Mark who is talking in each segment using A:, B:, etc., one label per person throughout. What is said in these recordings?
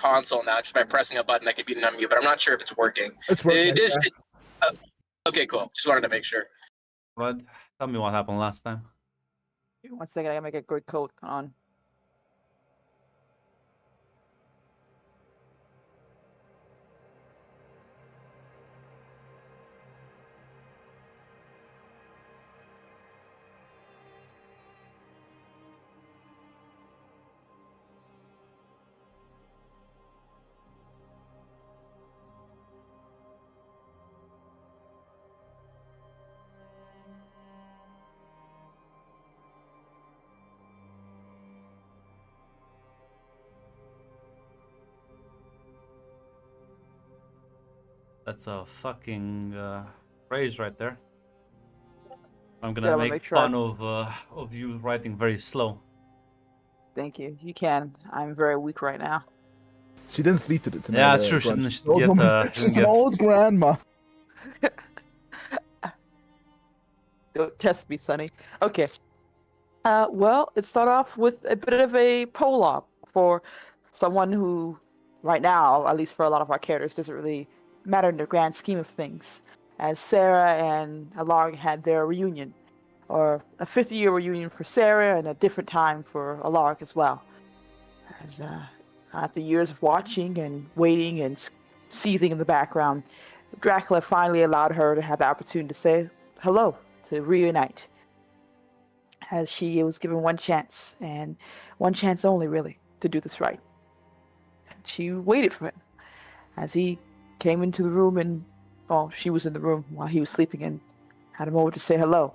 A: console now. Just by pressing a button, I can mute and unmute, but I'm not sure if it's working.
B: It's working.
A: Okay, cool. Just wanted to make sure.
C: What? Tell me what happened last time.
D: 1 second, I gotta make a good coat on.
C: That's a fucking phrase right there. I'm gonna
D: Yeah,
C: make
D: sure
C: fun of you writing very slow.
D: Thank you. You can. I'm very weak right now.
B: She didn't sleep tonight.
C: Yeah, it's true. She
B: Grant.
C: didn't get.
B: She's an old grandma.
D: Don't test me, Sonny. Okay. Well, it started off with a bit of a prologue for someone who, right now, at least for a lot of our characters, doesn't really matter in the grand scheme of things. As Sarah and Alarg had their reunion, or a 50-year reunion for Sarah and a different time for Alarg as well. As after years of watching and waiting and seething in the background, Dracula finally allowed her to have the opportunity to say hello, to reunite. As she was given one chance, and one chance only, really, to do this right. And she waited for him. As he came into the room and, well, she was in the room while he was sleeping and had a moment to say hello.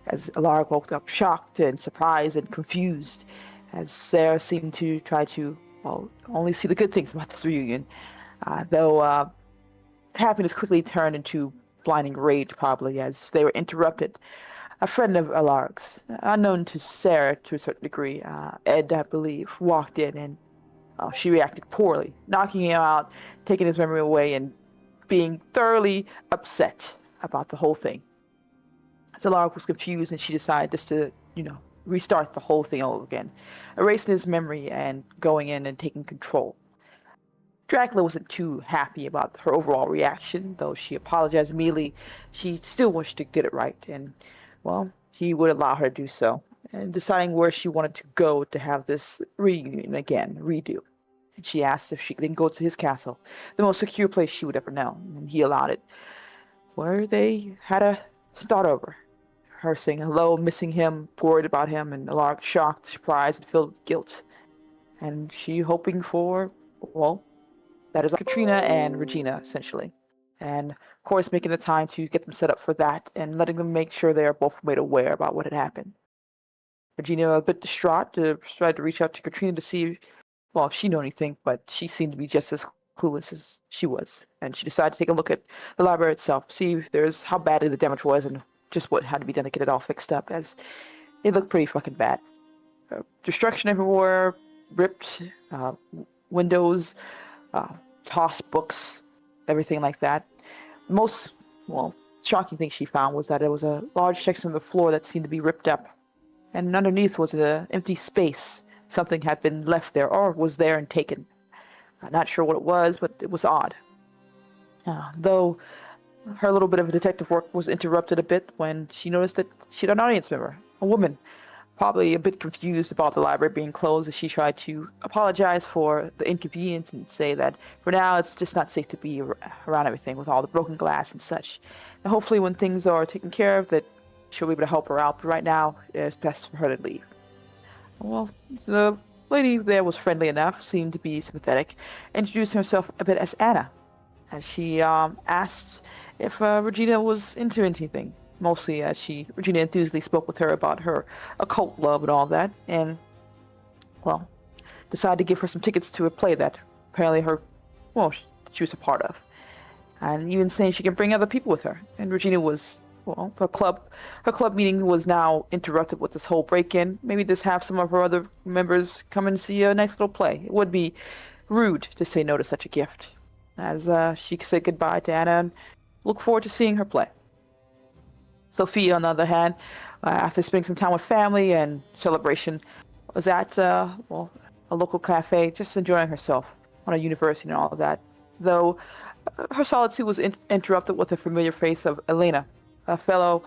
D: As Alarg woke up shocked and surprised and confused, as Sarah seemed to try to, well, only see the good things about this reunion. Though happiness quickly turned into blinding rage, probably, as they were interrupted. A friend of Alarg's, unknown to Sarah to a certain degree, Ed, I believe, walked in and she reacted poorly, knocking him out, taking his memory away, and being thoroughly upset about the whole thing. Alarg was confused and she decided just to, restart the whole thing all over again, erasing his memory and going in and taking control. Dracula wasn't too happy about her overall reaction, though she apologized immediately. She still wished to get it right, and, well, he would allow her to do so, and deciding where she wanted to go to have this reunion again, redo. And she asked if she could then go to his castle, the most secure place she would ever know, and he allowed it, where they had a start over. Her saying hello, missing him, worried about him, and Alarg shocked, surprised, and filled with guilt. And she hoping for, well, that is Katrina and Regina, essentially. And, of course, making the time to get them set up for that and letting them make sure they are both made aware about what had happened. Regina, a bit distraught, tried to reach out to Katrina to see, well, if she knew anything, but she seemed to be just as clueless as she was. And she decided to take a look at the library itself, see if there's how badly the damage was and just what had to be done to get it all fixed up, as it looked pretty fucking bad. Destruction everywhere, ripped windows, tossed books, everything like that. The most, shocking thing she found was that there was a large section of the floor that seemed to be ripped up, and underneath was an empty space. Something had been left there, or was there and taken. I'm not sure what it was, but it was odd. Though her little bit of detective work was interrupted a bit when she noticed that she had an audience member, a woman, probably a bit confused about the library being closed, as she tried to apologize for the inconvenience and say that for now it's just not safe to be around everything with all the broken glass and such. And hopefully when things are taken care of, that she'll be able to help her out, but right now it's best for her to leave. Well, the lady there was friendly enough, seemed to be sympathetic, introduced herself a bit as Anna, as she asked if Regina was into anything. Mostly as Regina enthusiastically spoke with her about her occult love and all that, and, well, decided to give her some tickets to a play that apparently she was a part of. And even saying she can bring other people with her. And Regina was, her club meeting was now interrupted with this whole break-in. Maybe just have some of her other members come and see a nice little play. It would be rude to say no to such a gift. As she said goodbye to Anna and look forward to seeing her play. Sophia, on the other hand, after spending some time with family and celebration, was at a local cafe, just enjoying herself. on a university and all of that. Though her solitude was interrupted with the familiar face of Elena, a fellow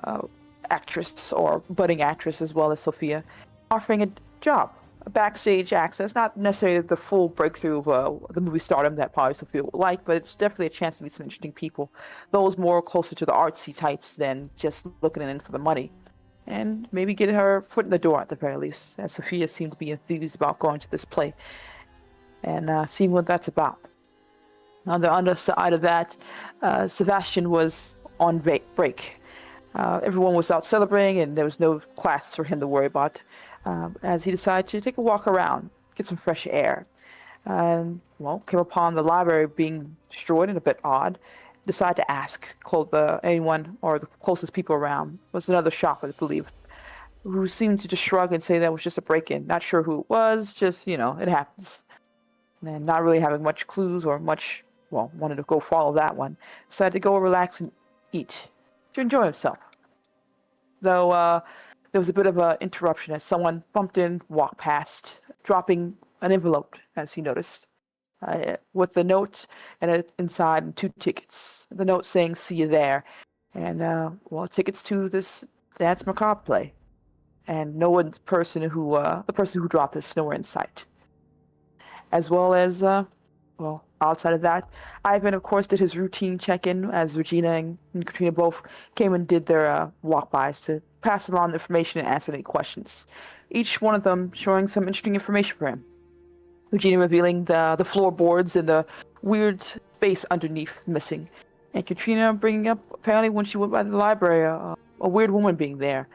D: uh, actress or budding actress as well as Sophia, offering a job, a backstage access, not necessarily the full breakthrough of the movie stardom that probably Sophia would like, but it's definitely a chance to meet some interesting people, those more closer to the artsy types than just looking in for the money. And maybe get her foot in the door at the very least, as Sophia seemed to be enthused about going to this play and seeing what that's about. On the underside of that, Sebastian was on break. Everyone was out celebrating, and there was no class for him to worry about, as he decided to take a walk around, get some fresh air. And, came upon the library being destroyed and a bit odd. Decided to ask anyone or the closest people around. It was another shop, I believe, who seemed to just shrug and say that was just a break-in. Not sure who it was, just, it happens. And not really having much clues or much, wanted to go follow that one. Decided to go relax and eat, to enjoy himself. Though there was a bit of an interruption as someone bumped in, walked past, dropping an envelope, as he noticed, with the note and inside and 2 tickets. The note saying, "See you there," and tickets to this Dance Macabre play. And the person who dropped this, nowhere in sight. As well as, outside of that, Ivan, of course, did his routine check-in as Regina and Katrina both came and did their walk-bys to pass along the information and answer any questions. Each one of them showing some interesting information for him. Regina revealing the floorboards and the weird space underneath missing. And Katrina bringing up, apparently when she went by the library, a weird woman being there.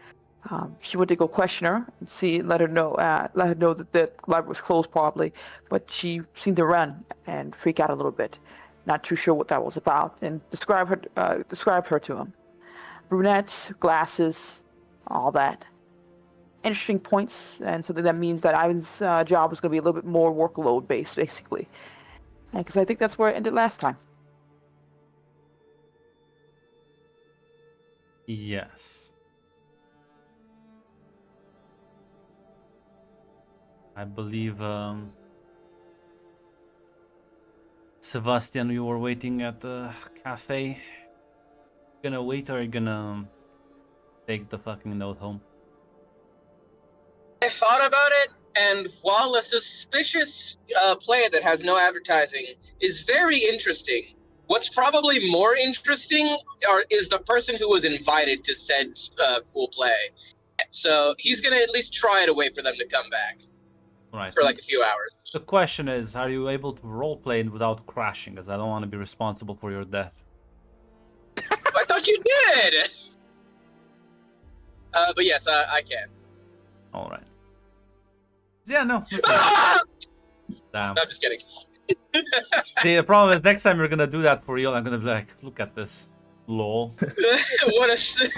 D: She went to go question her and let her know that the library was closed probably, but she seemed to run and freak out a little bit. Not too sure what that was about, and describe her to him. Brunette, glasses, all that. Interesting points, and something that means that Ivan's job was going to be a little bit more workload based, basically. Because I think that's where it ended last time.
C: Yes. I believe, Sebastian, you were waiting at the cafe. Gonna wait, or are you gonna take the fucking note home?
A: I thought about it, and while a suspicious play that has no advertising is very interesting, what's probably more interesting is the person who was invited to said cool play. So he's gonna at least try to wait for them to come back.
C: Right.
A: For like a few hours.
C: The question is, are you able to roleplay without crashing? Because I don't want to be responsible for your death.
A: I thought you did! But yes, I can.
C: Alright. Yeah, no. Damn.
A: No, I'm just kidding.
C: See, the problem is next time you're gonna do that for real, I'm gonna be like, look at this. Lol.
A: Alright,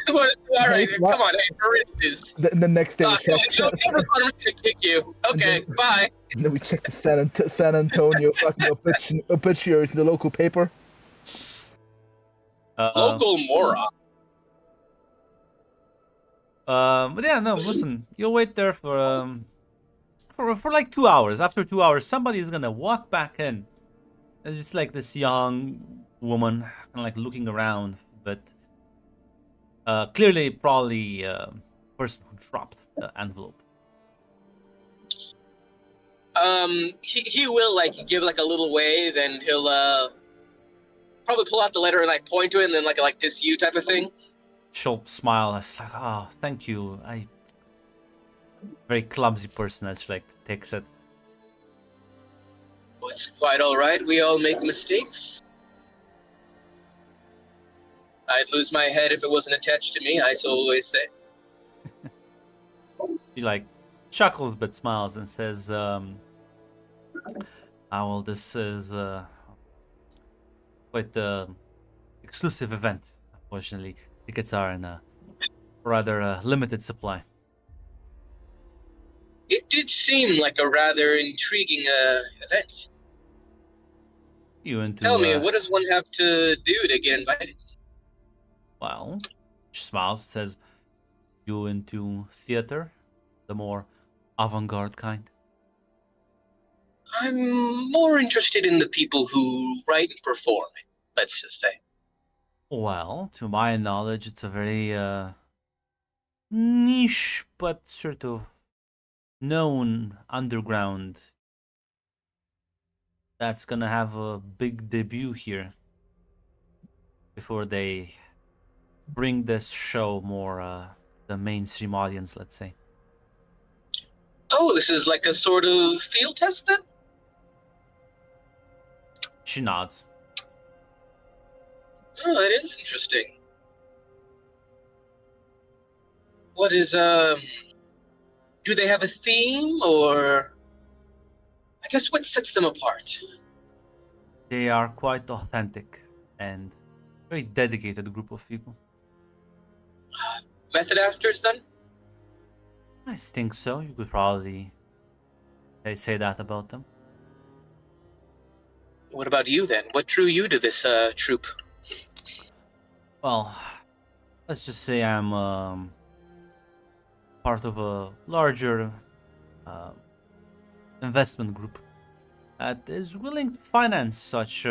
A: come on, hey, for instance.
B: The next day we check.
A: You'll never want me to kick you. Okay, bye.
B: And then we check the San Antonio fucking obituaries in the local paper.
A: Local moron.
C: But yeah, no, listen. You'll wait there for like 2 hours. After 2 hours, somebody is gonna walk back in. And it's like this young woman, kind of like looking around, but clearly probably person who dropped the envelope.
A: He will like give like a little wave, and he'll probably pull out the letter and like point to it, and then like this you type of thing.
C: She'll smile. It's like, oh, thank you. Very clumsy person as she like takes it.
A: Oh, it's quite all right. We all make mistakes. I'd lose my head if it wasn't attached to me, I always say.
C: He like chuckles but smiles and says, well, this is quite the exclusive event. Unfortunately, tickets are in a rather limited supply.
A: It did seem like a rather intriguing event. Tell me, what does one have to do to get invited?
C: Well, she smiles, says, you into theater? The more avant-garde kind?
A: I'm more interested in the people who write and perform it, let's just say.
C: Well, to my knowledge, it's a very niche but sort of known underground that's gonna have a big debut here before they bring this show more the mainstream audience, let's say.
A: Oh, this is like a sort of field test then?
C: She nods.
A: Oh, that is interesting. What is, do they have a theme, or I guess what sets them apart?
C: They are quite authentic and very dedicated group of people.
A: Method actors then?
C: I think so. You could probably say that about them.
A: What about you then? What drew you to this troupe?
C: Well, let's just say I'm part of a larger investment group that is willing to finance such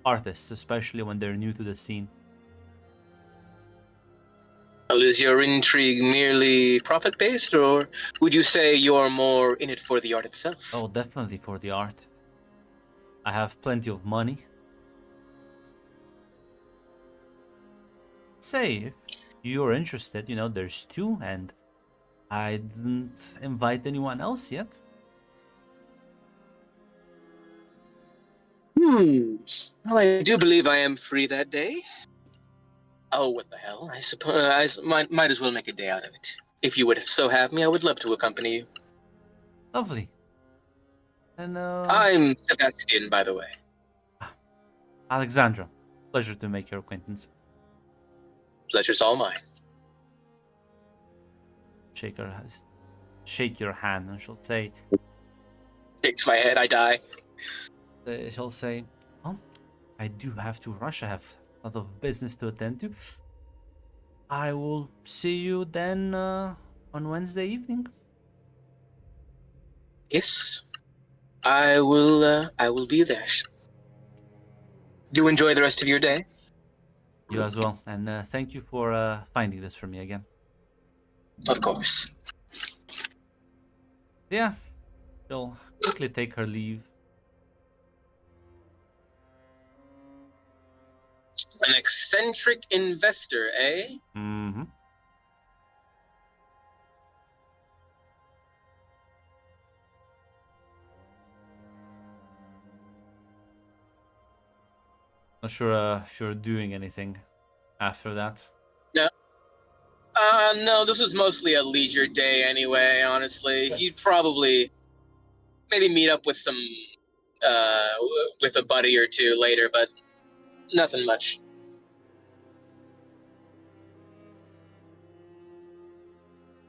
C: artists, especially when they're new to the scene.
A: Well, is your intrigue merely profit-based, or would you say you're more in it for the art itself?
C: Oh, definitely for the art. I have plenty of money. Say, if you're interested, you know, there's two, and I didn't invite anyone else yet.
A: Well, I do believe I am free that day. Oh, what the hell? I suppose I might as well make a day out of it. If you would so have me, I would love to accompany you.
C: Lovely. And
A: I'm Sebastian, by the way.
C: Alexandra, pleasure to make your acquaintance.
A: Pleasure's all mine.
C: Shake your hand, and she'll say,
A: Shakes my head, I die.
C: she'll say, "Oh, I do have to rush. I have a lot of business to attend to. I will see you then on Wednesday evening."
A: Yes, I will be there. Do enjoy the rest of your day.
C: You as well, and thank you for finding this for me again.
A: Of course.
C: Yeah, she'll quickly take her leave.
A: An eccentric investor, eh?
C: Mm-hmm. Not sure if you're doing anything after that.
A: No, this was mostly a leisure day anyway, honestly.
C: Yes.
A: You'd probably maybe meet up with some, with a buddy or two later, but nothing much.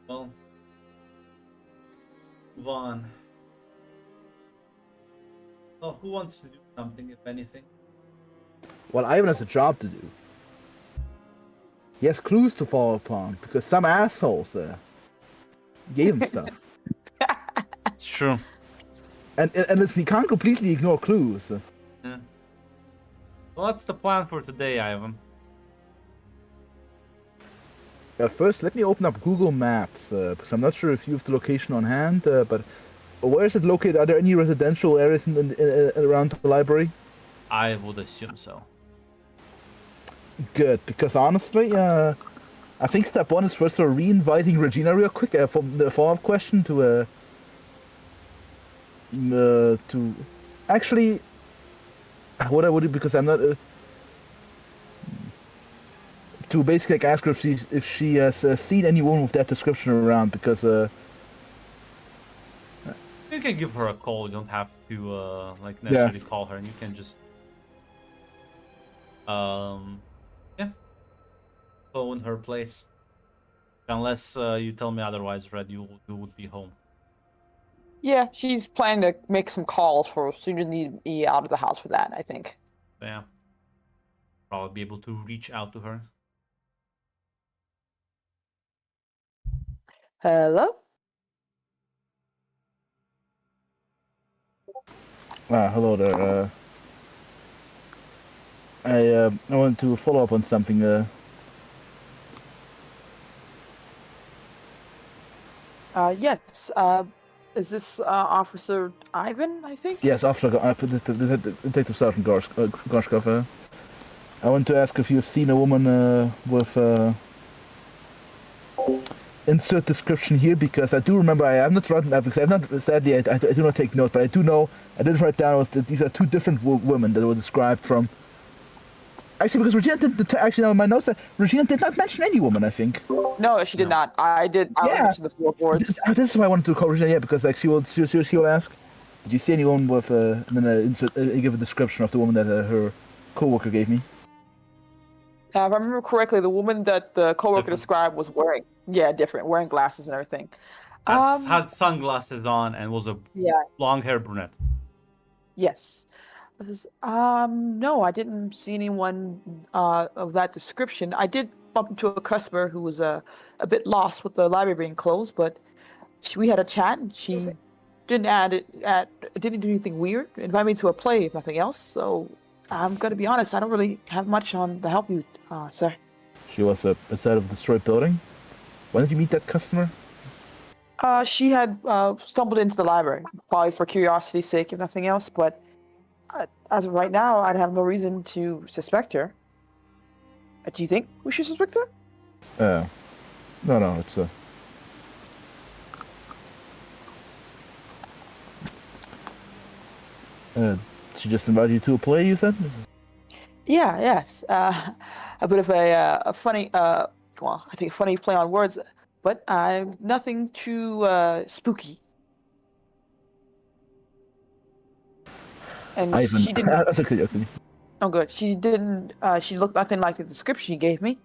C: Well, move on. Well, who wants to do something, if anything?
B: Well, Ivan has a job to do. He has clues to fall upon because some assholes gave him stuff.
C: It's true.
B: And listen, he can't completely ignore clues.
C: Yeah. Well, what's the plan for today, Ivan?
B: First, let me open up Google Maps because I'm not sure if you have the location on hand. But where is it located? Are there any residential areas around the library?
C: I would assume so.
B: Good, because honestly, I think step one is first re-inviting Regina real quick for the follow-up question to actually what I would do, because I'm not to basically like, ask her if she has seen anyone with that description around, because
C: You can give her a call. You don't have to like necessarily call her, and you can just phone her place. Unless you tell me otherwise, Red, you would be home.
D: Yeah, she's planning to make some calls for as soon as need me out of the house for that, I think.
C: Yeah. Probably be able to reach out to her.
D: Hello?
B: Hello there. I wanted to follow up on something.
D: Yes. Is this Officer Ivan? I think.
B: Yes, Officer, Detective Sergeant Gorshkov. I want to ask if you've seen a woman with insert description here, because I do remember I have not written that because I have not sadly I do not take notes, but I do know I did write down was that these are two different women that were described from. Actually, because Regina did actually now in my notes that Regina did not mention any woman. I think.
D: No, she did
C: No.
D: not. I did. I
B: Yeah.
D: mentioned the floorboards.
B: This is why I wanted to call Regina. Yeah, because like she will ask, did you see anyone with and then give a description of the woman that her coworker gave me.
D: If I remember correctly, the woman that the coworker
C: Different.
D: described was wearing glasses and everything.
C: Had sunglasses on and was a
D: Yeah.
C: long hair brunette.
D: Yes. No, I didn't see anyone of that description. I did bump into a customer who was a bit lost with the library being closed, but we had a chat and she didn't didn't do anything weird. Invited me to a play, if nothing else. So I'm gonna be honest, I don't really have much on to help you, sir.
B: She was inside of the destroyed building. When did you meet that customer?
D: She had stumbled into the library, probably for curiosity's sake, if nothing else. But as of right now, I'd have no reason to suspect her. Do you think we should suspect her?
B: No, it's she just invited you to a play, you said?
D: Yeah, yes. A bit of a funny, well, I think a funny play on words, but nothing too spooky. And
B: Ivan.
D: she didn't.
B: That's okay.
D: Oh, good. She didn't. She looked nothing like the description you gave me.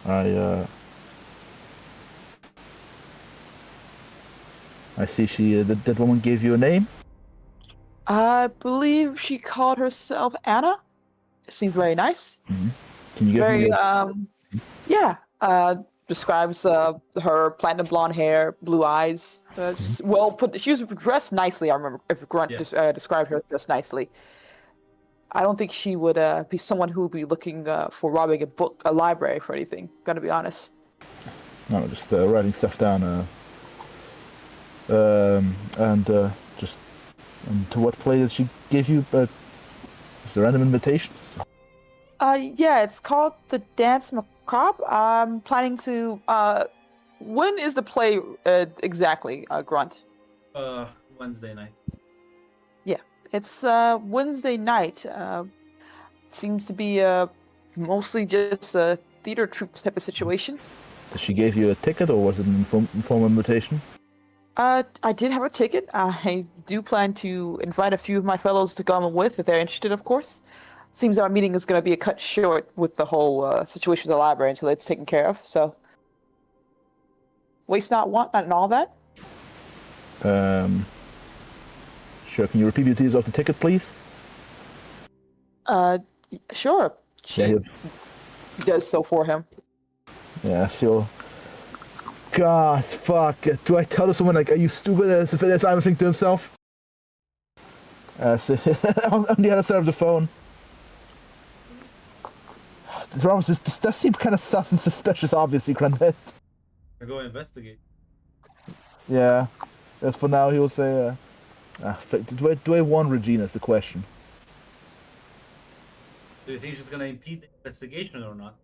B: I see she that woman gave you a name.
D: I believe she called herself Anna. Seems very nice.
B: Can you give
D: Very
B: me?
D: yeah. Describes her platinum blonde hair, blue eyes. Well put. She was dressed nicely. I remember if Grunt
C: Yes.
D: described her dressed nicely. I don't think she would be someone who would be looking for robbing a library for anything. Gonna be honest.
B: No, just writing stuff down. And just to what play did she give you? Just a random invitation.
D: Yeah, it's called The Dance Macabre. I'm planning to. When is the play exactly, Grunt?
C: Wednesday night.
D: It's Wednesday night. Seems to be mostly just a theater troupe type of situation.
B: Did she give you a ticket, or was it an informal invitation?
D: I did have a ticket. I do plan to invite a few of my fellows to come with if they're interested, of course. Seems our meeting is going to be cut short with the whole situation with the library until it's taken care of. So, waste not, want not, and all that.
B: Sure. Can you repeat the details of the ticket, please?
D: Sure. She
B: Yeah.
D: does so for him.
B: Yeah. Sure. God, fuck. Do I tell someone like, "Are you stupid?" As Ivan thinking to himself. So on the other side of the phone. This does seem kind of sus and suspicious, obviously, Grandet.
C: I go investigate.
B: Yeah. As for now, he'll say, do I want Regina is the question.
C: Do you think she's gonna impede the investigation or not?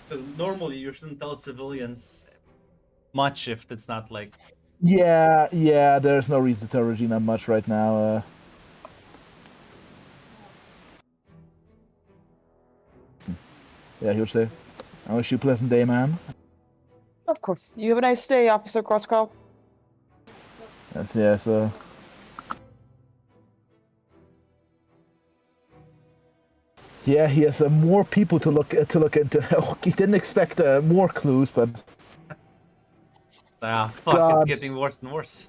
C: Because normally you shouldn't tell civilians much if it's not like.
B: Yeah, there's no reason to tell Regina much right now. Yeah, he'll say, I wish you a pleasant day, man.
D: Of course. You have a nice day, Officer Crosscall.
B: Yes. Yeah, he has more people to look into. Oh, he didn't expect more clues, but
C: Fuck,
B: God.
C: it's getting worse and worse.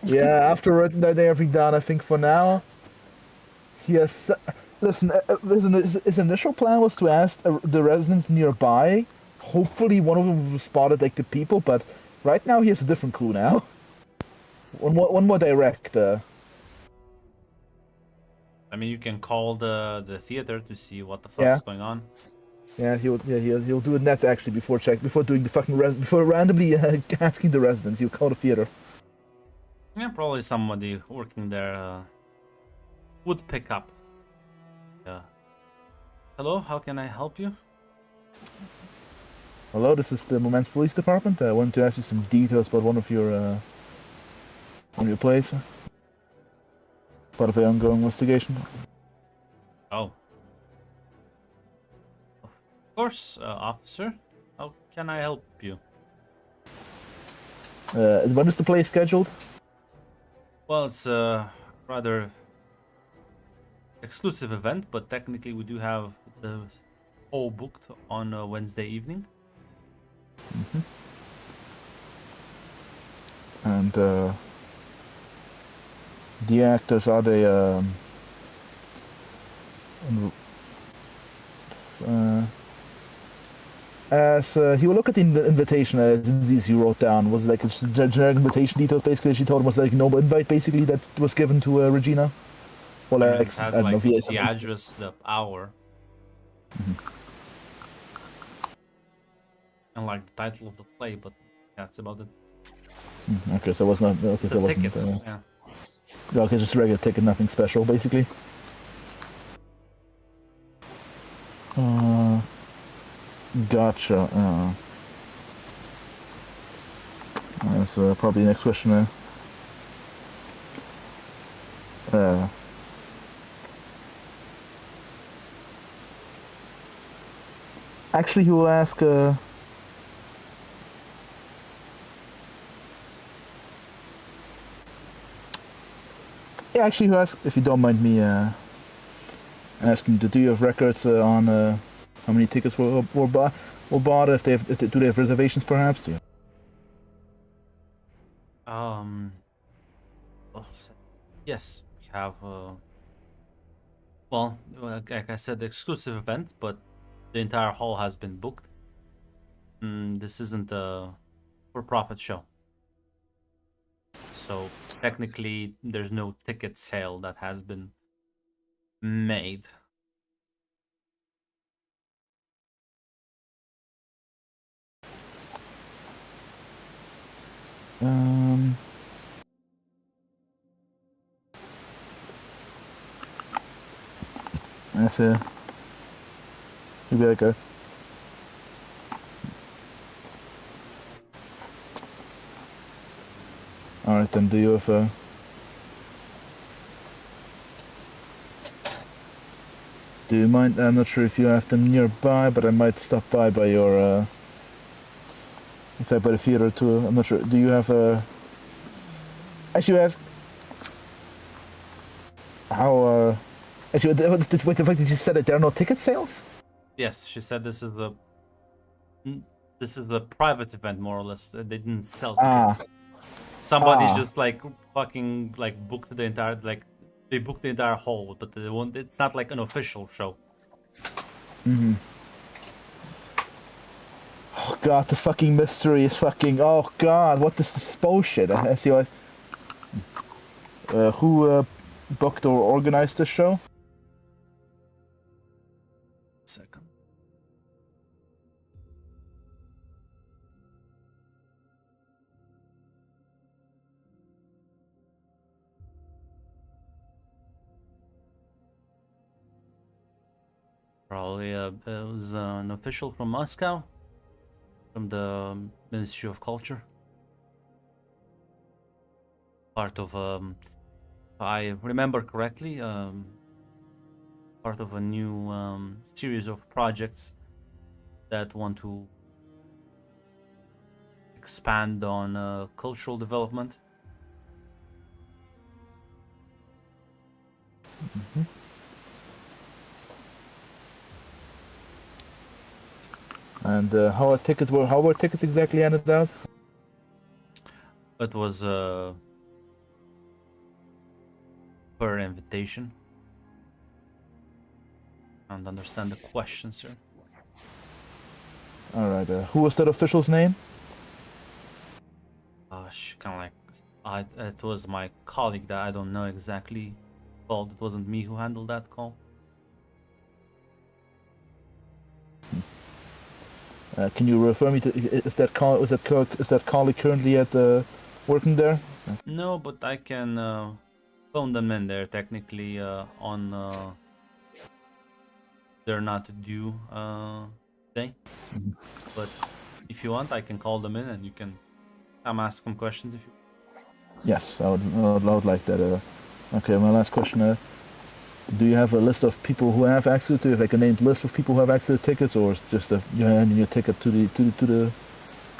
B: yeah, after writing that everything down, I think for now, Yes. Listen, his initial plan was to ask the residents nearby. Hopefully, one of them will spotted like the people, but right now he has a different clue now. One more direct.
C: I mean, you can call the theater to see what the
B: Yeah.
C: fuck's going on.
B: Yeah, he'll do it next actually before doing the fucking before randomly asking the residents. He'll call the theater.
C: Yeah, probably somebody working there would pick up. Yeah. Hello, how can I help you?
B: Hello, this is the Moments Police Department. I wanted to ask you some details about one of your plays. Part of the ongoing investigation.
C: Oh. Of course, officer. How can I help you?
B: When is the play scheduled?
C: Well, it's a rather exclusive event, but technically we do have the whole booked on Wednesday evening.
B: And the actors, are they as he will look at the invitation these you wrote down. Was it like a generic invitation details basically? She told him was like no invite basically that was given to Regina. Or
C: I mean,
B: like
C: it has
B: I don't know
C: like
B: if he has
C: the
B: something.
C: address, the hour, and like the title of the play, but that's about it.
B: Okay, so it was not. Okay,
C: It's
B: so
C: a
B: it wasn't.
C: ticket. Yeah.
B: Okay, just a regular ticket, nothing special, basically. Gotcha. That's probably the next question. Actually, he will ask. Yeah, actually, he'll ask if you don't mind me asking. Do you have records on how many tickets were bought? If do they have reservations, perhaps? Do you?
C: Oh, yes, we have. Well, like I said, the exclusive event, but the entire hall has been booked. This isn't a for-profit show, so technically, there's no ticket sale that has been made.
B: That's it. You'll be okay. Alright then, do you have do you mind? I'm not sure if you have them nearby, but I might stop by your if I by the theater too. I'm not sure. Do you have actually ask how actually wait, the fact that you said that there are no ticket sales?
C: Yes, she said this is the private event, more or less. They didn't sell tickets. Somebody just like fucking like booked the entire like they booked the entire hall, but they won't. It's not like an official show.
B: Oh god, the fucking mystery is fucking. Oh god, what is this bullshit? I see what. Who booked or organized this show?
C: Second. Probably it was an official from Moscow, from the Ministry of Culture. Part of, if I remember correctly, part of a new series of projects that want to expand on cultural development.
B: And how were tickets exactly handed out?
C: It was per invitation. I don't understand the question, sir.
B: All right. Who was that official's name?
C: Kind of like it was my colleague that I don't know exactly called. It wasn't me who handled that call.
B: Can you refer me to? Is that colleague currently at working there?
C: No, but I can phone them in. They're technically on they're not due today. But if you want, I can call them in and you can ask them questions if you.
B: Yes, I would like that. Okay, my last question. Do you have a list of people who have access to it, like a named list of people who have access to tickets, or it's just you're handing your ticket to the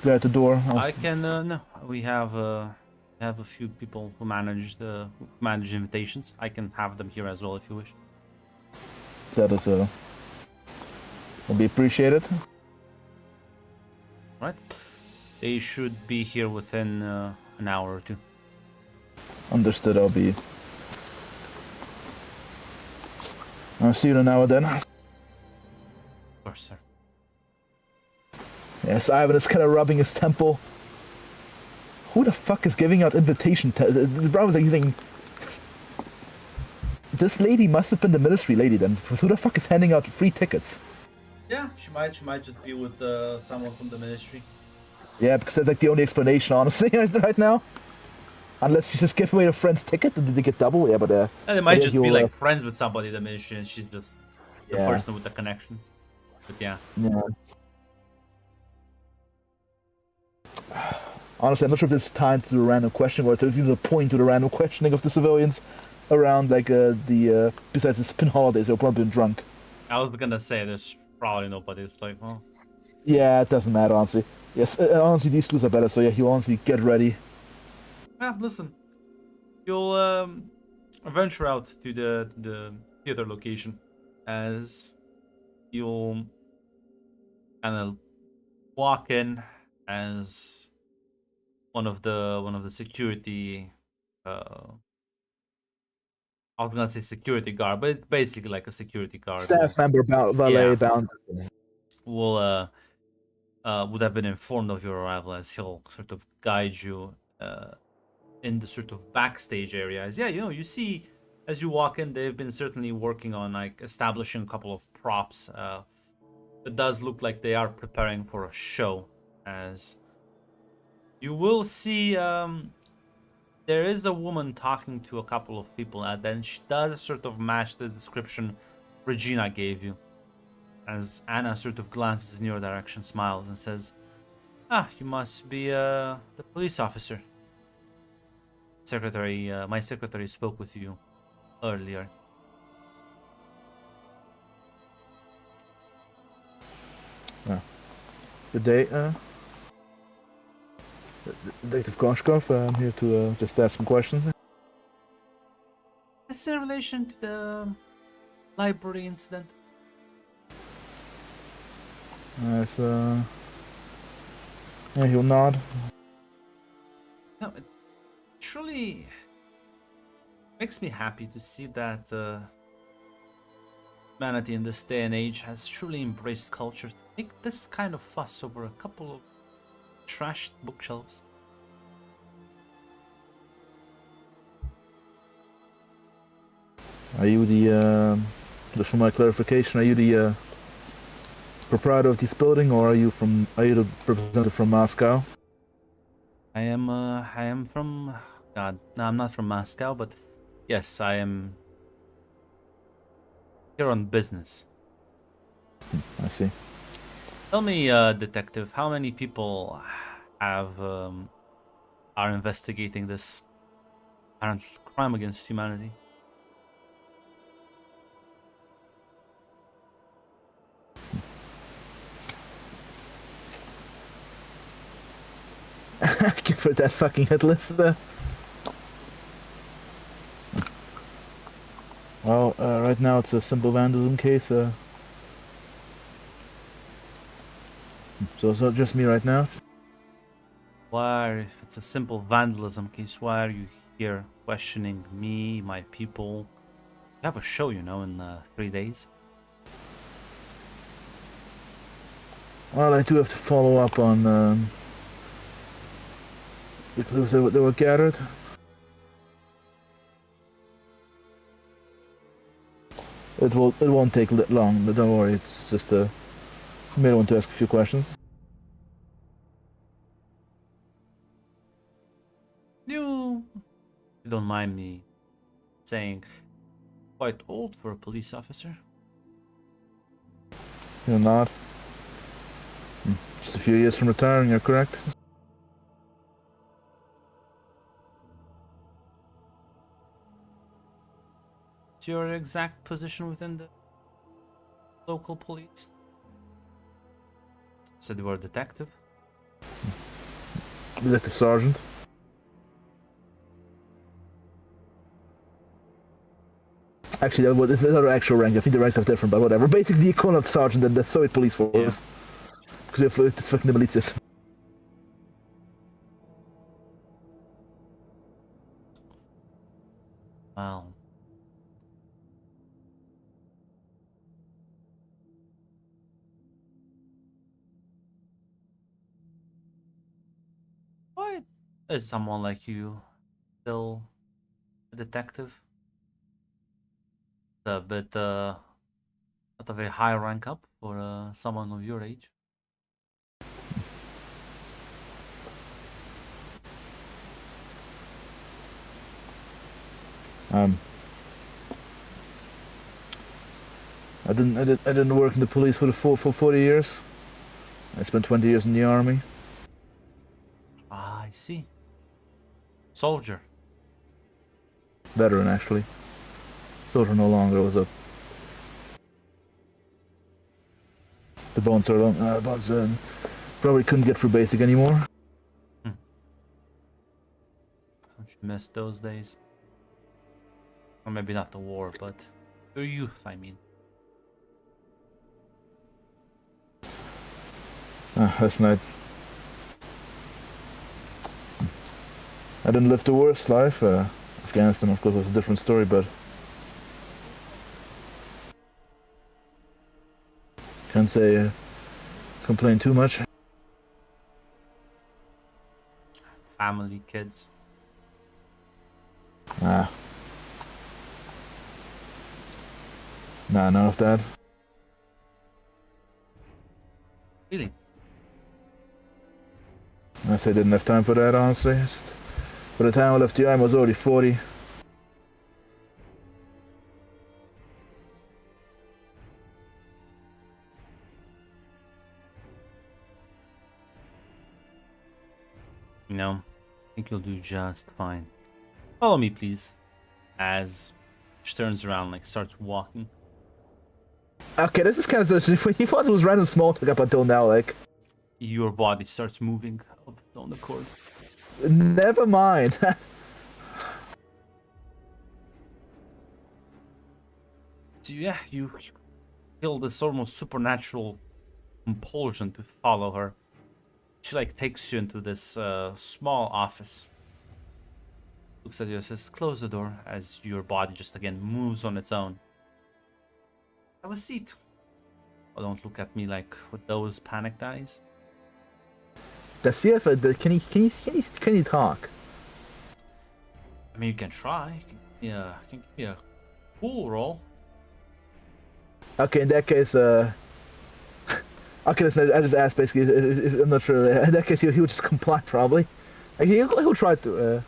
B: guy at the door?
C: I can no. We have a few people who manage invitations. I can have them here as well if you wish.
B: That is will be appreciated.
C: Right? They should be here within an hour or two.
B: Understood. I'll see you in an hour then.
C: Of course, sir.
B: Yes, Ivan is kind of rubbing his temple. Who the fuck is giving out invitation? The bro was like thinking, this lady must have been the ministry lady then. Who the fuck is handing out free tickets?
C: Yeah, she might just be with someone from the ministry.
B: Yeah, because that's like the only explanation, honestly, right now. Unless you just give away a friend's ticket, did they get double? Yeah, but
C: And it might
B: yeah,
C: just be like friends with somebody in the ministry, and she's just the
B: Yeah.
C: person with the connections. But yeah,
B: Yeah. Honestly, I'm not sure if there's time to do a random questioning or if there's even the point to the random questioning of the civilians around like besides the spin holidays, they've probably been drunk.
C: I was gonna say there's probably nobody. It's like, well,
B: Yeah, it doesn't matter, honestly. Yes, honestly, these schools are better, so yeah, you honestly get ready.
C: yeah. Listen, you'll venture out to the theater location as you'll kind of walk in as one of the security I was gonna say security guard, but it's basically like a security guard.
B: Staff member, valet,
C: Yeah.
B: bound.
C: Will would have been informed of your arrival as he'll sort of guide you in the sort of backstage areas. Yeah, you see as you walk in, they've been certainly working on like establishing a couple of props. It does look like they are preparing for a show, as you will see there is a woman talking to a couple of people, and then she does sort of match the description Regina gave you. As Anna sort of glances in your direction, smiles, and says, "Ah, you must be the police officer. My secretary spoke with you earlier."
B: Good day, Detective Koshkov. I'm here to just ask some questions.
C: It's in relation to the library incident.
B: Nice. Yeah, he'll nod.
C: No, it truly makes me happy to see that humanity in this day and age has truly embraced culture to make this kind of fuss over a couple of trashed bookshelves.
B: Are you the, just for my clarification, are you the proprietor of this building, or are you the representative from Moscow?
C: I am from, God, no, I'm not from Moscow, but yes, I am here on business.
B: I see.
C: Tell me, detective, how many people are investigating this apparent crime against humanity?
B: Give her that fucking hit list there. Well, right now it's a simple vandalism case. So it's not just me right now.
C: Why, if it's a simple vandalism case, why are you here questioning me, my people? You have a show, in 3 days.
B: Well, I do have to follow up on the clues that were gathered. It won't take long, but don't worry. It's just I may want to ask a few questions.
C: You don't mind me saying, quite old for a police officer.
B: You're not. Just a few years from retiring, you're correct.
C: What's your exact position within the local police? Said you were a detective.
B: Detective Sergeant. Actually, this is another actual rank. I think the ranks are different, but whatever. Basically, the equivalent of sergeant in the Soviet police force. Because it's fucking the militias.
C: Well, why is someone like you still a detective? A bit, not a very high rank up for someone of your age.
B: I didn't work in the police for 40 years. I spent 20 years in the army.
C: Ah, I see. Soldier.
B: Veteran, actually. Soldier no longer. Was a the bones are long. Bones probably couldn't get through basic anymore.
C: Don't you miss those days? Or maybe not the war, but your youth, I mean.
B: Last night. I didn't live the worst life. Afghanistan, of course, was a different story, but can't say complain too much.
C: Family, kids.
B: Nah, none of that.
C: Really?
B: I say I didn't have time for that, honestly. By the time I left the army, I was already 40.
C: You know, I think you'll do just fine. Follow me, please. As she turns around, like starts walking.
B: Okay, this is kind of so. He thought it was random small talk up until now, like.
C: Your body starts moving of its own accord.
B: Never mind.
C: So yeah, you feel this almost supernatural compulsion to follow her. She like takes you into this small office. Looks at you and says, "Close the door," as your body just again moves on its own. Have a seat. Oh, don't look at me like with those panicked eyes.
B: Does he have a? Can he talk?
C: I mean, you can try. Yeah, can give me a cool roll.
B: Okay, in that case, okay, listen, I just asked basically. I'm not sure. In that case, he would just comply probably. Like, he'll try to.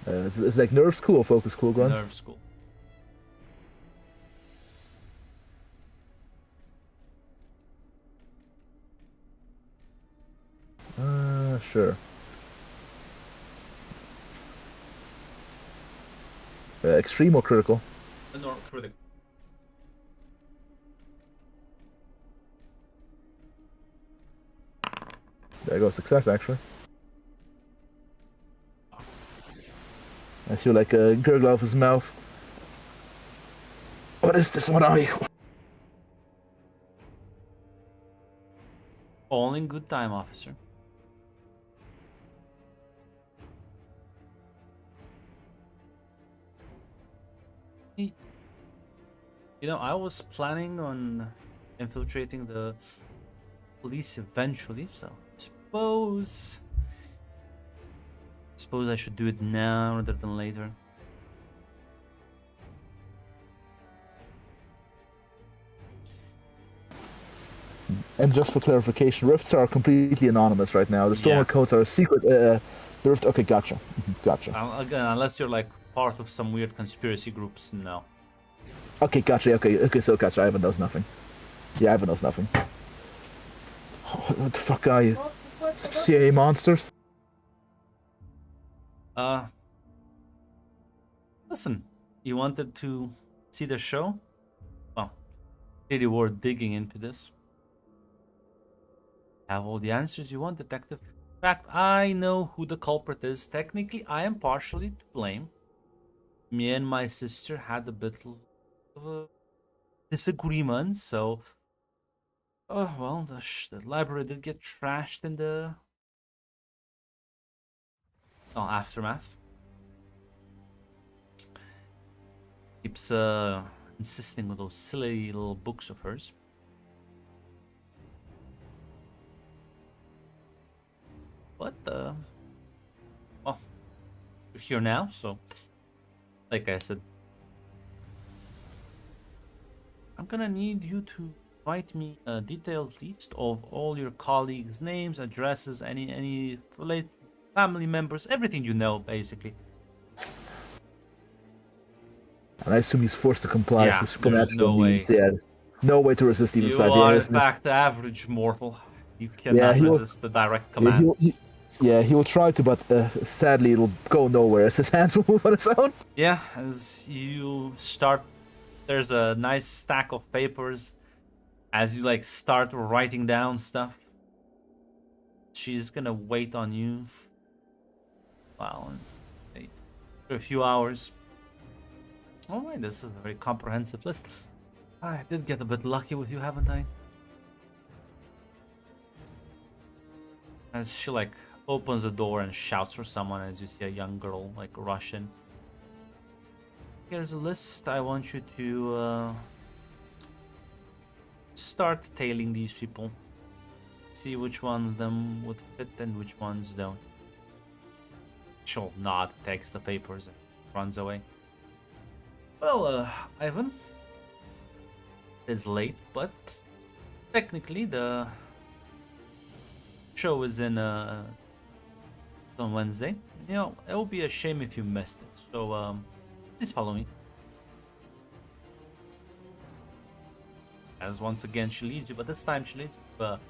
B: It's like nerve school or focus school, Grunt.
C: Nerve school.
B: Sure. Extreme or critical?
C: No, critical.
B: There goes success, actually. I see like a gurgle off his mouth. What is this? What are you?
C: All in good time, officer. Hey, you know, I was planning on infiltrating the police eventually. So suppose I should do it now rather than later.
B: And just for clarification, rifts are completely anonymous right now. The Stormer
C: Yeah.
B: codes are a secret. The rift. Okay, gotcha. Gotcha.
C: Again, unless you're like part of some weird conspiracy groups, no.
B: Okay, gotcha. Okay, so gotcha. Ivan knows nothing. Yeah, Ivan knows nothing. What the fuck are you? CIA monsters?
C: Uh, listen, you wanted to see the show? Well, really worth digging into this. Have all the answers you want, detective. In fact, I know who the culprit is. Technically, I am partially to blame. Me and my sister had a bit of a disagreement, so... Oh, well, the library did get trashed in the... Oh, aftermath. Keeps insisting on those silly little books of hers. But, well, we're here now, so, like I said, I'm gonna need you to write me a detailed list of all your colleagues' names, addresses, any late family members, everything you know, basically.
B: And I assume he's forced to comply
C: Yeah,
B: for supernatural
C: there's no
B: means.
C: way.
B: Yeah, no way to resist even
C: You
B: slightly.
C: are,
B: Yeah,
C: in fact, the average mortal. You
B: yeah,
C: cannot
B: he will.
C: resist the direct
B: Yeah,
C: command.
B: he will try to, but sadly it'll go nowhere as his hands will move on its own.
C: Yeah, as you start, there's a nice stack of papers. As you like start writing down stuff, she's gonna wait on you. Well, for a few hours. Alright, this is a very comprehensive list. I did get a bit lucky with you, haven't I? As she like opens the door and shouts for someone, as you see a young girl like rush in. Here's a list. I want you to start tailing these people. See which one of them would fit and which ones don't. She'll nod, takes the papers, and runs away. Well, Ivan, it's late, but technically the show is on Wednesday. You know, it would be a shame if you missed it. So, please follow me. As once again she leads you, but this time she leads you to the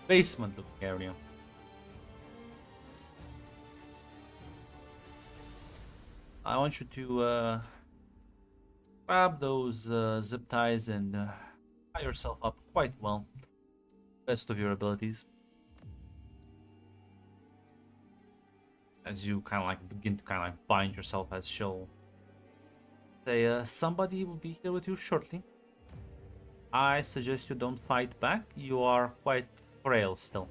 C: basement of the area. I want you to grab those zip ties and tie yourself up quite well. Best of your abilities. As you kind of like begin to kind of like bind yourself, as she'll say, somebody will be here with you shortly. I suggest you don't fight back. You are quite frail still.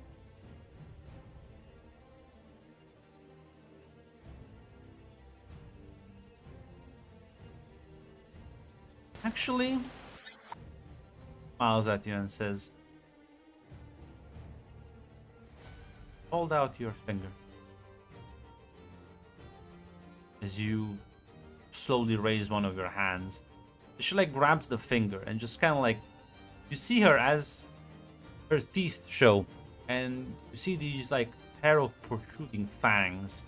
C: Actually, smiles at you and says, hold out your finger. As you slowly raise one of your hands, she like grabs the finger and just kind of like, you see her as her teeth show, and you see these like pair of protruding fangs,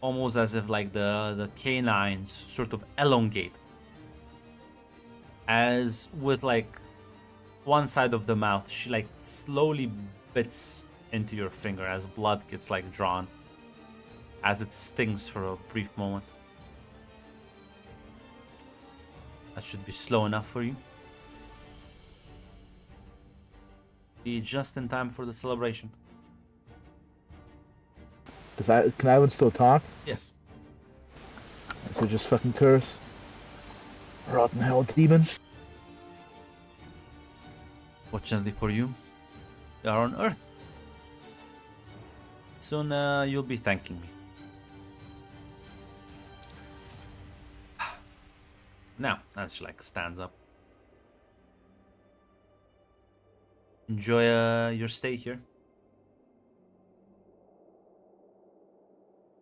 C: almost as if like the canines sort of elongate. As with like one side of the mouth, she like slowly bits into your finger as blood gets like drawn, as it stings for a brief moment. That should be slow enough for you. Be just in time for the celebration.
B: Can Ivan still talk?
C: Yes.
B: So just fucking curse. Rotten hell demons.
C: Fortunately for you, they are on Earth. Soon you'll be thanking me. Now, as she like stands up. enjoy your stay here.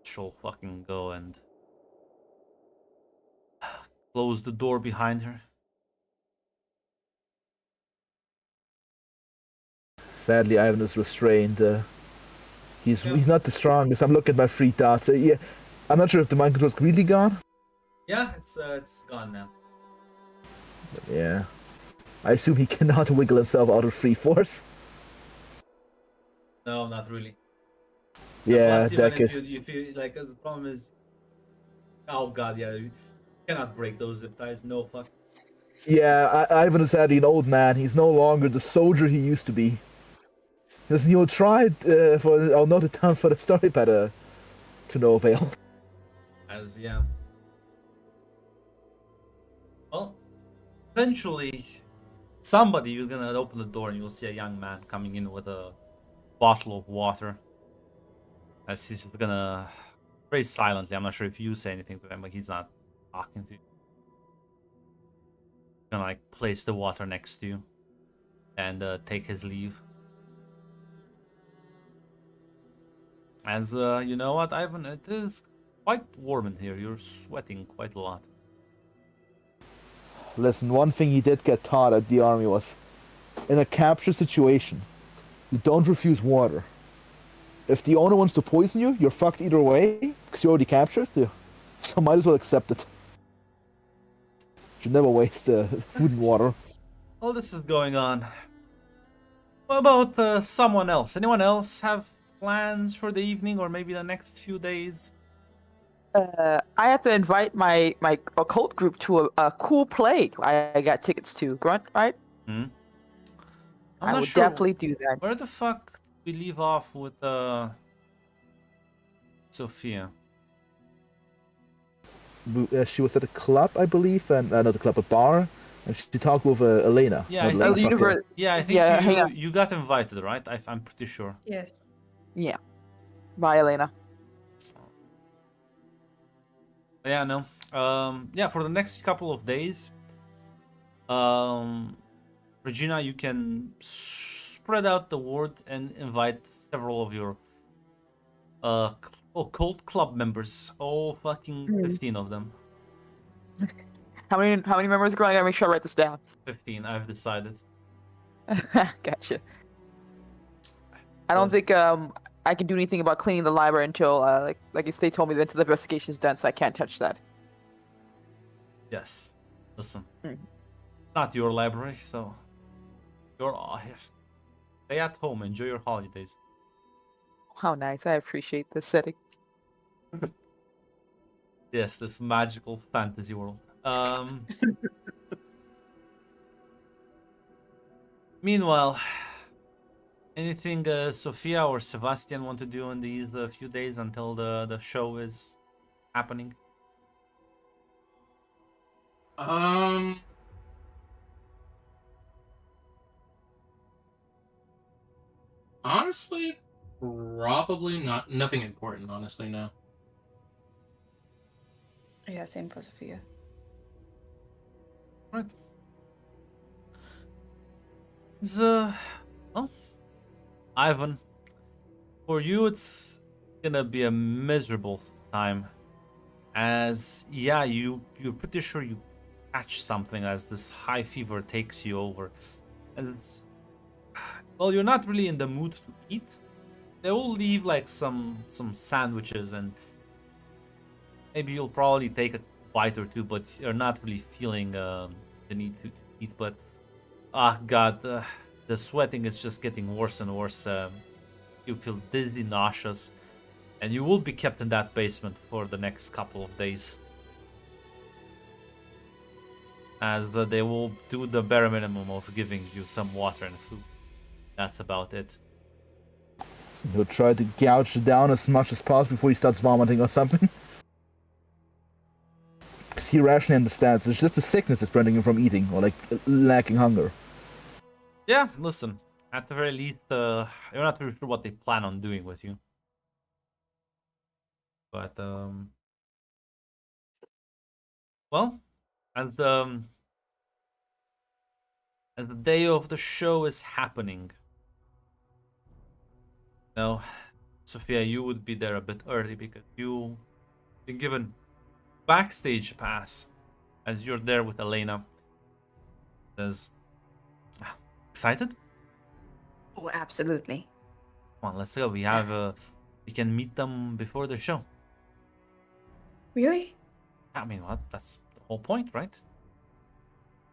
C: She'll fucking go and close the door behind her.
B: Sadly, Ivan is restrained. He's
C: Yeah.
B: he's not the strongest. I'm looking at my free dots. Yeah, I'm not sure if the mind control's completely gone.
C: Yeah, it's gone now.
B: But yeah, I assume he cannot wiggle himself out of free force.
C: No, not really.
B: Yeah,
C: Plus, even
B: that
C: if
B: gets.
C: you feel like, 'cause the problem is, oh god, yeah, you cannot break those zip ties. No fuck.
B: Yeah, Ivan is sadly an old man. He's no longer the soldier he used to be. He'll try for. I'll note it down for the story, but to no avail.
C: As yeah. Well, eventually, somebody you're gonna open the door and you'll see a young man coming in with a bottle of water. As he's just gonna very silently. I'm not sure if you say anything to him, but he's not talking to you. Gonna like place the water next to you and take his leave. As you know what, Ivan, it is quite warm in here. You're sweating quite a lot.
B: Listen, one thing he did get taught at the army was, in a capture situation, you don't refuse water. If the owner wants to poison you, you're fucked either way because you already captured. So might as well accept it. Should never waste food and water.
C: All this is going on. What about someone else? Anyone else have plans for the evening or maybe the next few days?
D: I have to invite my occult group to a cool play I got tickets to. Grunt, right?
C: Hmm? I'm
D: I
C: not
D: would
C: sure.
D: definitely do that.
C: Where the fuck did we leave off with Sophia?
B: She was at a club, I believe, and not a club, a bar, and she talked with Elena.
C: Yeah,
B: Not
C: I
B: Elena,
C: think
B: fuck,
C: Yeah, I think
D: Yeah, hang on.
C: you got invited, right? I'm pretty sure.
E: Yes.
D: Yeah. Bye, Elena.
C: Yeah, no. Yeah, for the next couple of days, Regina, you can spread out the word and invite several of your occult club members. All fucking 15 of them.
D: How many members growing? I gotta make sure I write this down.
C: 15, I've decided.
D: Gotcha. I don't think I can do anything about cleaning the library until like they told me that until the investigation's done, so I can't touch that.
C: Yes. Listen.
D: Hmm.
C: Not your library, so you're stay at home, enjoy your holidays.
D: How nice! I appreciate the setting.
C: Yes, this magical fantasy world. Meanwhile, anything Sophia or Sebastian want to do in these few days until the show is happening?
F: Honestly, probably not. Nothing important, honestly, no.
E: Yeah, same for Sophia.
C: Right. Well, Ivan, for you it's gonna be a miserable time. As yeah, you're pretty sure you catch something as this high fever takes you over. As it's well, you're not really in the mood to eat. They will leave like some sandwiches and maybe you'll probably take a bite or two, but you're not really feeling the need to eat. But ah, God, the sweating is just getting worse and worse. You feel dizzy, nauseous, and you will be kept in that basement for the next couple of days. As they will do the bare minimum of giving you some water and food. That's about it.
B: He'll try to gouge it down as much as possible before he starts vomiting or something. Because he rationally understands it's just the sickness that's preventing him from eating or like lacking hunger.
C: Yeah, listen. At the very least, you're not really sure what they plan on doing with you. But well, as as the day of the show is happening. Now, Sophia, you would be there a bit early because you've been given backstage pass as you're there with Elena. Says, excited?
E: Oh, absolutely.
C: Come on, let's go. We can meet them before the show.
E: Really?
C: I mean, what? That's the whole point, right?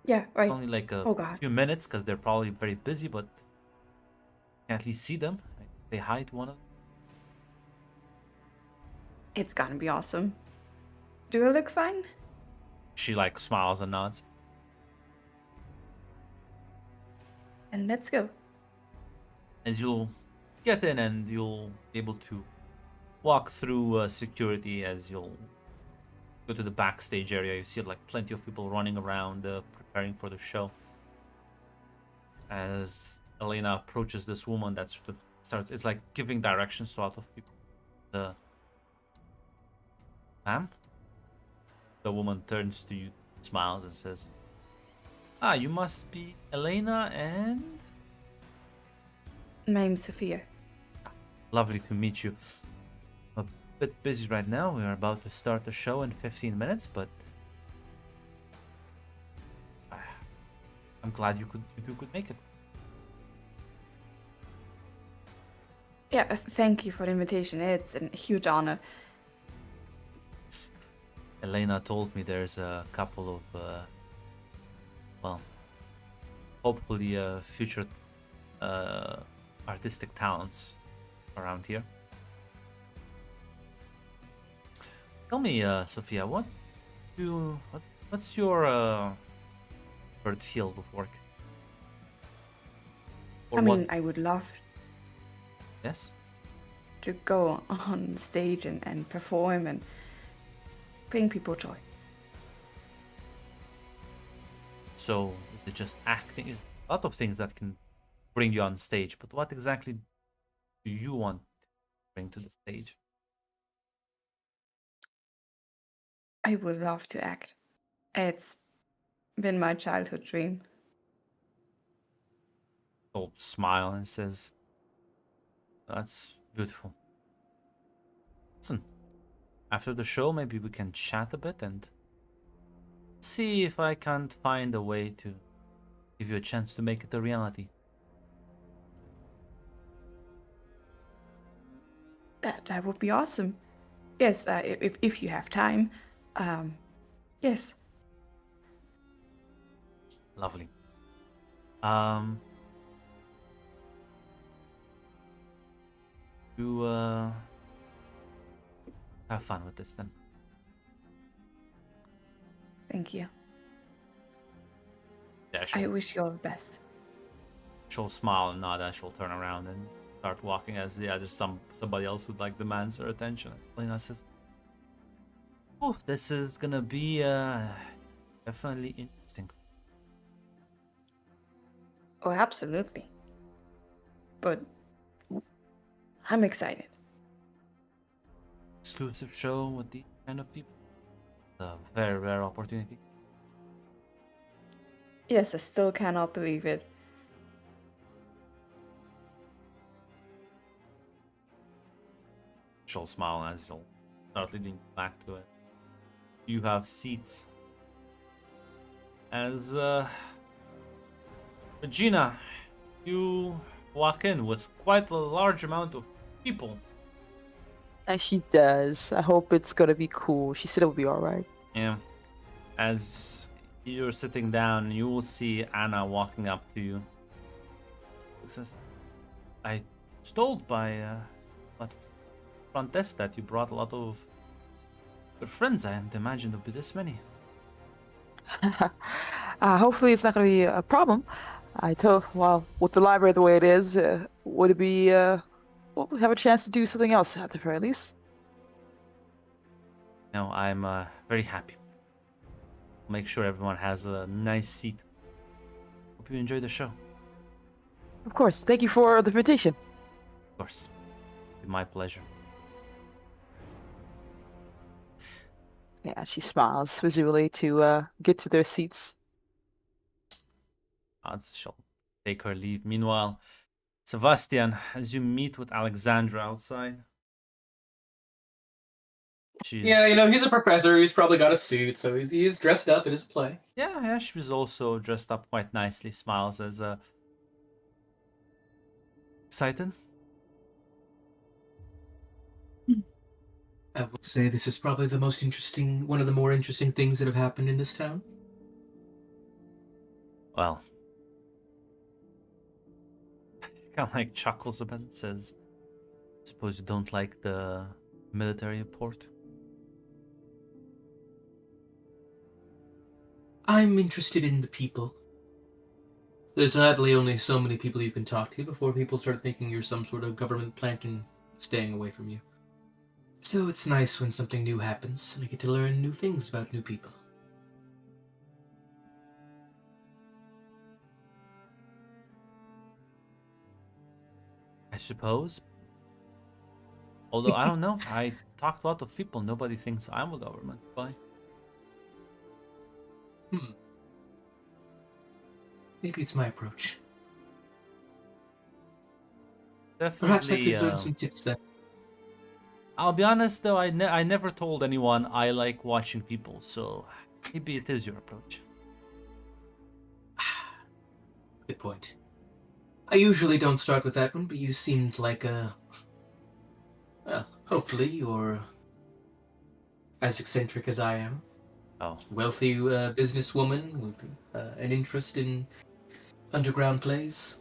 E: Yeah, right.
C: Only like a
E: Oh, God.
C: few minutes because they're probably very busy, but you can at least see them. Say hi to one of them.
E: It's gonna be awesome. Do I look fine?
C: She like smiles and nods.
E: And let's go.
C: As you'll get in and you'll be able to walk through security as you'll go to the backstage area. You see like plenty of people running around preparing for the show. As Elena approaches this woman that sort of starts, it's like giving directions to a lot of people. Ma'am? The woman turns to you, smiles and says, "Ah, you must be Elena and...
E: My name's Sophia.
C: Lovely to meet you. A bit busy right now. We are about to start the show in 15 minutes, but I'm glad you could make it."
E: Yeah, thank you for the invitation. It's a huge honor.
C: Elena told me there's a couple of, well, hopefully future artistic talents around here. Tell me, Sophia, what's your bird field of work? Or
E: I mean,
C: what?
E: I would love
C: Yes?
E: to go on stage and perform and bring people joy.
C: So, is it just acting? A lot of things that can bring you on stage, but what exactly do you want to bring to the stage?
E: I would love to act. It's been my childhood dream.
C: She'll smile and says, "That's beautiful. Listen, after the show, maybe we can chat a bit and see if I can't find a way to give you a chance to make it a reality."
E: That would be awesome. Yes, if you have time. Yes.
C: Lovely. You have fun with this then.
E: Thank you.
C: Yeah,
E: I wish you all the best.
C: she'll smile and nod as she'll turn around and start walking as there's somebody else who like demands her attention. Lena says, "Oh, this is gonna be definitely interesting."
E: Oh, absolutely. But I'm excited.
C: Exclusive show with these kind of people. A very rare opportunity.
E: Yes, I still cannot believe it.
C: She'll smile as she'll start leading back to it. You have seats. As Regina, you walk in with quite a large amount of people.
D: And she does. I hope it's gonna be cool. She said it'll be alright.
C: Yeah. As you're sitting down, you will see Anna walking up to you. Who says, "I was told by what front desk that you brought a lot of your friends. I hadn't imagined there'd be this many."
D: Hopefully it's not gonna be a problem. Well, with the library the way it is, would it be, well, we have a chance to do something else at the very least.
C: No, I'm very happy. Make sure everyone has a nice seat. Hope you enjoy the show.
D: Of course. Thank you for the invitation.
C: Of course. Be my pleasure.
D: Yeah, she smiles visually to get to their seats.
C: Odds she'll take her leave. Meanwhile, Sebastian, as you meet with Alexandra outside, she's
F: Yeah, he's a professor. He's probably got a suit, so he's dressed up. It is a play.
C: yeah, she's also dressed up quite nicely. Smiles as excited.
F: I would say this is probably one of the more interesting things that have happened in this town.
C: Well, she kind of like chuckles a bit and says, "Suppose you don't like the military port?"
F: I'm interested in the people. There's sadly only so many people you can talk to before people start thinking you're some sort of government plant and staying away from you. So it's nice when something new happens and I get to learn new things about new people.
C: I suppose. Although I don't know, I talked to a lot of people. Nobody thinks I'm a government spy.
F: Maybe it's my approach.
C: Definitely.
F: Perhaps I could learn some tips then.
C: I'll be honest though, I never told anyone I like watching people, so maybe it is your approach.
F: Good point. I usually don't start with that one, but you seemed like well, hopefully you're as eccentric as I am.
C: Oh,
F: Wealthy businesswoman with an interest in underground plays.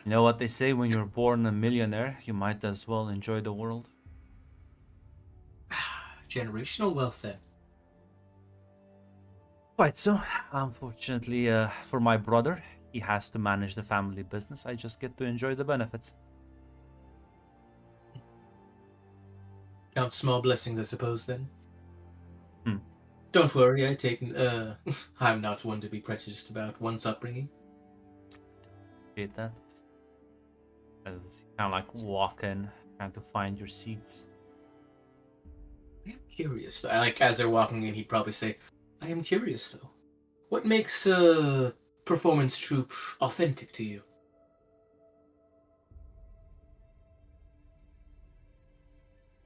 C: you know what they say, when you're born a millionaire, you might as well enjoy the world.
F: Generational wealth, then.
C: Quite so. Unfortunately, for my brother, he has to manage the family business. I just get to enjoy the benefits.
F: Count small blessings, I suppose, then.
C: Hmm.
F: Don't worry, I'm not one to be prejudiced about one's upbringing.
C: Appreciate that. As you kind of like walk in, trying to find your seats.
F: I am curious. As they're walking in, he'd probably say, I am curious, though. What makes a performance troupe authentic to you?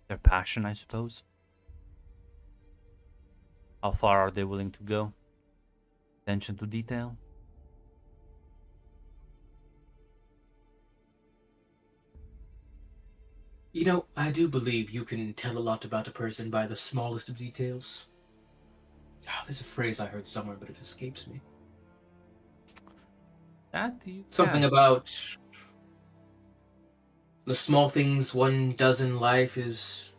C: Their passion, I suppose. How far are they willing to go? Attention to detail.
F: I do believe you can tell a lot about a person by the smallest of details. There's a phrase I heard somewhere, but it escapes me.
C: That you
F: Something
C: can.
F: about the small things one does in life is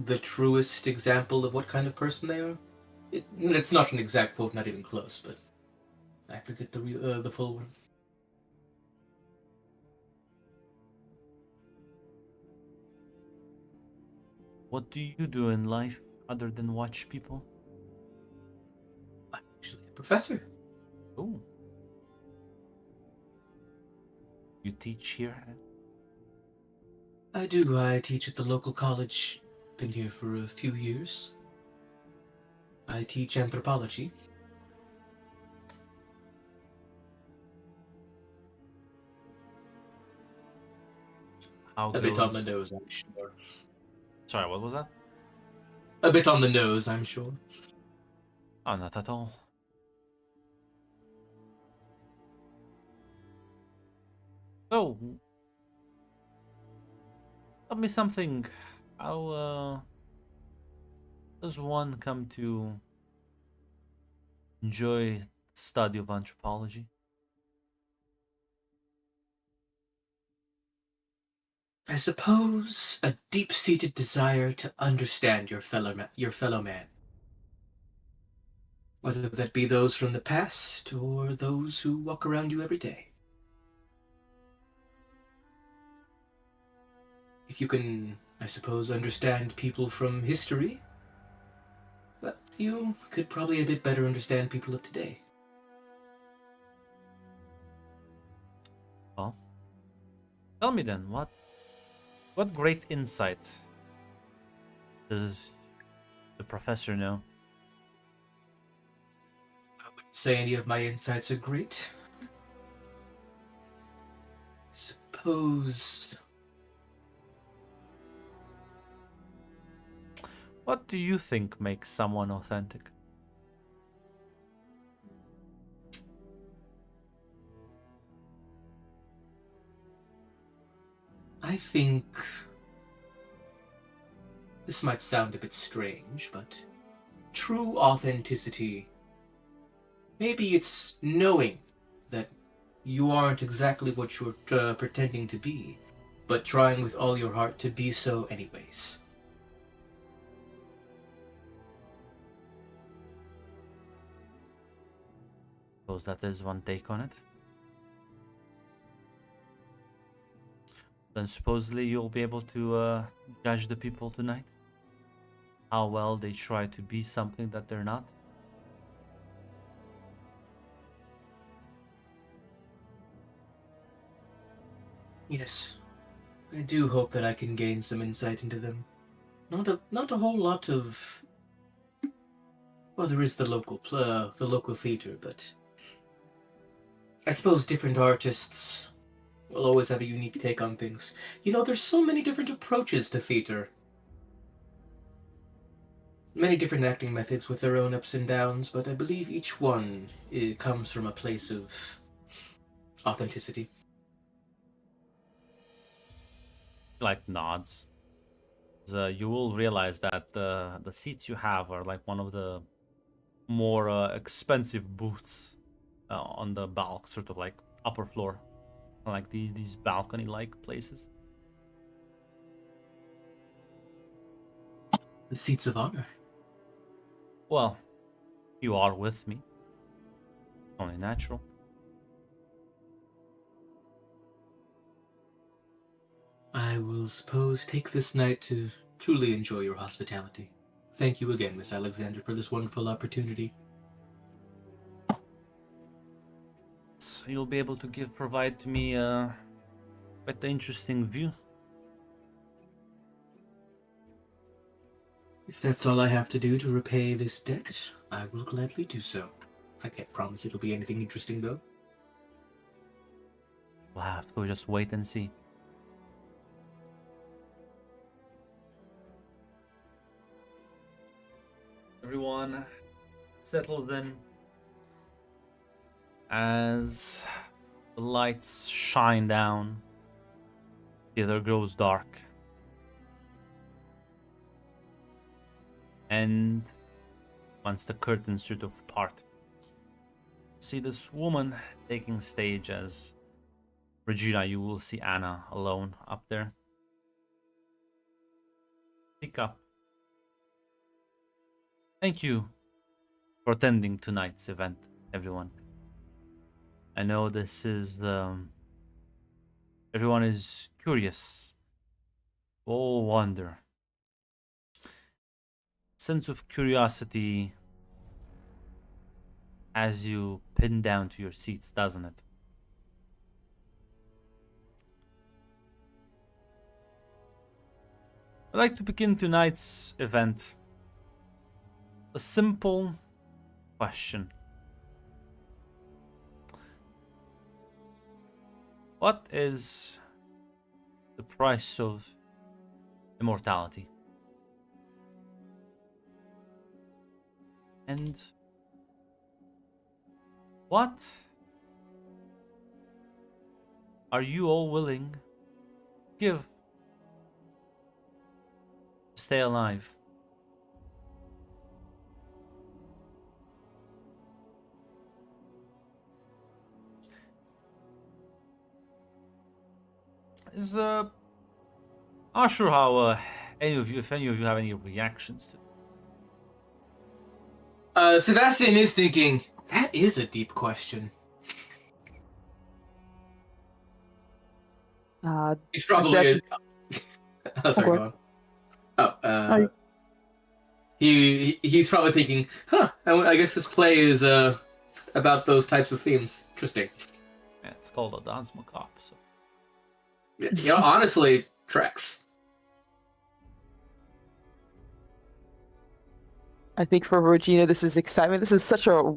F: the truest example of what kind of person they are. It's not an exact quote, not even close, but I forget the full one.
C: What do you do in life other than watch people?
F: I'm actually a professor.
C: Oh. You teach here?
F: I do. I teach at the local college. Been here for a few years. I teach anthropology.
C: How
F: A bit on the
C: goes...
F: nose, I'm sure.
C: Sorry, what was that?
F: A bit on the nose, I'm sure.
C: Oh, not at all. So, tell me something. How does one come to enjoy the study of anthropology?
F: I suppose a deep-seated desire to understand your fellow man. Whether that be those from the past or those who walk around you every day. If you can, I suppose, understand people from history, but you could probably a bit better understand people of today.
C: Well, tell me then, what great insight does the professor know?
F: I would say any of my insights are great. Suppose...
C: What do you think makes someone authentic?
F: I think... This might sound a bit strange, but true authenticity... Maybe it's knowing that you aren't exactly what you're pretending to be, but trying with all your heart to be so anyways.
C: Suppose that is one take on it. Then supposedly you'll be able to judge the people tonight. How well they try to be something that they're not.
F: Yes, I do hope that I can gain some insight into them. Not a whole lot of... Well, there is the local theater, but I suppose different artists will always have a unique take on things. You know, there's so many different approaches to theater. Many different acting methods with their own ups and downs, but I believe each one comes from a place of authenticity.
C: Like nods. So you will realize that the seats you have are like one of the more expensive booths on the balcony, sort of like upper floor, like these balcony-like places.
F: The seats of honor.
C: Well, you are with me. Only natural.
F: I will suppose take this night to truly enjoy your hospitality. Thank you again, Miss Alexander, for this wonderful opportunity.
C: So you'll be able to provide to me quite the interesting view.
F: If that's all I have to do to repay this debt, I will gladly do so. I can't promise it'll be anything interesting, though.
C: We'll have to just wait and see. Everyone settles in as the lights shine down. The theater grows dark. And once the curtains sort of part, see this woman taking stage as Regina. You will see Anna alone up there. Pick up. Thank you for attending tonight's event, everyone. I know this is everyone is curious. All wonder. Sense of curiosity has you pinned down to your seats, doesn't it? I'd like to begin tonight's event. A simple question. What is the price of immortality? And what are you all willing to give to stay alive? I'm not sure how if any of you have any reactions to it.
F: Sebastian is thinking, that is a deep question. He's probably... Oh, sorry, go on. He's probably thinking, huh, I guess this play is about those types of themes. Interesting.
C: Yeah, it's called a Dance Macabre, so...
F: Yeah, honestly, tracks.
D: I think for Regina, this is excitement. This is such a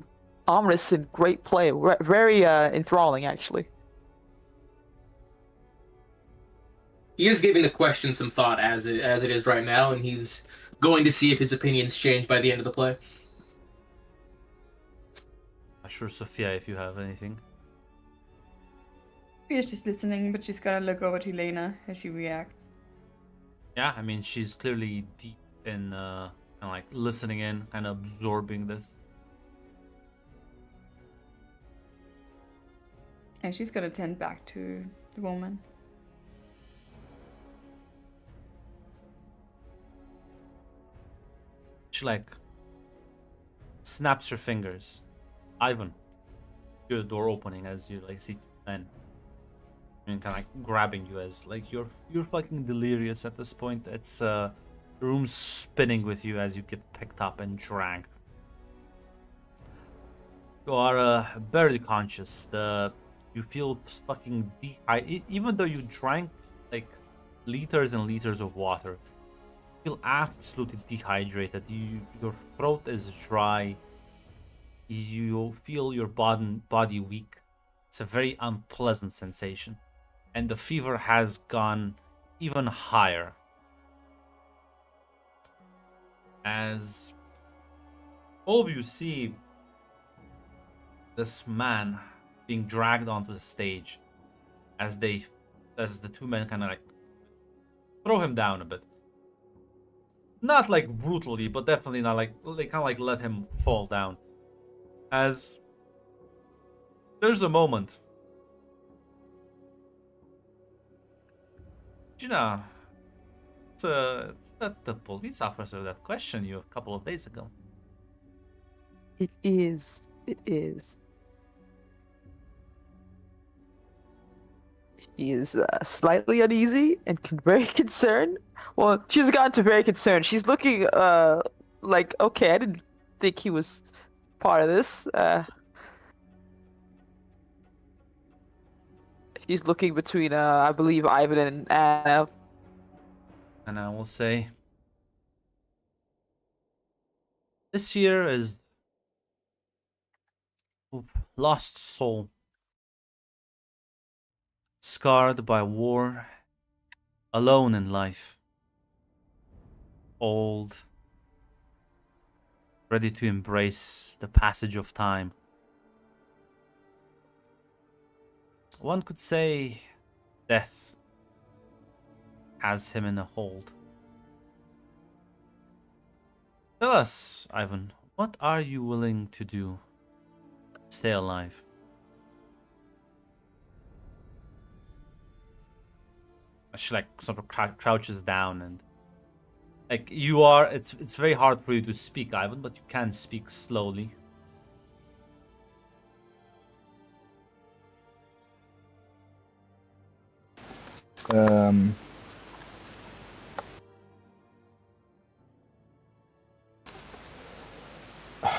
D: ominous and great play. Very enthralling, actually.
F: He is giving the question some thought as it is right now, and he's going to see if his opinions change by the end of the play.
C: Not sure, Sophia, if you have anything.
E: Sophia's just listening, but she's gonna look over to Elena as she reacts.
C: Yeah, I mean, she's clearly deep in, kind of like listening in, kind of absorbing this.
E: And she's gonna tend back to the woman.
C: She like snaps her fingers. Ivan, your door opening as you like see two men. And kind of like grabbing you as like you're fucking delirious at this point. It's the room's spinning with you as you get picked up and dragged. You are barely conscious. You feel fucking dehydrated, even though you drank like liters and liters of water. You feel absolutely dehydrated. Your throat is dry. You feel your body weak. It's a very unpleasant sensation. And the fever has gone even higher. As all of you see this man being dragged onto the stage as the two men kind of like throw him down a bit. Not like brutally, but definitely not like, they kind of like let him fall down. As there's a moment. Gina, that's the police officer that questioned you a couple of days ago.
D: It is. It is. She is slightly uneasy and very concerned. Well, she's gotten to very concerned. She's looking like, okay, I didn't think he was part of this. She's looking between, I believe, Ivan and Anna.
C: And I will say, this year is lost soul, scarred by war, alone in life, old, ready to embrace the passage of time. One could say death has him in a hold. Tell us, Ivan, what are you willing to do to stay alive? She like sort of crouches down and like you are. It's very hard for you to speak, Ivan, but you can speak slowly.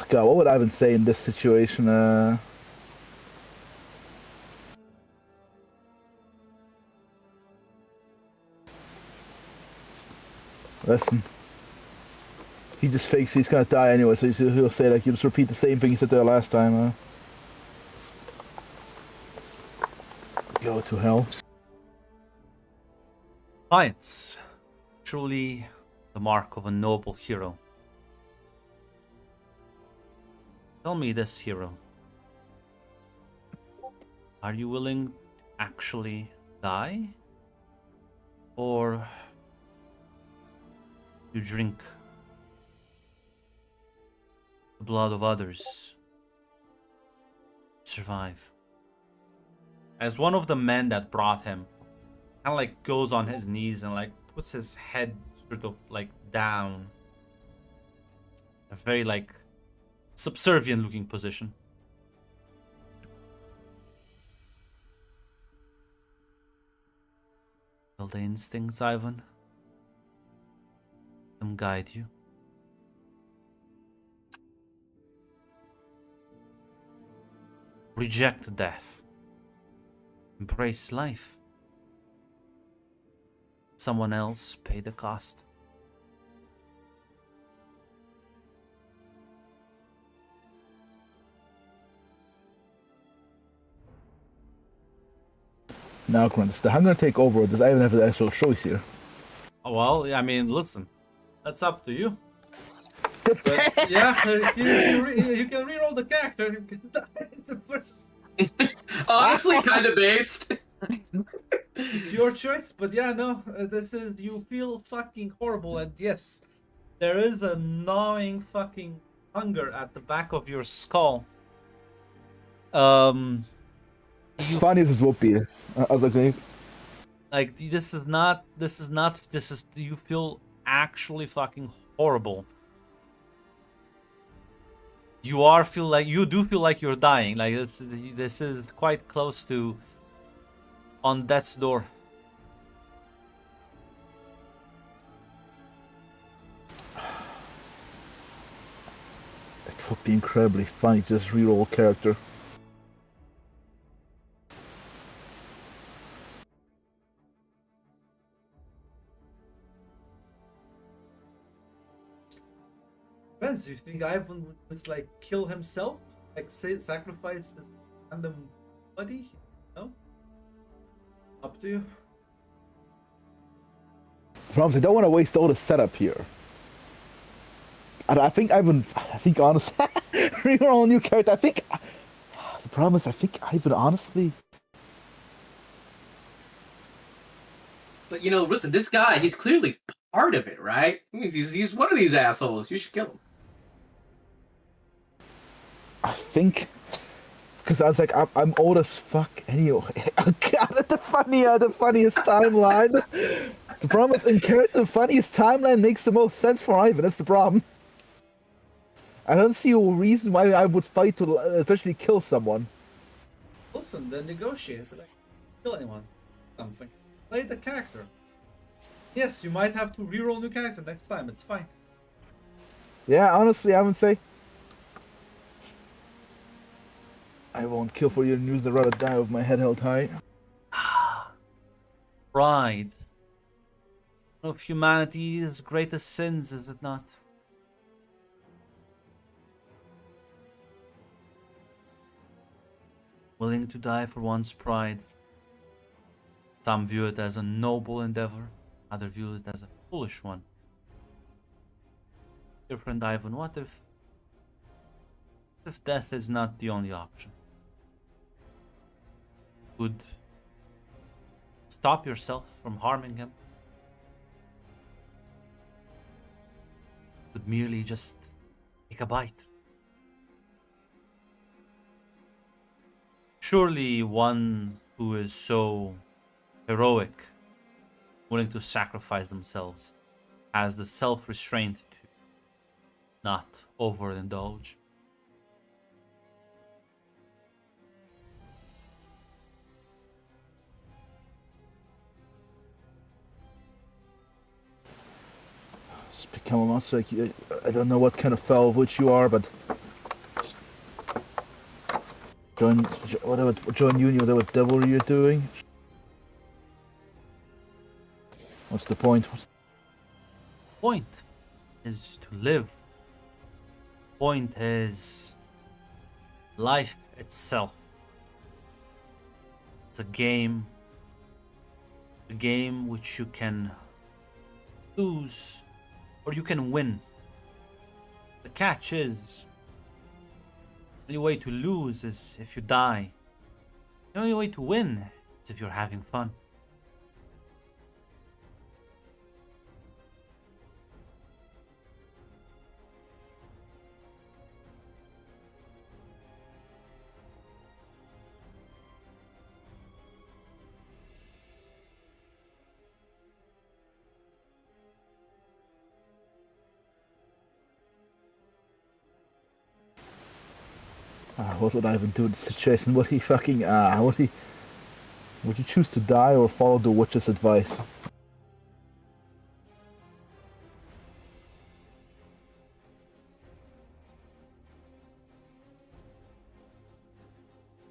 B: God, what would Ivan say in this situation? Listen, he just fakes he's gonna die anyway, so he'll say like, you just repeat the same thing he said there last time. Go to hell.
C: Science, truly the mark of a noble hero. Tell me this, hero. Are you willing to actually die? Or you drink the blood of others to survive? As one of the men that brought him kind of like goes on his knees and like puts his head sort of like down, a very like subservient looking position. Will the instincts, Ivan? Let them guide you. Reject death. Embrace life. Someone else pay the cost.
B: Now, Grant, I'm gonna take over with this. I even have an actual choice here.
C: Well, I mean, listen, that's up to you. But yeah, you can reroll the character. You can die in the first.
F: Honestly, kind of based.
C: It's your choice, but yeah, no, this is, you feel fucking horrible, and yes, there is a gnawing fucking hunger at the back of your skull.
B: As funny as it would be, I was like,
C: Like, this is, you feel actually fucking horrible. You do feel like you're dying. Like, this is quite close to on death's door.
B: it would be incredibly funny to just reroll character.
C: Depends. Do you think Ivan would just like kill himself? Like, say, sacrifice this random body? No? Up to you.
B: The problem is I don't want to waste all the setup here. And I think honestly, reroll a new character. The problem is I think Ivan honestly.
F: But you know, listen, this guy, he's clearly part of it, right? I mean, he's one of these assholes. You should kill him.
B: I think because I was like, I'm old as fuck anyway. Oh god, the funniest timeline. The problem is in character, the funniest timeline makes the most sense for Ivan. That's the problem. I don't see a reason why I would fight to especially kill someone.
C: Listen, then negotiate. Like, kill anyone. Something. Play the character. Yes, you might have to reroll new character next time. It's fine.
B: Yeah, honestly, I would say I won't kill for your news. I'd rather die with my head held high.
C: Pride. One of humanity's greatest sins, is it not? Willing to die for one's pride. Some view it as a noble endeavor, others view it as a foolish one. Dear friend Ivan, what if death is not the only option? Could stop yourself from harming him. Could merely just take a bite. Surely one who is so heroic, willing to sacrifice themselves, has the self-restraint to not overindulge.
B: Just become a monster. Like, I don't know what kind of foul witch you are, but join Union, whatever devil you're doing. What's the point?
C: Point is to live. Point is life itself. It's a game which you can lose or you can win. The catch is, the only way to lose is if you die. The only way to win is if you're having fun.
B: What would Ivan do in this situation? Would he fucking would you choose to die or follow the witch's advice?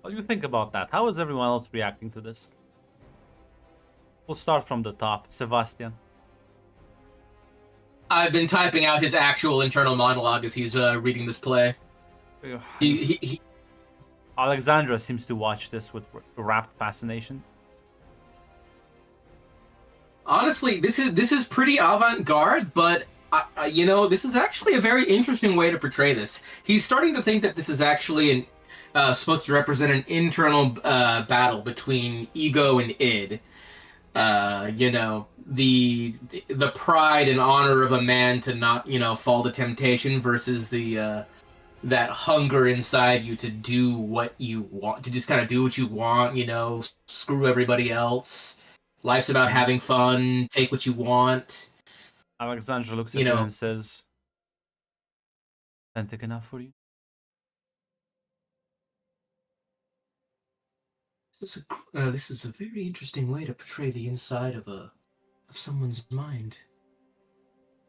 C: What do you think about that? How is everyone else reacting to this? We'll start from the top. Sebastian.
F: I've been typing out his actual internal monologue as he's reading this play. He
C: Alexandra seems to watch this with rapt fascination.
F: Honestly, this is pretty avant-garde, but this is actually a very interesting way to portray this. He's starting to think that this is actually supposed to represent an internal battle between ego and id. The pride and honor of a man to not, fall to temptation versus the that hunger inside you to do what you want, to just kind of do what you want, screw everybody else. Life's about having fun, take what you want.
C: Alexandra looks at
F: You
C: you
F: know.
C: and says, "Authentic enough for you?"
F: This is a very interesting way to portray the inside of someone's mind.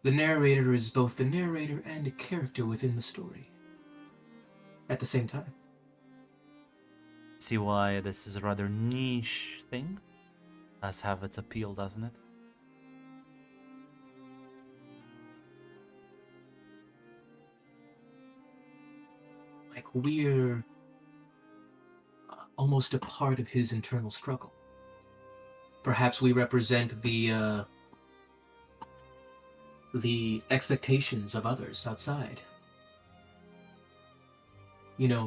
F: The narrator is both the narrator and a character within the story at the same time.
C: See why this is a rather niche thing? Does have its appeal, doesn't it?
F: Like we're almost a part of his internal struggle. Perhaps we represent the expectations of others outside.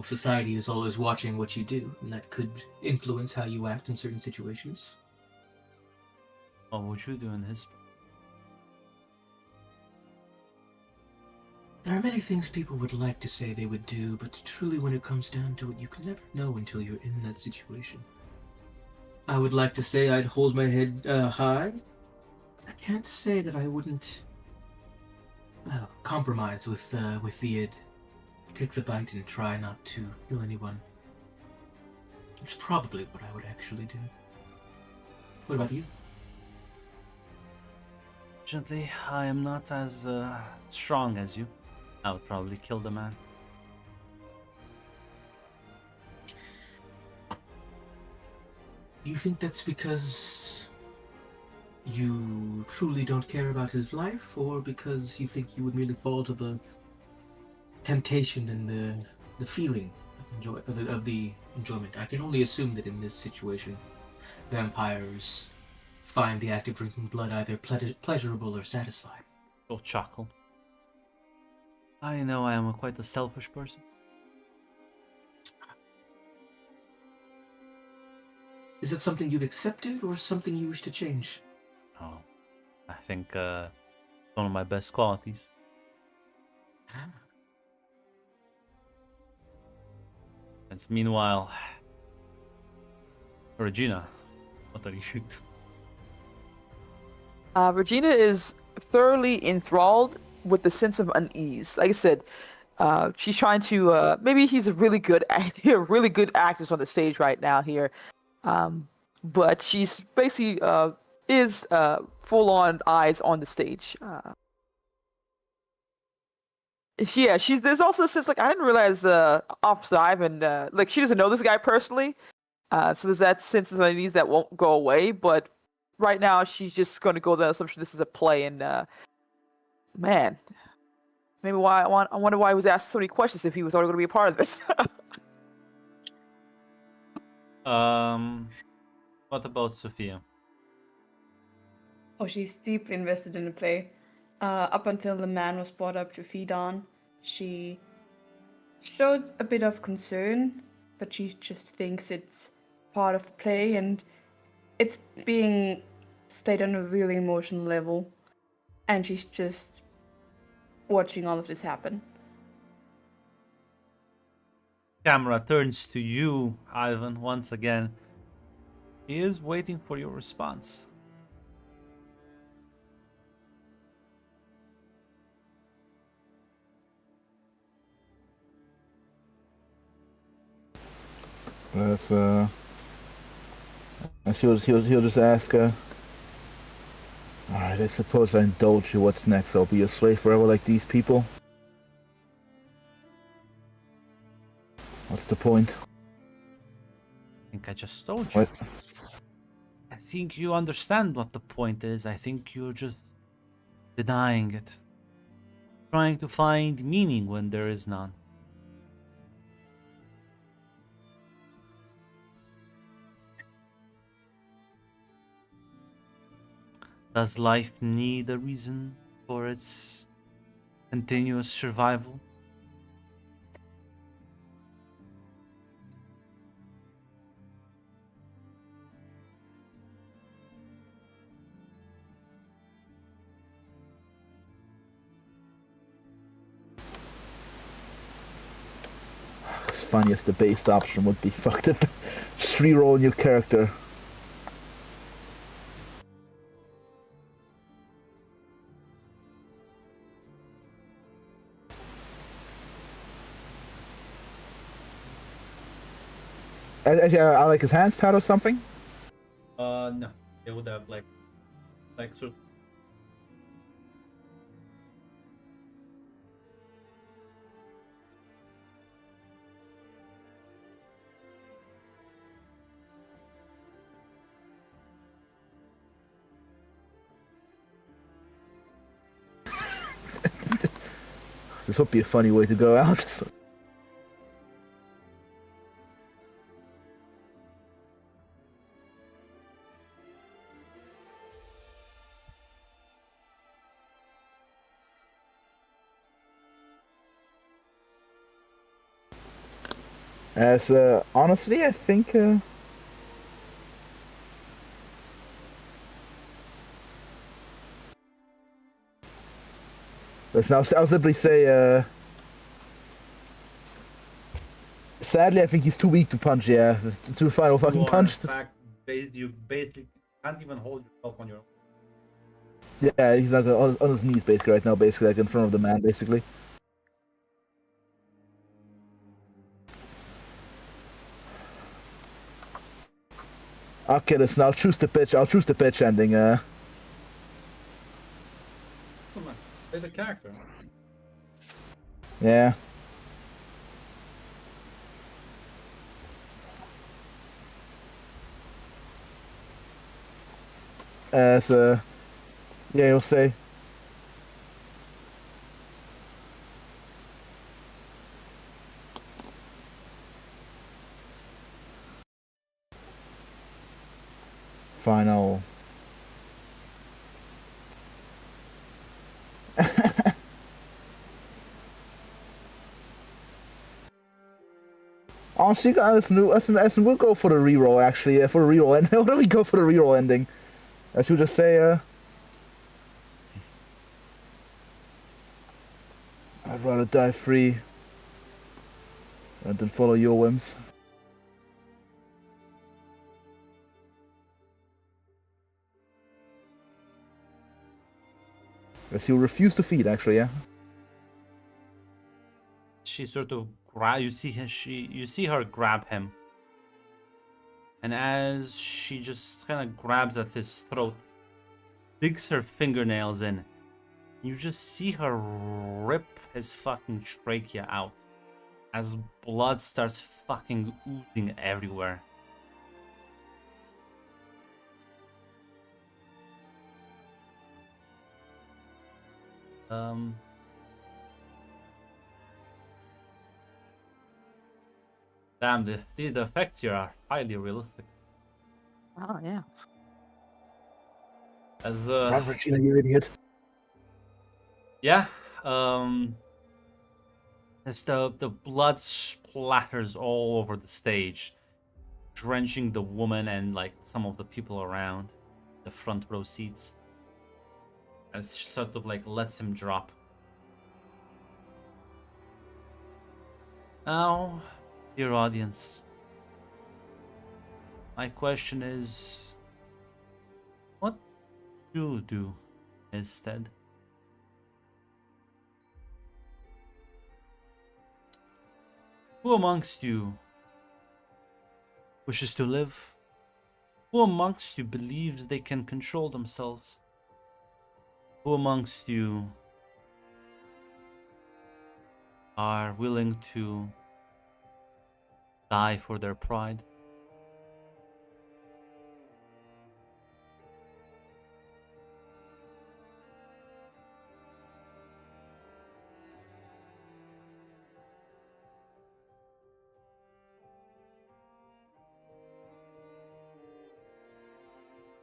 F: Society is always watching what you do, and that could influence how you act in certain situations.
C: What would you do in his?
F: There are many things people would like to say they would do, but truly when it comes down to it, you can never know until you're in that situation. I would like to say I'd hold my head high. I can't say that I wouldn't compromise with the id. Take the bite and try not to kill anyone. It's probably what I would actually do. What about you?
C: Fortunately, I am not as strong as you. I would probably kill the man.
F: Do you think that's because you truly don't care about his life, or because you think you would merely fall to the temptation and the feeling of the enjoyment? I can only assume that in this situation, vampires find the act of drinking blood either pleasurable or satisfying.
C: He'll chuckle. I know I am quite a selfish person.
F: Is it something you've accepted, or something you wish to change?
C: Oh, I think one of my best qualities. And meanwhile, Regina, what are you doing?
D: Regina is thoroughly enthralled with the sense of unease. Like I said, she's trying to. Maybe he's a really good actor, really good actress on the stage right now here, but she's basically is full on eyes on the stage. Yeah, there's also a sense like I didn't realize Officer Ivan like she doesn't know this guy personally, so there's that sense of unease that won't go away. But right now she's just going to go the assumption this is a play, and man, maybe I wonder why he was asked so many questions if he was already going to be a part of this.
C: What about Sophia?
E: Oh, she's deeply invested in the play. Up until the man was brought up to feed on, she showed a bit of concern, but she just thinks it's part of the play and it's being played on a really emotional level. And she's just watching all of this happen.
C: Camera turns to you, Ivan, once again. He is waiting for your response.
B: That's and he'll just ask. All right, I suppose I indulge you. What's next? I'll be a slave forever like these people. What's the point?
C: I think I just told you.
B: What?
C: I think you understand what the point is. I think you're just denying it. Trying to find meaning when there is none. Does life need a reason for its continuous survival?
B: It's funniest the based option would be fucked up. Just reroll your character. Are like his hands tied or something?
C: No. They would have like sort.
B: This would be a funny way to go out. As honestly, I think let's now. I'll simply say. Sadly, I think he's too weak to punch. Yeah, to the final fucking punch.
C: In fact, you basically can't even hold yourself on your.
B: Yeah, he's like on his knees basically right now, basically like in front of the man, basically. Okay, listen, I'll choose the pitch. I'll choose the pitch ending.
C: Play the character.
B: Yeah. As yeah, you'll say. Final. Honestly, listen, we'll go for the reroll actually. Yeah, for the reroll ending. Why don't we go for the reroll ending? I should just say, I'd rather die free than follow your whims. Guess you refuse to feed, actually, yeah.
C: She sort of you see her grab him, and as she just kind of grabs at his throat, digs her fingernails in, you just see her rip his fucking trachea out as blood starts fucking oozing everywhere. Damn, the effects here are highly realistic.
D: Oh yeah.
C: As
B: Run, Regina, you idiot.
C: yeah, as the blood splatters all over the stage, drenching the woman and like some of the people around the front row seats, as she sort of like lets him drop. Now, dear audience, my question is, what do you do instead? Who amongst you wishes to live? Who amongst you believes they can control themselves? Who amongst you are willing to die for their pride?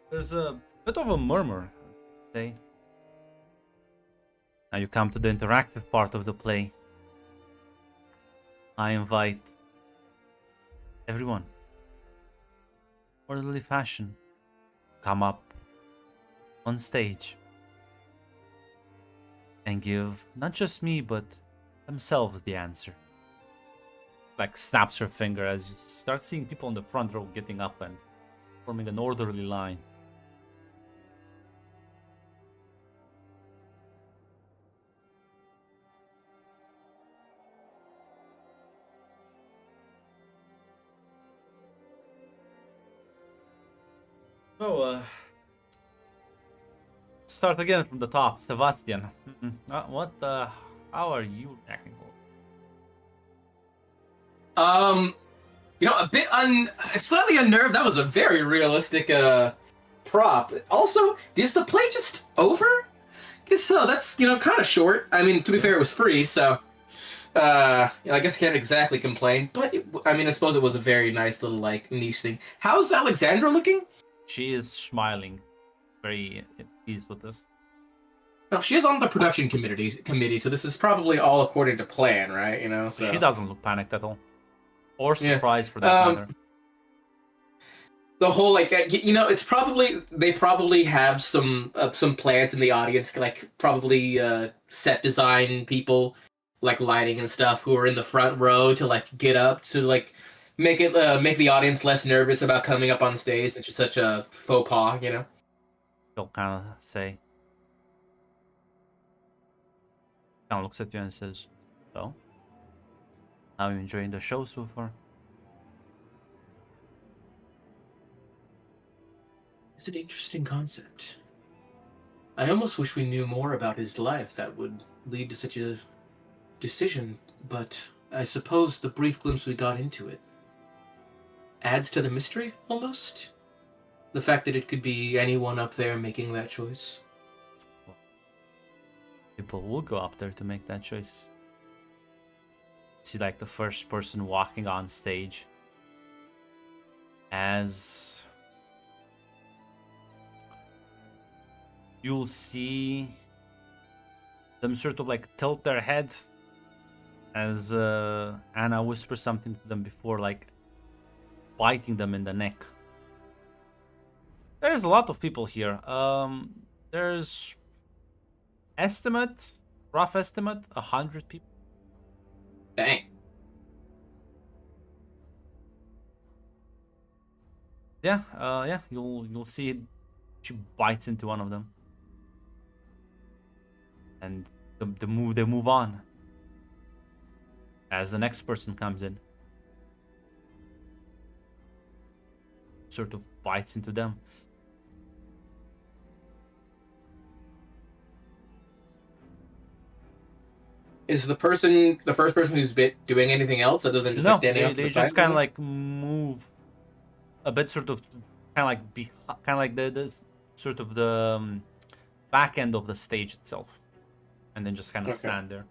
C: There's a bit of a murmur say. Now you come to the interactive part of the play. I invite everyone, orderly fashion, come up on stage and give not just me but themselves the answer. Like snaps her finger as you start seeing people in the front row getting up and forming an orderly line. So, start again from the top. Sebastian, how are you reacting?
F: A bit slightly unnerved. That was a very realistic prop. Also, is the play just over? Guess so. That's kind of short. I mean, to be fair, it was free, so I guess I can't exactly complain. But I suppose it was a very nice little niche thing. How's Alexandra looking?
C: She is smiling, very pleased with this.
F: Well, she is on the production committee, so this is probably all according to plan, right? So
C: She doesn't look panicked at all, or surprised for that matter.
F: The whole it's probably they probably have some plans in the audience, probably set design people, lighting and stuff, who are in the front row to get up to make the audience less nervous about coming up on stage. It's just such a faux pas,
C: She'll kind of say, kind of looks at you and says, "So, how are you enjoying the show so far?"
F: It's an interesting concept. I almost wish we knew more about his life that would lead to such a decision, but I suppose the brief glimpse we got into it adds to the mystery, almost. The fact that it could be anyone up there making that choice.
C: People will go up there to make that choice. See, the first person walking on stage as you'll see them sort of tilt their head as Anna whispers something to them before biting them in the neck. There's a lot of people here. There's rough estimate, 100 people.
F: Dang.
C: Yeah, you'll see she bites into one of them. And they move on. As the next person comes in. Sort of bites into them.
F: Is the first person who's doing anything else other than just standing up?
C: They just kind of move a bit, sort of, kind of the sort of the back end of the stage itself, and then just kind of stand there.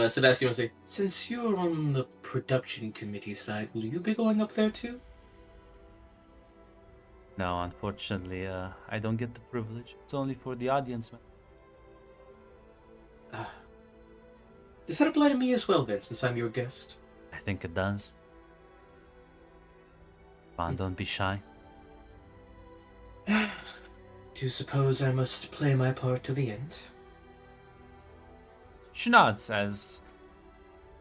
F: Sebastian will say, since you're on the production committee side, will you be going up there too?
C: No, unfortunately, I don't get the privilege. It's only for the audience.
F: Does that apply to me as well, then, since I'm your guest?
C: I think it does. Come on, don't be shy.
F: Do you suppose I must play my part to the end?
C: She nods as,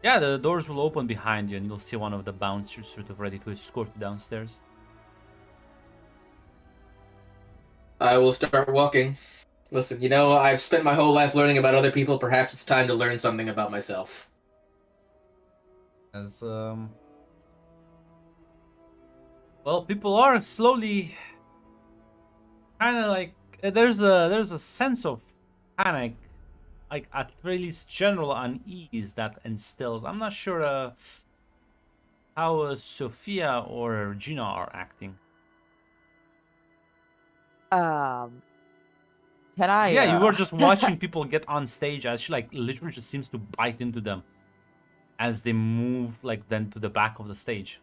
C: the doors will open behind you and you'll see one of the bouncers sort of ready to escort you downstairs.
F: I will start walking. Listen, I've spent my whole life learning about other people. Perhaps it's time to learn something about myself.
C: As, well, people are slowly kind of there's a sense of panic, at least general unease that instills. I'm not sure how Sophia or Gina are acting.
D: Can I?
C: Yeah, you were just watching people get on stage as she like literally just seems to bite into them as they move like then to the back of the stage.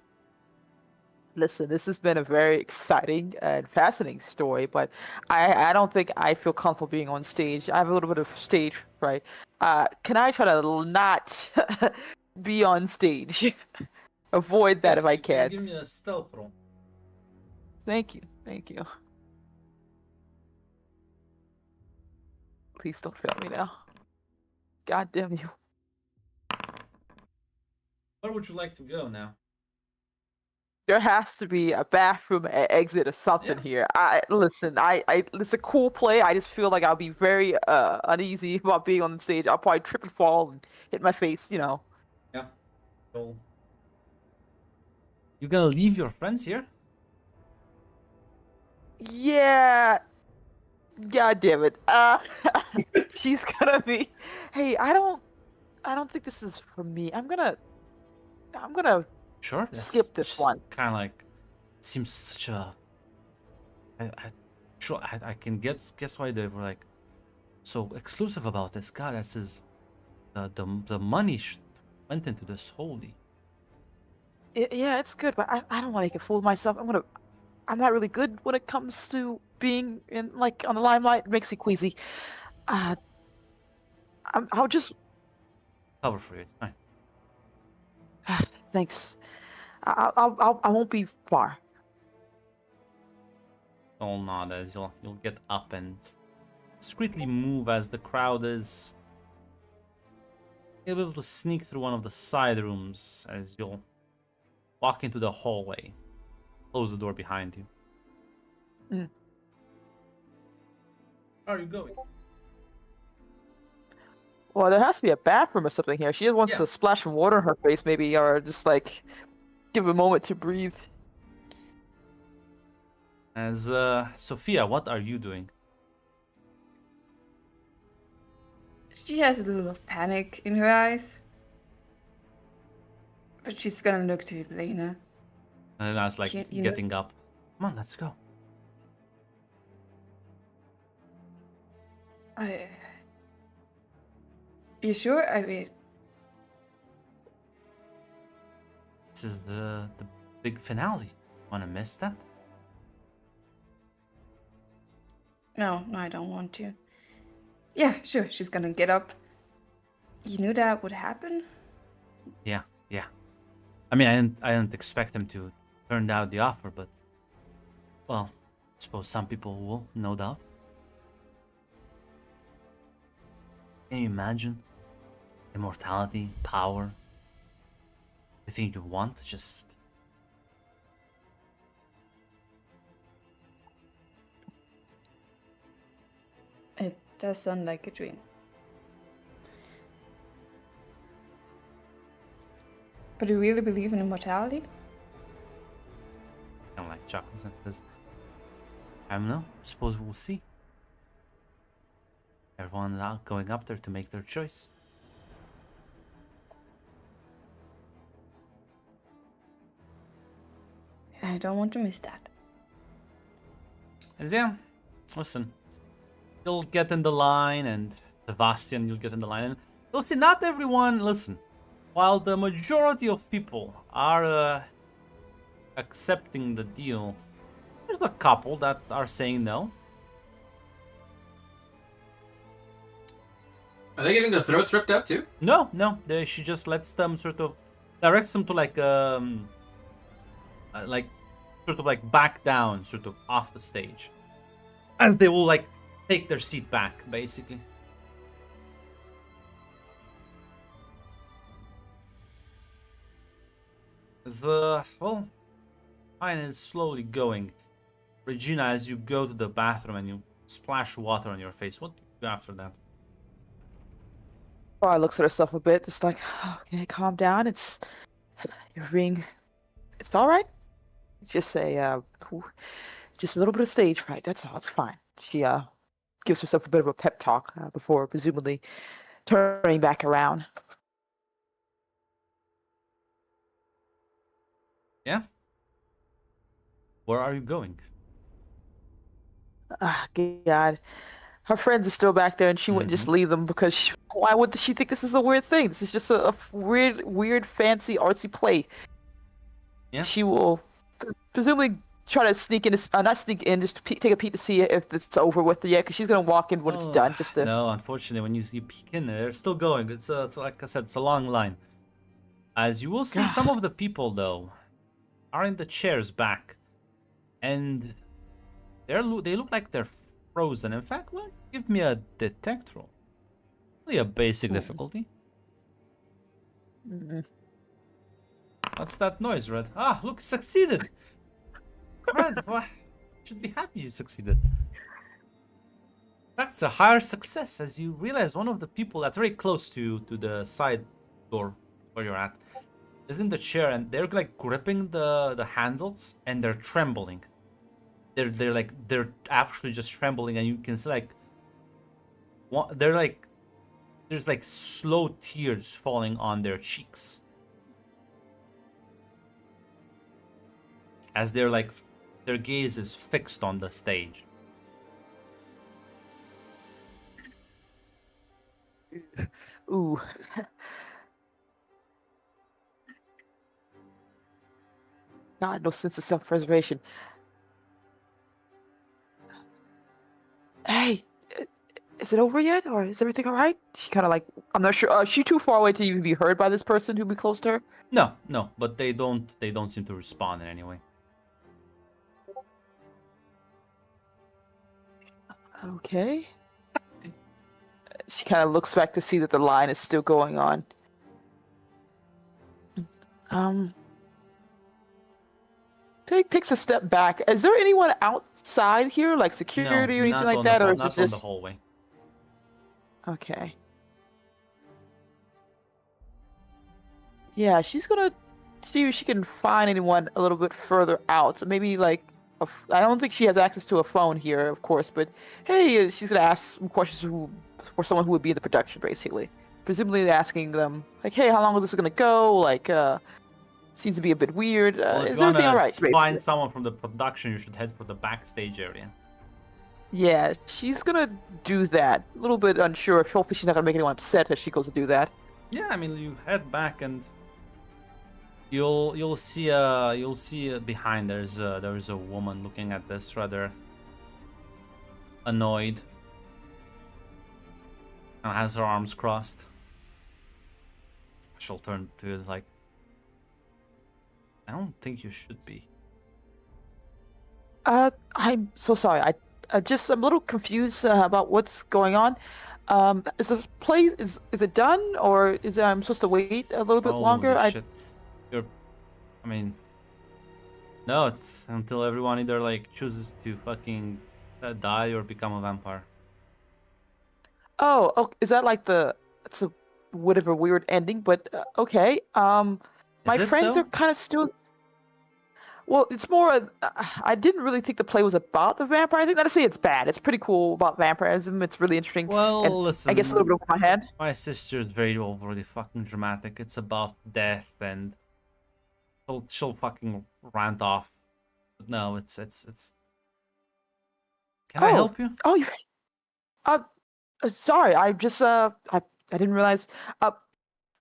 D: Listen, this has been a very exciting and fascinating story, but I don't think I feel comfortable being on stage. I have a little bit of stage fright. Can I try to not be on stage? Avoid that if I
C: You
D: can.
C: give me a stealth roll.
D: Thank you. Thank you. Please don't fail me now. God damn you.
C: Where would you like to go now?
D: There has to be a bathroom exit or something
C: Yeah.
D: here. Listen, it's a cool play. I just feel like I'll be very uneasy about being on the stage. I'll probably trip and fall and hit my face, you know.
C: Yeah. So you gonna leave your friends here?
D: Yeah. God damn it. She's gonna be. Hey, I don't think this is for me. I'm gonna
C: Sure.
D: skip this one.
C: Kind of like seems such a. Sure. I can guess why they were like so exclusive about this. God, that's his. The money went into this. Holy.
D: Yeah, it's good, but I don't want to make a fool of myself. I'm not really good when it comes to being in like on the limelight. It makes me queasy. I'll just
C: Cover for you. It's fine.
D: thanks. I won't be far.
C: All nod as you'll get up and discreetly move as the crowd is. You'll be able to sneak through one of the side rooms as you'll walk into the hallway. Close the door behind you.
D: Mm.
C: Where are you going?
D: Well, there has to be a bathroom or something here. She just wants
C: Yeah.
D: to splash some water in her face, maybe, or just like give a moment to breathe.
C: As Sophia, what are you doing?
E: She has a little of panic in her eyes. But she's gonna look to Elena.
C: And I was like
E: You know-
C: getting up. Come on, let's go.
E: You sure? I mean,
C: This is the big finale. Wanna miss that?
E: no, I don't want to. Yeah, sure, she's gonna get up. You knew that would happen?
C: Yeah. I mean, I didn't expect him to turn down the offer, but well, I suppose some people will, no doubt. Can you imagine immortality, power, everything you want? Just
E: It does sound like a dream. But do you really believe in immortality?
C: kind of like chuckles and says, "I don't know. Suppose we'll see." Everyone out going up there to make their choice.
E: I don't want to miss that.
C: As yeah, listen, you'll get in the line, and Sebastian, you'll get in the line, and you'll see not everyone. Listen, while the majority of people are accepting the deal, there's a couple that are saying no.
F: Are they getting their throats ripped out too?
C: No, she just lets them sort of directs them to like sort of like back down, sort of off the stage, as they will like take their seat back, basically. As well, fine is slowly going. Regina, as you go to the bathroom and you splash water on your face, what do you do after that?
D: Bar looks at herself a bit, just like, okay, calm down. You're being, it's all right. Just say, just a little bit of stage fright. That's all. It's fine. She gives herself a bit of a pep talk before presumably turning back around.
C: Yeah. Where are you going?
D: Ah, God. her friends are still back there, and she wouldn't just leave them because why would she think this is a weird thing? This is just a weird, fancy, artsy play.
C: Yeah.
D: She will presumably try to sneak in, not sneak in, just take a peek to see if it's over with yet, because she's gonna walk in when it's done. Just to...
C: No, unfortunately, when you peek in, they're still going. It's like I said, it's a long line. As you will see, some of the people though are in the chairs back, and they look like they're frozen. In fact, well, give me a detect roll. Only a basic difficulty. What's that noise, Red? Ah, look, succeeded. Red, why? Should be happy you succeeded. That's a higher success, as you realize one of the people that's very close to the side door where you're at is in the chair, and they're like gripping the handles, and they're trembling. They're actually just trembling, and you can see like there's like slow tears falling on their cheeks as they're like their gaze is fixed on the stage.
D: Ooh. God, no sense of self-preservation. Hey, is it over yet, or is everything all right? She kind of like, I'm not sure. Is she too far away to even be heard by this person who be close to her?
C: No, but they don't seem to respond in any way.
D: Okay. She kind of looks back to see that the line is still going on. Takes a step back. Is there anyone outside here, like security or anything like that, or is it just
C: on the hallway?
D: Okay. Yeah, she's gonna see if she can find anyone a little bit further out. So maybe like, I don't think she has access to a phone here, of course, but hey, she's gonna ask some questions for someone who would be in the production, basically. Presumably asking them, like, hey, how long is this gonna go? Like, seems to be a bit weird.
C: Well, if
D: is
C: you
D: everything
C: wanna
D: alright?
C: find someone from the production, you should head for the backstage area.
D: Yeah, she's gonna do that. A little bit unsure. Hopefully she's not gonna make anyone upset as she goes to do that.
C: Yeah, I mean, you head back and you'll see behind there's a woman looking at this rather annoyed and has her arms crossed. She'll turn to it like, I don't think you should be.
D: I'm so sorry. I'm a little confused about what's going on. Is the play is it done, or is I'm supposed to wait a little bit longer?
C: Shit. I mean, no, it's until everyone either like chooses to fucking die or become a vampire.
D: Oh, is that like it's a whatever weird ending? But okay. My friends are kind of still. Well, it's more. I didn't really think the play was about the vampire. I think not to say it's bad. It's pretty cool about vampirism. It's really interesting.
C: Well,
D: and
C: listen.
D: I guess a little bit over my head.
C: My sister's very overly fucking dramatic. It's about death, and she'll fucking rant off. But no, it's. Can I help you?
D: Oh, you. Sorry. I just I didn't realize.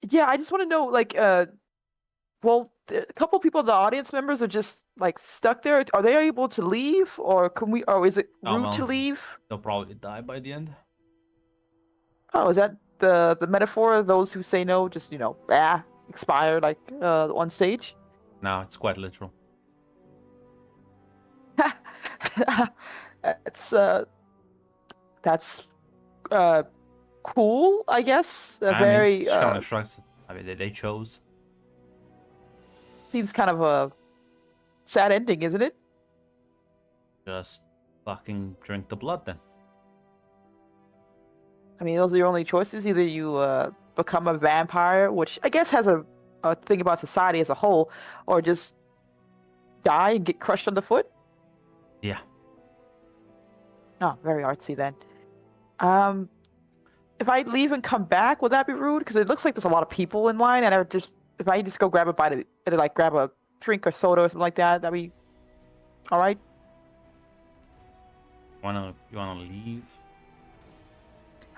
D: Yeah, I just want to know like well, a couple people, the audience members, are just like stuck there. Are they able to leave, or can we? Or is it rude to leave?
C: They'll probably die by the end.
D: Oh, is that the metaphor? Those who say no, just expire like on stage.
C: No, it's quite literal.
D: That's cool, I guess.
C: She kind of shrugs. I mean, they chose.
D: Seems kind of a sad ending, isn't it?
C: Just fucking drink the blood then.
D: I mean, those are your only choices. Either you become a vampire, which I guess has a thing about society as a whole, or just die and get crushed underfoot.
C: Yeah.
D: Oh, very artsy then. If I leave and come back, would that be rude? Because it looks like there's a lot of people in line, and if I just go grab a bite of like grab a drink or soda or something like that, that'd be all right.
C: You wanna leave?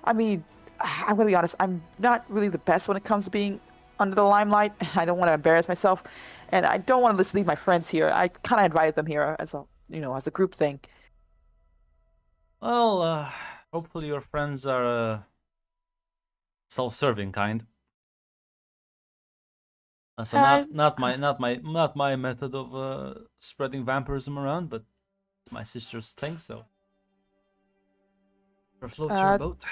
D: I mean, I'm gonna be honest. I'm not really the best when it comes to being under the limelight. I don't want to embarrass myself, and I don't want to just leave my friends here. I kind of invited them here as a, as a group thing.
C: Well, hopefully your friends are self-serving kind. So not my method of spreading vampirism around, but it's my sister's thing. So, whatever floats your boat.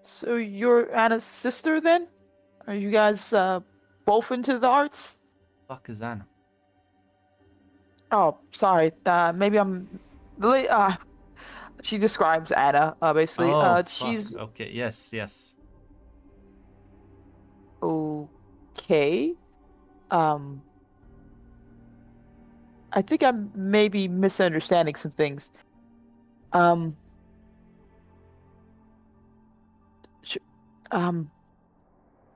D: So you're Anna's sister then? Are you guys both into the arts?
C: Fuck is Anna?
D: Oh, sorry. Maybe I'm. She describes Anna basically.
C: Oh,
D: she's
C: fuck. Okay. Yes.
D: okay. I think I'm maybe misunderstanding some things. Can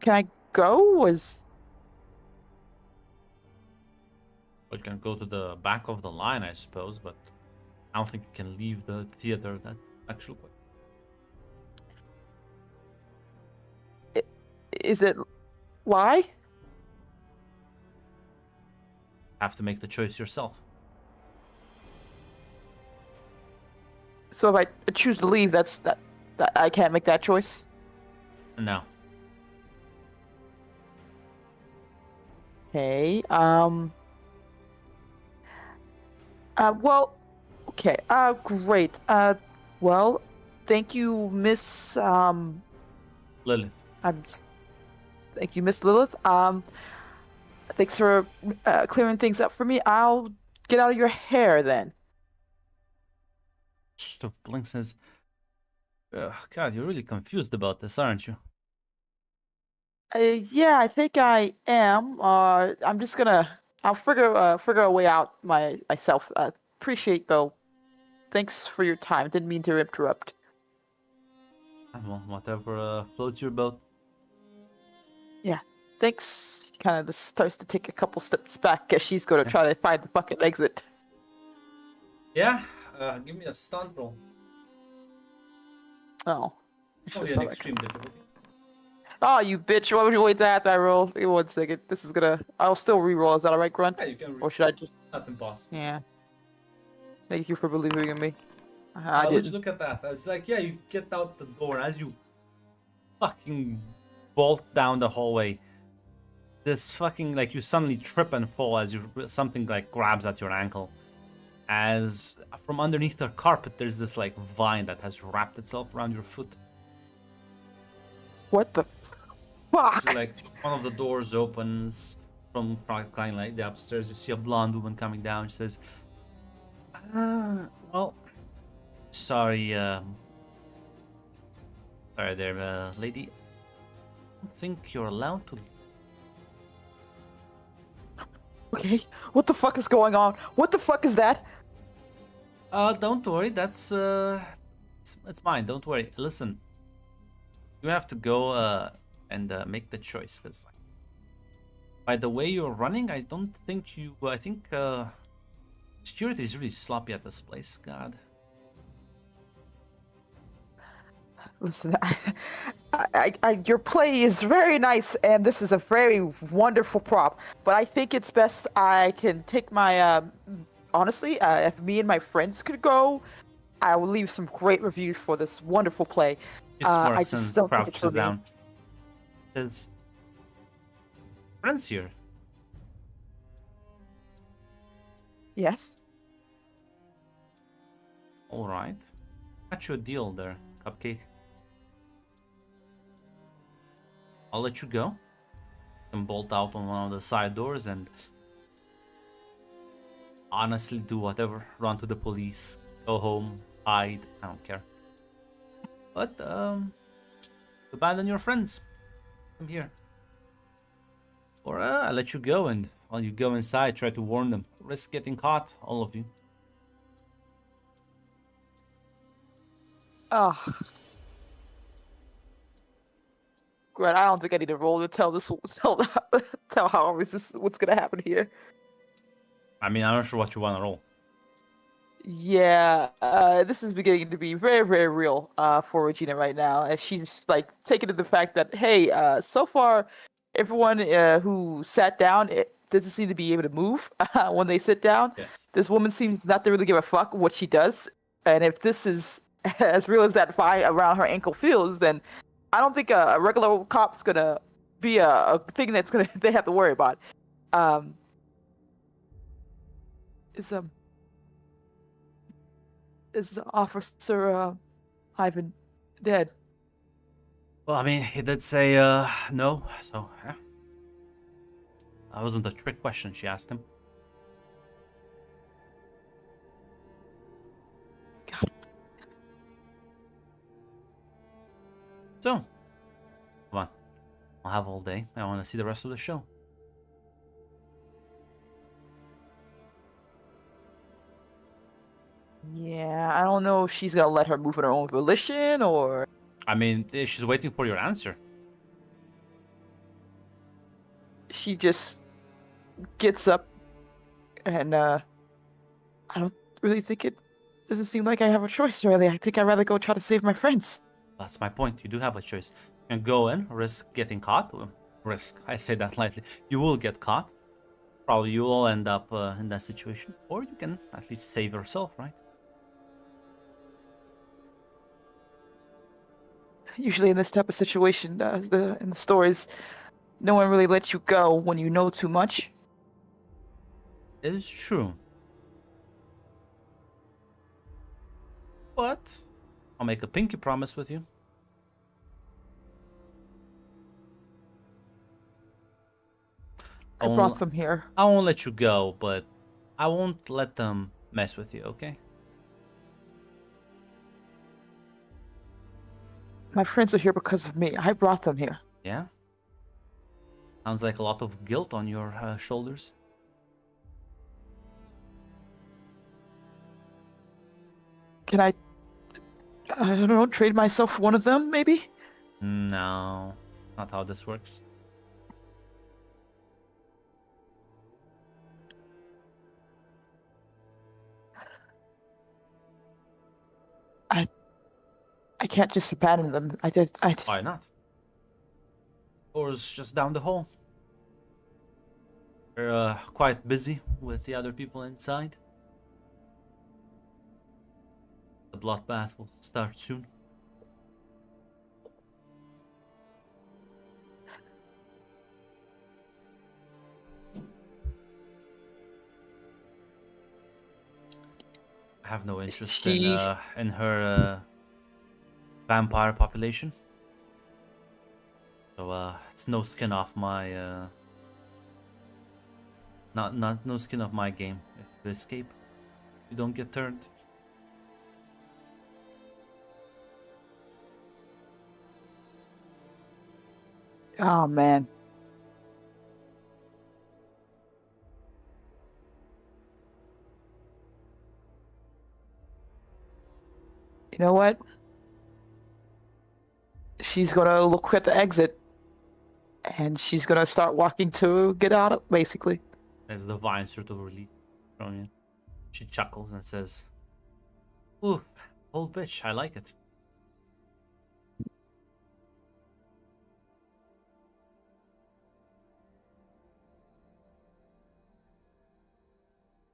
D: I go?
C: Well, you can go to the back of the line, I suppose, but I don't think you can leave the theater. That's actually quite.
D: Is it why?
C: Have to make the choice yourself.
D: So if I choose to leave, that I can't make that choice.
C: No.
D: Okay. Well. Okay. Great. Well, thank you, Miss.
C: Lilith.
D: Thank you, Miss Lilith. Thanks for clearing things up for me. I'll get out of your hair then.
C: Sort of blinks and says, God, you're really confused about this, aren't you?
D: Yeah, I think I am. I'm just gonna. I'll figure a way out myself. Appreciate though. Thanks for your time. Didn't mean to interrupt.
C: Well, whatever floats your boat.
D: Yeah. Thanks. Kind of just starts to take a couple steps back as she's gonna try to find the fucking exit.
C: Yeah. Give me a stunt roll.
D: Oh.
C: Probably an extreme difficulty.
D: Oh, you bitch! Why would you wait to have that roll? Give me 1 second. This is gonna. I'll still re-roll. Is that alright, Grunt?
C: Yeah, you can.
D: Or should I just?
C: Not impossible.
D: Yeah. Thank you for believing in me.
C: I
D: I
C: didn't
D: didn't.
C: look at that. It's like, yeah, you get out the door as you fucking bolt down the hallway. This fucking like you suddenly trip and fall as something like grabs at your ankle. As from underneath the carpet, there's this like vine that has wrapped itself around your foot.
D: What the fuck?
C: So like one of the doors opens from kind of like the upstairs. You see a blonde woman coming down. She says, "Well, sorry, sorry there, lady. I don't think you're allowed to."
D: Okay. What the fuck is going on? What the fuck is that?
C: Don't worry. That's it's mine. Don't worry. Listen, you have to go and make the choice. Cause by the way you're running, I don't think you. I think security is really sloppy at this place. God.
D: Listen, your play is very nice, and this is a very wonderful prop. But I think it's best I can take my. Honestly, if me and my friends could go, I will leave some great reviews for this wonderful play.
C: He
D: I
C: smirks
D: just
C: and
D: don't think it's
C: crouches
D: for me.
C: down. His friends here.
D: Yes.
C: All right. Got you a deal there, Cupcake. I'll let you go. You can bolt out on one of the side doors and honestly do whatever. Run to the police, go home, hide. I don't care. But abandon your friends. I'm here. Or I'll let you go, and while you go inside, try to warn them. Risk getting caught, all of you.
D: Oh. Great. I don't think I need to roll to tell how is this what's gonna happen here.
C: I mean, I'm not sure what you want to roll.
D: Yeah, this is beginning to be very, very real for Regina right now, as she's like taking to the fact that hey, so far everyone who sat down it doesn't seem to be able to move when they sit down.
C: Yes.
D: This woman seems not to really give a fuck what she does, and if this is as real as that fine around her ankle feels, then I don't think a regular old cop's gonna be a thing that's gonna they have to worry about. Um, is Is Officer Ivan dead?
C: Well, I mean, he did say no, so yeah. That wasn't a trick question she asked him.
D: God.
C: So, come on. I'll have all day. I want to see the rest of the show.
D: Yeah, I don't know if she's gonna let her move on her own volition or
C: I mean, she's waiting for your answer.
D: she just gets up and I don't really think it doesn't seem like I have a choice really. I think I'd rather go try to save my friends.
C: That's my point. You do have a choice. You can go in, risk getting caught. Well, risk, I say that lightly. You will get caught. Probably you will end up in that situation. Or you can at least save yourself, right?
D: Usually in this type of situation, in the stories, no one really lets you go when you know too much.
C: It is true. But I'll make a pinky promise with you.
D: I brought them here.
C: I won't let you go, but I won't let them mess with you, okay?
D: My friends are here because of me. I brought them here.
C: Yeah? Sounds like a lot of guilt on your shoulders.
D: Can I don't know, trade myself for one of them, maybe?
C: No, not how this works.
D: I can't just abandon them.
C: Why not? Door's just down the hall. We're quite busy with the other people inside. The bloodbath will start soon. I have no interest in her vampire population. So it's no skin off my not no skin off my game. If you escape, you don't get turned.
D: Oh man. You know what? She's gonna look at the exit and she's gonna start walking to get out, basically.
C: As the vine sort of releases from you, she chuckles and says, "Ooh, old bitch, I like it."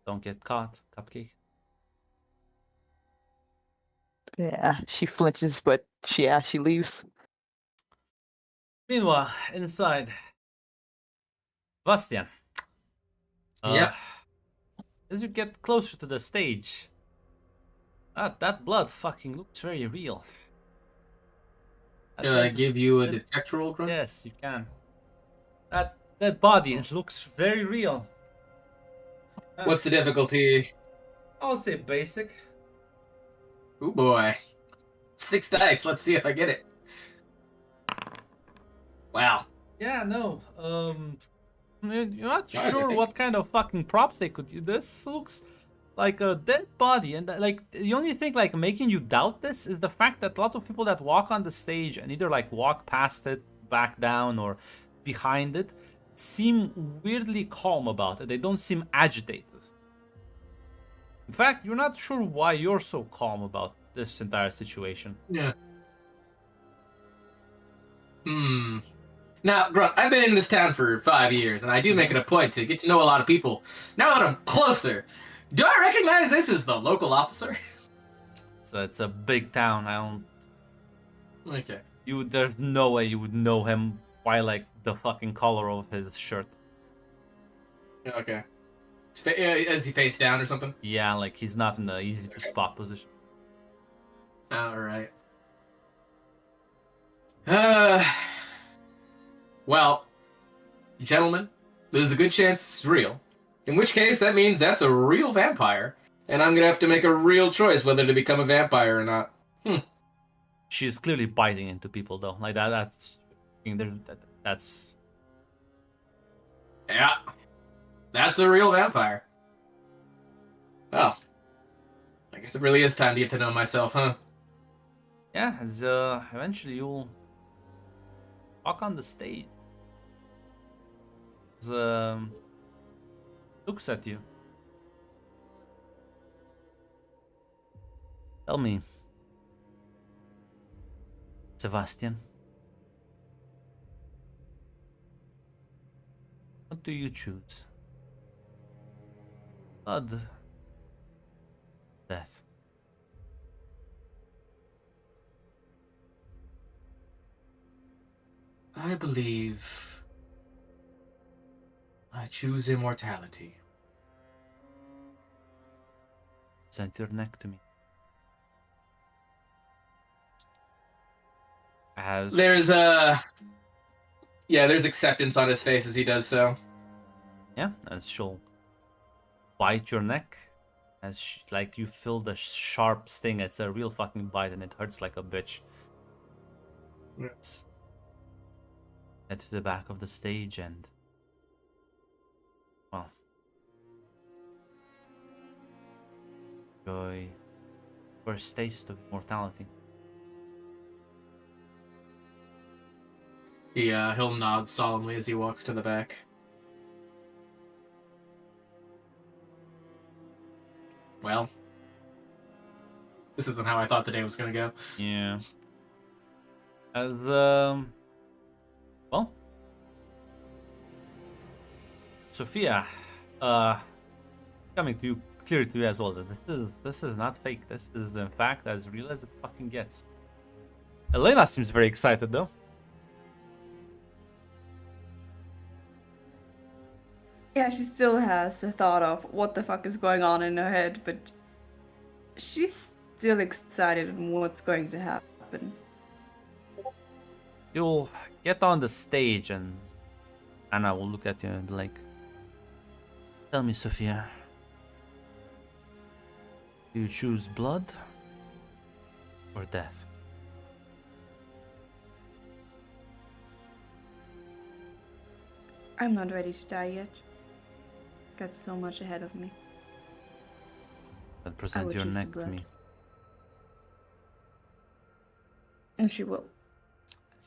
C: Don't get caught, Cupcake.
D: Yeah, she flinches, but she leaves.
C: Meanwhile, inside, Bastian.
F: Yep.
C: As you get closer to the stage, that blood fucking looks very real.
F: Can I give you a detect roll, Grunt?
C: Yes, you can. That body looks very real.
F: What's the difficulty?
C: I'll say basic.
F: Oh boy. 6 dice. Let's see if I get it. Wow.
C: Yeah, no. You're not
F: Guys, I
C: sure
F: think
C: what kind of fucking props they could use. This looks like a dead body, and like the only thing like making you doubt this is the fact that a lot of people that walk on the stage and either like walk past it, back down, or behind it, seem weirdly calm about it. They don't seem agitated. In fact, you're not sure why you're so calm about this entire situation.
F: Yeah. Now, Grunt, I've been in this town for 5 years, and I do make it a point to get to know a lot of people. Now that I'm closer, do I recognize this as the local officer?
C: So it's a big town. I don't.
F: Okay.
C: There's no way you would know him by like the fucking color of his shirt.
F: Okay. As he face down or something?
C: Yeah, like he's not in the easy to spot position.
F: Alright. Well, gentlemen, there's a good chance it's real. In which case, that means that's a real vampire. And I'm gonna have to make a real choice whether to become a vampire or not.
C: She's clearly biting into people though. Like that's
F: Yeah. That's a real vampire. Well, I guess it really is time to get to know myself, huh?
C: yeah. As eventually you'll walk on the stage. As, looks at you. Tell me, Sebastian, what do you choose? Blood, death.
F: I believe I choose immortality.
C: Present your neck to me. As
F: There's there's acceptance on his face as he does so.
C: yeah, as she'll bite your neck, as like you feel the sharp sting. It's a real fucking bite, and it hurts like a bitch. Yes. Head to the back of the stage and well, enjoy first taste of immortality.
F: He'll nod solemnly as he walks to the back. Well, this isn't how I thought the day was gonna go.
C: Yeah. As well, Sophia, coming to you clear to you as well that this is not fake. This is in fact as real as it fucking gets. Elena seems very excited though.
E: Yeah, she still has the thought of what the fuck is going on in her head, but she's still excited on what's going to happen.
C: You'll get on the stage and Anna will look at you and be like, tell me, Sophia, do you choose blood or death?
E: I'm not ready to die yet. Got so much ahead of me.
C: Then present
E: would
C: your
E: choose the
C: neck to
E: blood.
C: me.
E: And she will.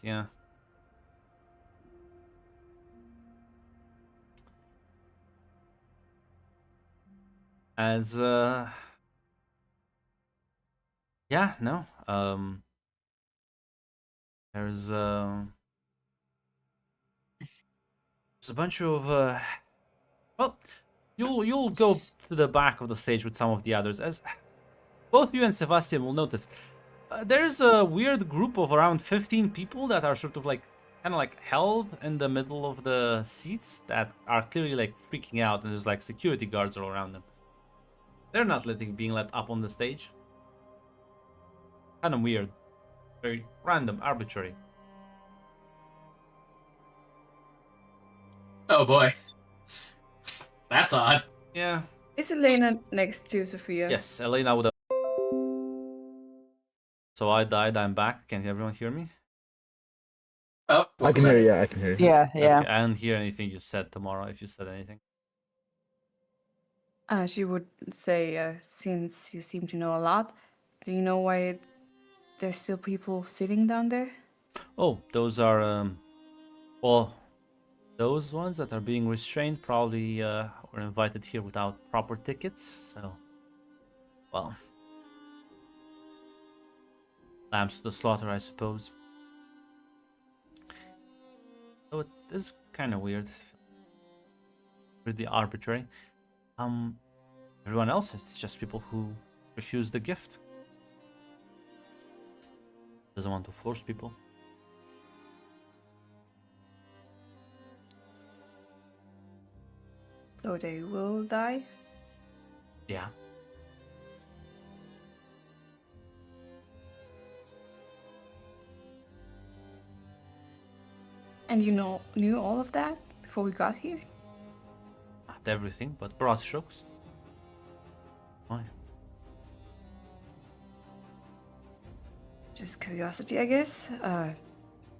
C: Yeah. As yeah, no. There's a bunch of well, you'll go to the back of the stage with some of the others, as both you and Sebastian will notice. There's a weird group of around 15 people that are sort of like kind of like held in the middle of the seats that are clearly like freaking out, and there's like security guards all around them. They're not being let up on the stage. Kind of weird, very random, arbitrary.
F: Oh boy. That's odd.
C: Yeah.
E: Is Elena next to Sophia?
C: Yes, Elena would have. So I died. I'm back. Can everyone hear me?
F: Oh,
B: I can hear you. Yeah, I can hear you.
D: Yeah, yeah.
C: Okay, I didn't hear anything you said tomorrow. If you said anything.
E: She would say, since you seem to know a lot, do you know why there's still people sitting down there?
C: Oh, those are well, those ones that are being restrained probably were invited here without proper tickets. So well, lambs to the slaughter, I suppose. So it is kind of weird, pretty arbitrary. Everyone else, it's just people who refuse the gift. Doesn't want to force people.
E: So they will die?
C: Yeah.
E: And you knew all of that before we got here?
C: Not everything, but broad strokes. Why?
E: Just curiosity, I guess.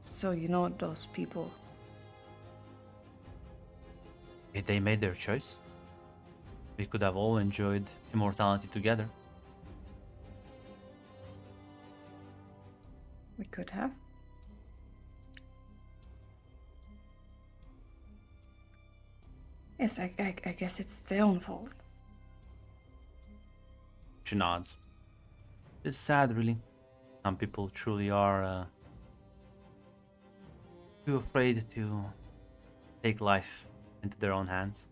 E: So you know those people.
C: If they made their choice, we could have all enjoyed immortality together.
E: We could have. Yes, I guess it's their own fault.
C: She nods. It's sad, really. Some people truly are too afraid to take life into their own hands.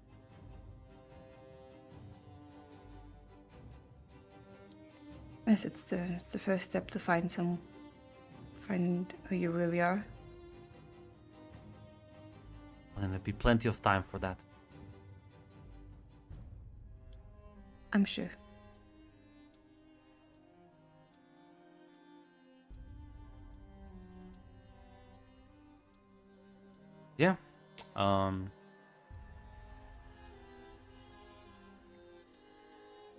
E: Yes, it's the first step to find who you really are.
C: And there'll be plenty of time for that.
E: I'm sure.
C: Yeah.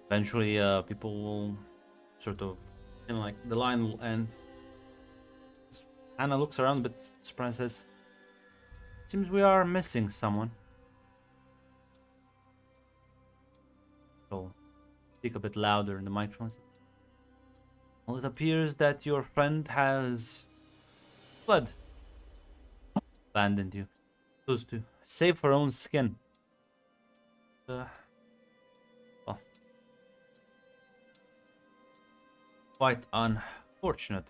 C: Eventually, people will sort of, like the line will end. Anna looks around a bit surprised, says, "Seems we are missing someone." So, speak a bit louder in the microphone. Well, it appears that your friend has fled, abandoned you, supposed to save her own skin. Well, quite unfortunate,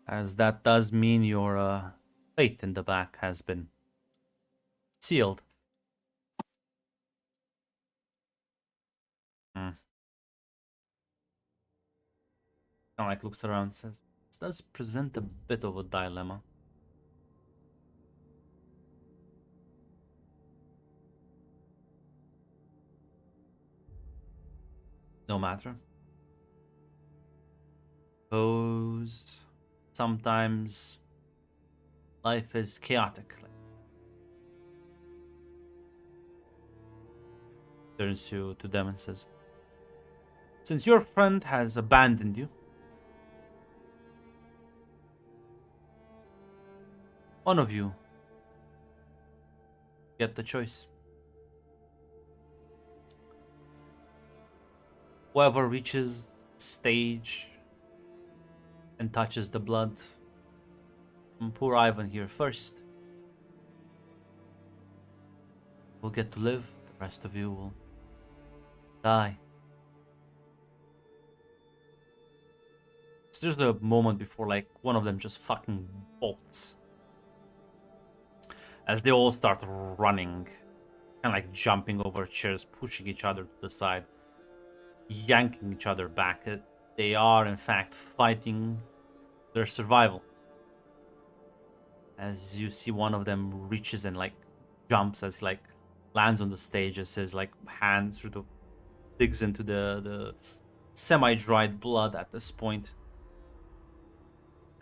C: as that does mean your fate in the back has been sealed. Kind of like looks around and says, "This does present a bit of a dilemma." No matter. Suppose sometimes life is chaotic. Turns to them and says, "Since your friend has abandoned you, one of you get the choice. Whoever reaches stage and touches the blood from poor Ivan here first will get to live. The rest of you will die." So there's the moment before, like, one of them just fucking bolts. As they all start running, kind of like jumping over chairs, pushing each other to the side, yanking each other back. They are, in fact, fighting their survival. As you see one of them reaches and, like, jumps as he, like, lands on the stage as his, like, hand sort of digs into the semi-dried blood at this point.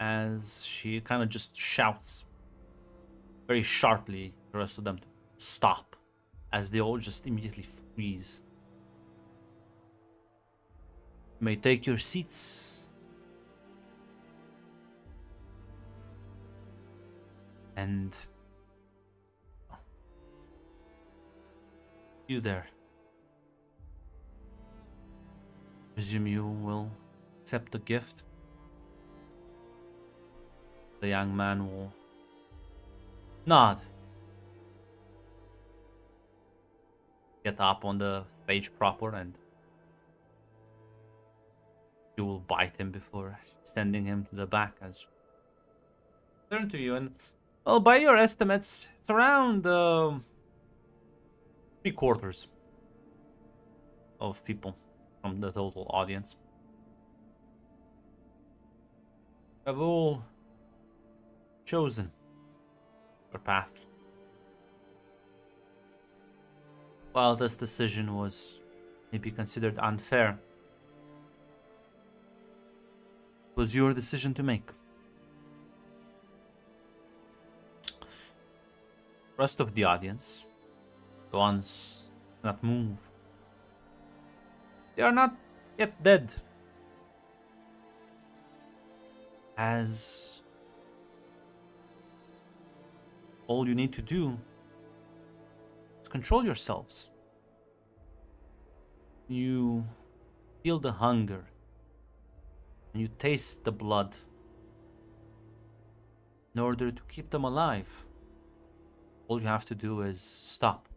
C: As she kind of just shouts very sharply the rest of them to stop, as they all just immediately freeze. "You may take your seats." And you there, presume you will accept the gift. The young man will nod, get up on the stage proper, and you will bite him before sending him to the back as turn to you. And well, by your estimates, it's around 3/4 of people from the total audience have all chosen your path. While this decision was maybe considered unfair, it was your decision to make. Rest of the audience, the ones that move, they are not yet dead. As all you need to do is control yourselves. You feel the hunger and you taste the blood. In order to keep them alive, all you have to do is stop.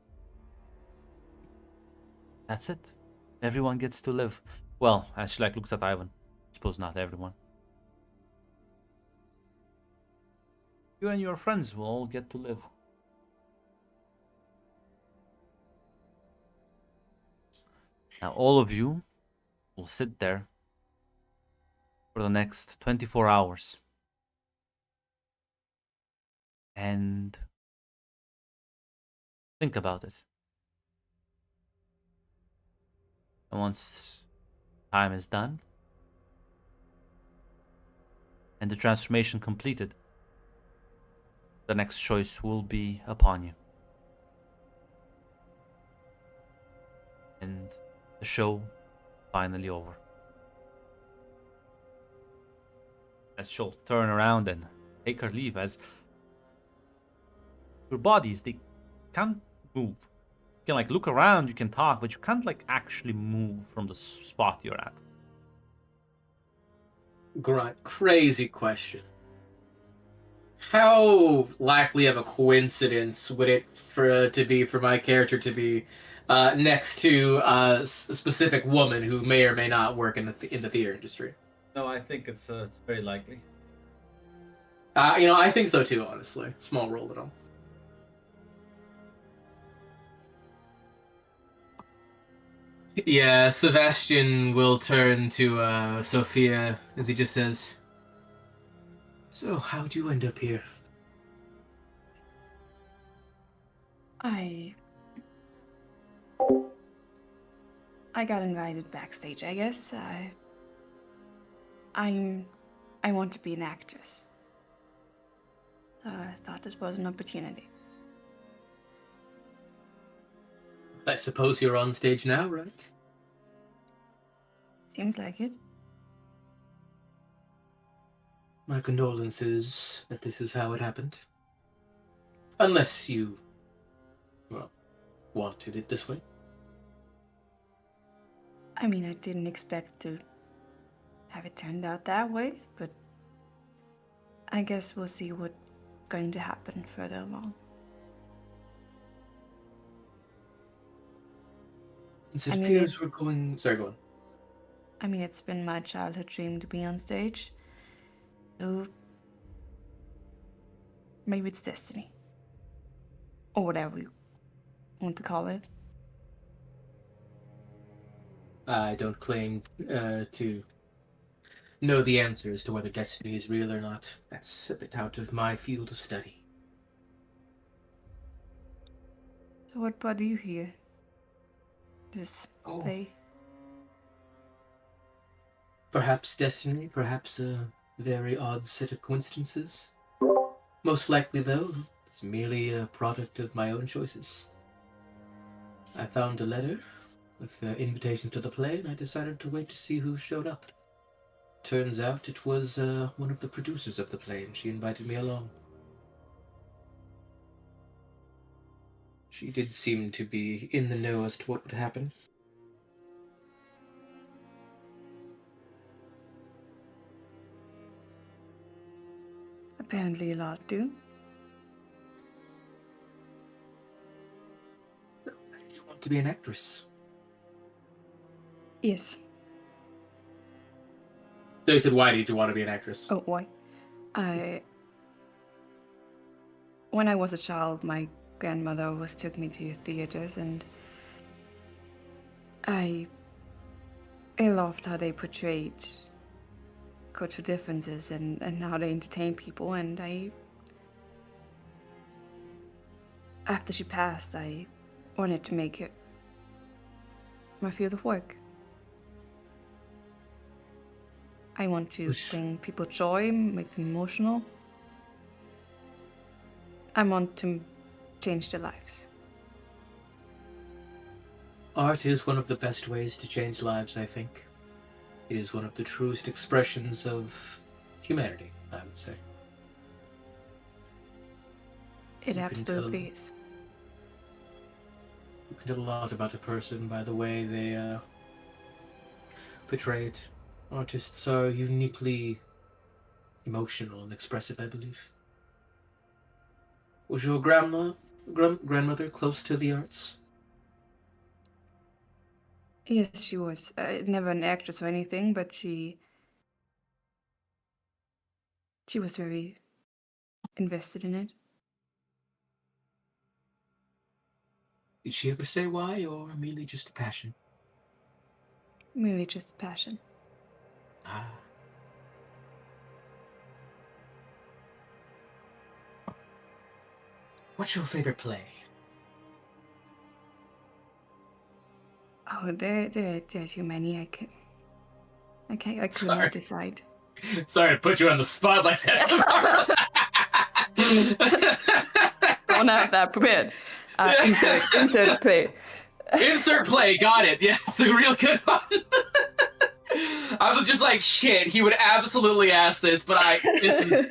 C: That's it. Everyone gets to live. Well, as she looks at Ivan. I suppose not everyone. You and your friends will all get to live. Now all of you will sit there for the next 24 hours. And think about it. And once time is done and the transformation completed, the next choice will be upon you. And the show finally over. As she'll turn around and take her leave, as your bodies, they can't move. You can look around, you can talk, but you can't actually move from the spot you're at.
F: Grunt, crazy question. How likely of a coincidence would it for my character to be next to a specific woman who may or may not work in the theater industry?
C: No, I think it's very likely.
F: I think so too. Honestly, small world at all. Yeah, Sebastian will turn to Sophia as he just says, "So, how'd you end up here?"
E: I got invited backstage, I guess. I want to be an actress. So I thought this was an opportunity.
F: I suppose you're on stage now, right?
E: Seems like it.
F: My condolences that this is how it happened. Unless you, well, wanted it this way.
E: I mean, I didn't expect to have it turned out that way, but I guess we'll see what's going to happen further along.
F: Since it
E: I mean,
F: appears we're going... Sorry, go on.
E: I mean, it's been my childhood dream to be on stage. So maybe it's destiny. Or whatever you want to call it.
F: I don't claim to know the answer as to whether destiny is real or not. That's a bit out of my field of study.
E: So what brought you here? This play?
F: Perhaps destiny, perhaps a very odd set of coincidences. Most likely, though, it's merely a product of my own choices. I found a letter with invitations to the play, and I decided to wait to see who showed up. Turns out it was one of the producers of the play, and she invited me along. She did seem to be in the know as to what would happen.
E: Apparently a lot do.
F: You want to be an actress?
E: Yes.
F: They said, why did you want to be an actress?
E: Oh, why? When I was a child, my grandmother always took me to theaters, and I loved how they portrayed cultural differences and how they entertain people. And after she passed, I wanted to make it my field of work. I want to bring people joy, make them emotional. I want to change their lives.
F: Art is one of the best ways to change lives, I think. It is one of the truest expressions of humanity, I would say.
E: It absolutely is.
F: You can tell a lot about a person by the way they portray it. Artists are uniquely emotional and expressive, I believe. Was your grandmother close to the arts?
E: Yes, she was. Never an actress or anything, but she was very invested in it.
F: Did she ever say why, or merely just a passion?
E: Merely just a passion.
F: Ah. What's your favorite play?
E: Oh, there are too many. I could
F: Sorry.
E: not decide.
F: Sorry to put you on the spot like that.
E: Don't have that prepared. Insert play.
F: Insert play, got it. Yeah, it's a real good one. I was just like, shit, he would absolutely ask this, but this is...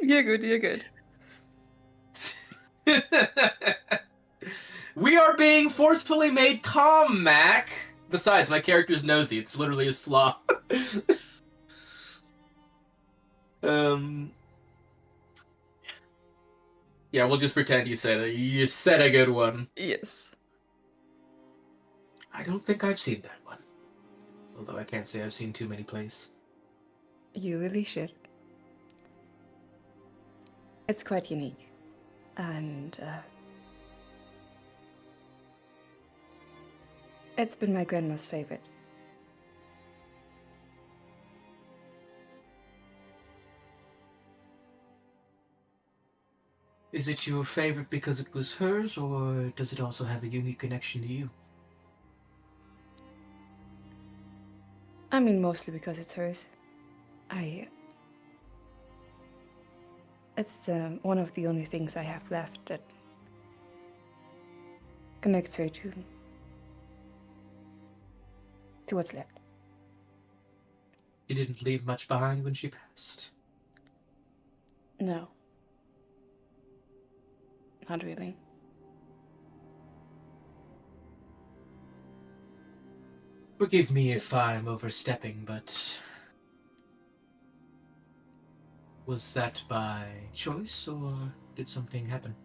E: You're good.
F: We are being forcefully made calm, Mac. Besides, my character's nosy. It's literally his flaw. Yeah, we'll just pretend you said it. You said a good one.
E: Yes.
F: I don't think I've seen that one. Although I can't say I've seen too many plays.
E: You really should. It's quite unique. And it's been my grandma's favorite.
F: Is it your favorite because it was hers, or does it also have a unique connection to you?
E: I mean, mostly because it's hers. It's one of the only things I have left that connects her to what's left.
F: She didn't leave much behind when she passed.
E: No. Not really.
F: Forgive me if I'm overstepping, but... was that by choice, or did something happen?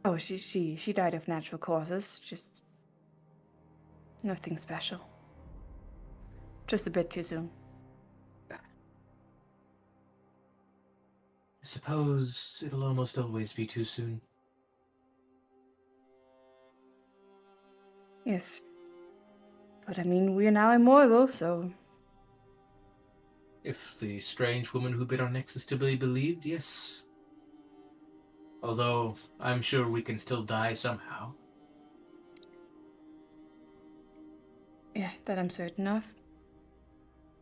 E: Oh, she died of natural causes. Just nothing special. Just a bit too soon.
F: I suppose it'll almost always be too soon.
E: Yes. But I mean, we're now immortal, so...
F: If the strange woman who bit our necks is to be believed, yes. Although, I'm sure we can still die somehow.
E: Yeah, that I'm certain of.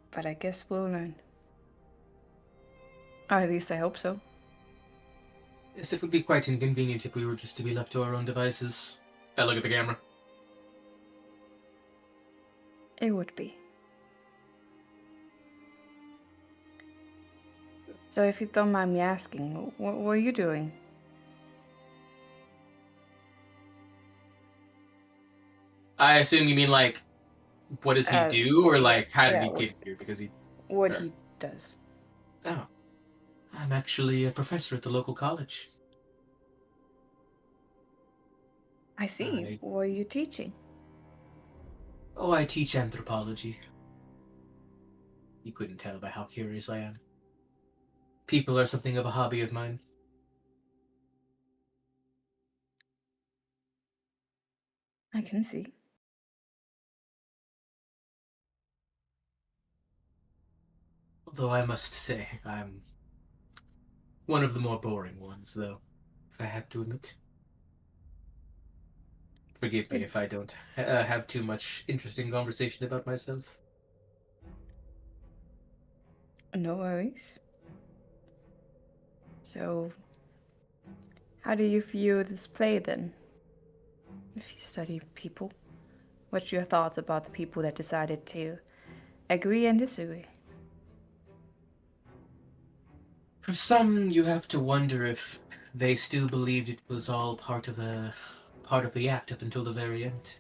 E: But I guess we'll learn. Or at least I hope so.
F: Yes, it would be quite inconvenient if we were just to be left to our own devices. I look at the camera.
E: It would be. So if you don't mind me asking, what were you doing?
F: I assume you mean, like, what does he do? Or, like, how did
E: yeah,
F: he get here? Because he...
E: What he does.
F: Oh. I'm actually a professor at the local college.
E: I see. What are you teaching?
F: Oh, I teach anthropology. You couldn't tell by how curious I am. People are something of a hobby of mine.
E: I can see.
F: Although I must say, I'm one of the more boring ones, though, if I have to admit. Forgive me
E: It-
F: if I don't have too much interesting conversation about myself.
E: No worries. So, how do you view this play then? If you study people, what's your thoughts about the people that decided to agree and disagree?
F: For some, you have to wonder if they still believed it was all part of the act up until the very end.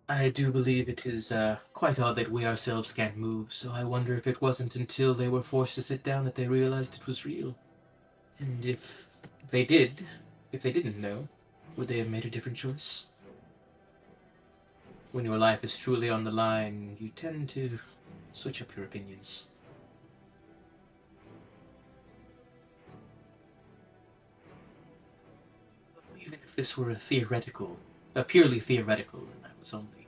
F: I do believe it is quite odd that we ourselves can't move, so I wonder if it wasn't until they were forced to sit down that they realized it was real. And if they did, if they didn't know, would they have made a different choice? When your life is truly on the line, you tend to switch up your opinions. Even if this were a purely theoretical, and I was only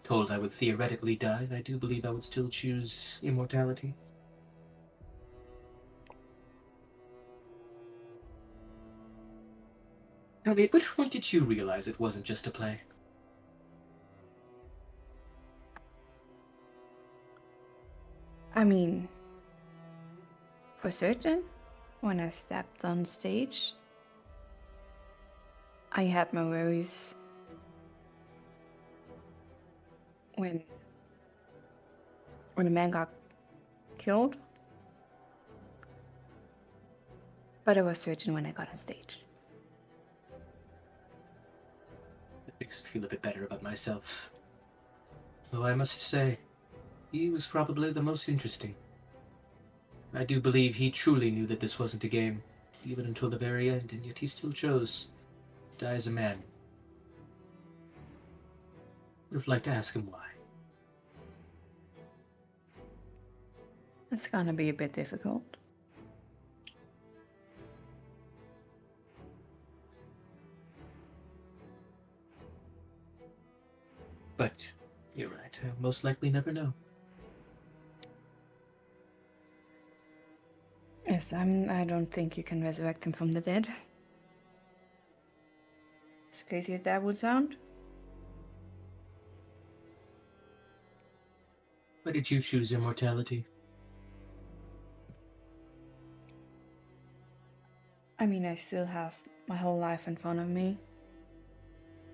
F: told I would theoretically die, I do believe I would still choose immortality. Tell me, at which point did you realize it wasn't just a play?
E: I mean, for certain, when I stepped on stage, I had my worries. When a man got killed, but I was certain when I got on stage.
F: It makes me feel a bit better about myself. Though I must say, he was probably the most interesting. I do believe he truly knew that this wasn't a game, even until the very end, and yet he still chose to die as a man. Would have liked to ask him why.
E: It's gonna be a bit difficult.
F: But you're right, I'll most likely never know.
E: Yes, I don't think you can resurrect him from the dead. As crazy as that would sound.
F: Why did you choose immortality?
E: I mean, I still have my whole life in front of me.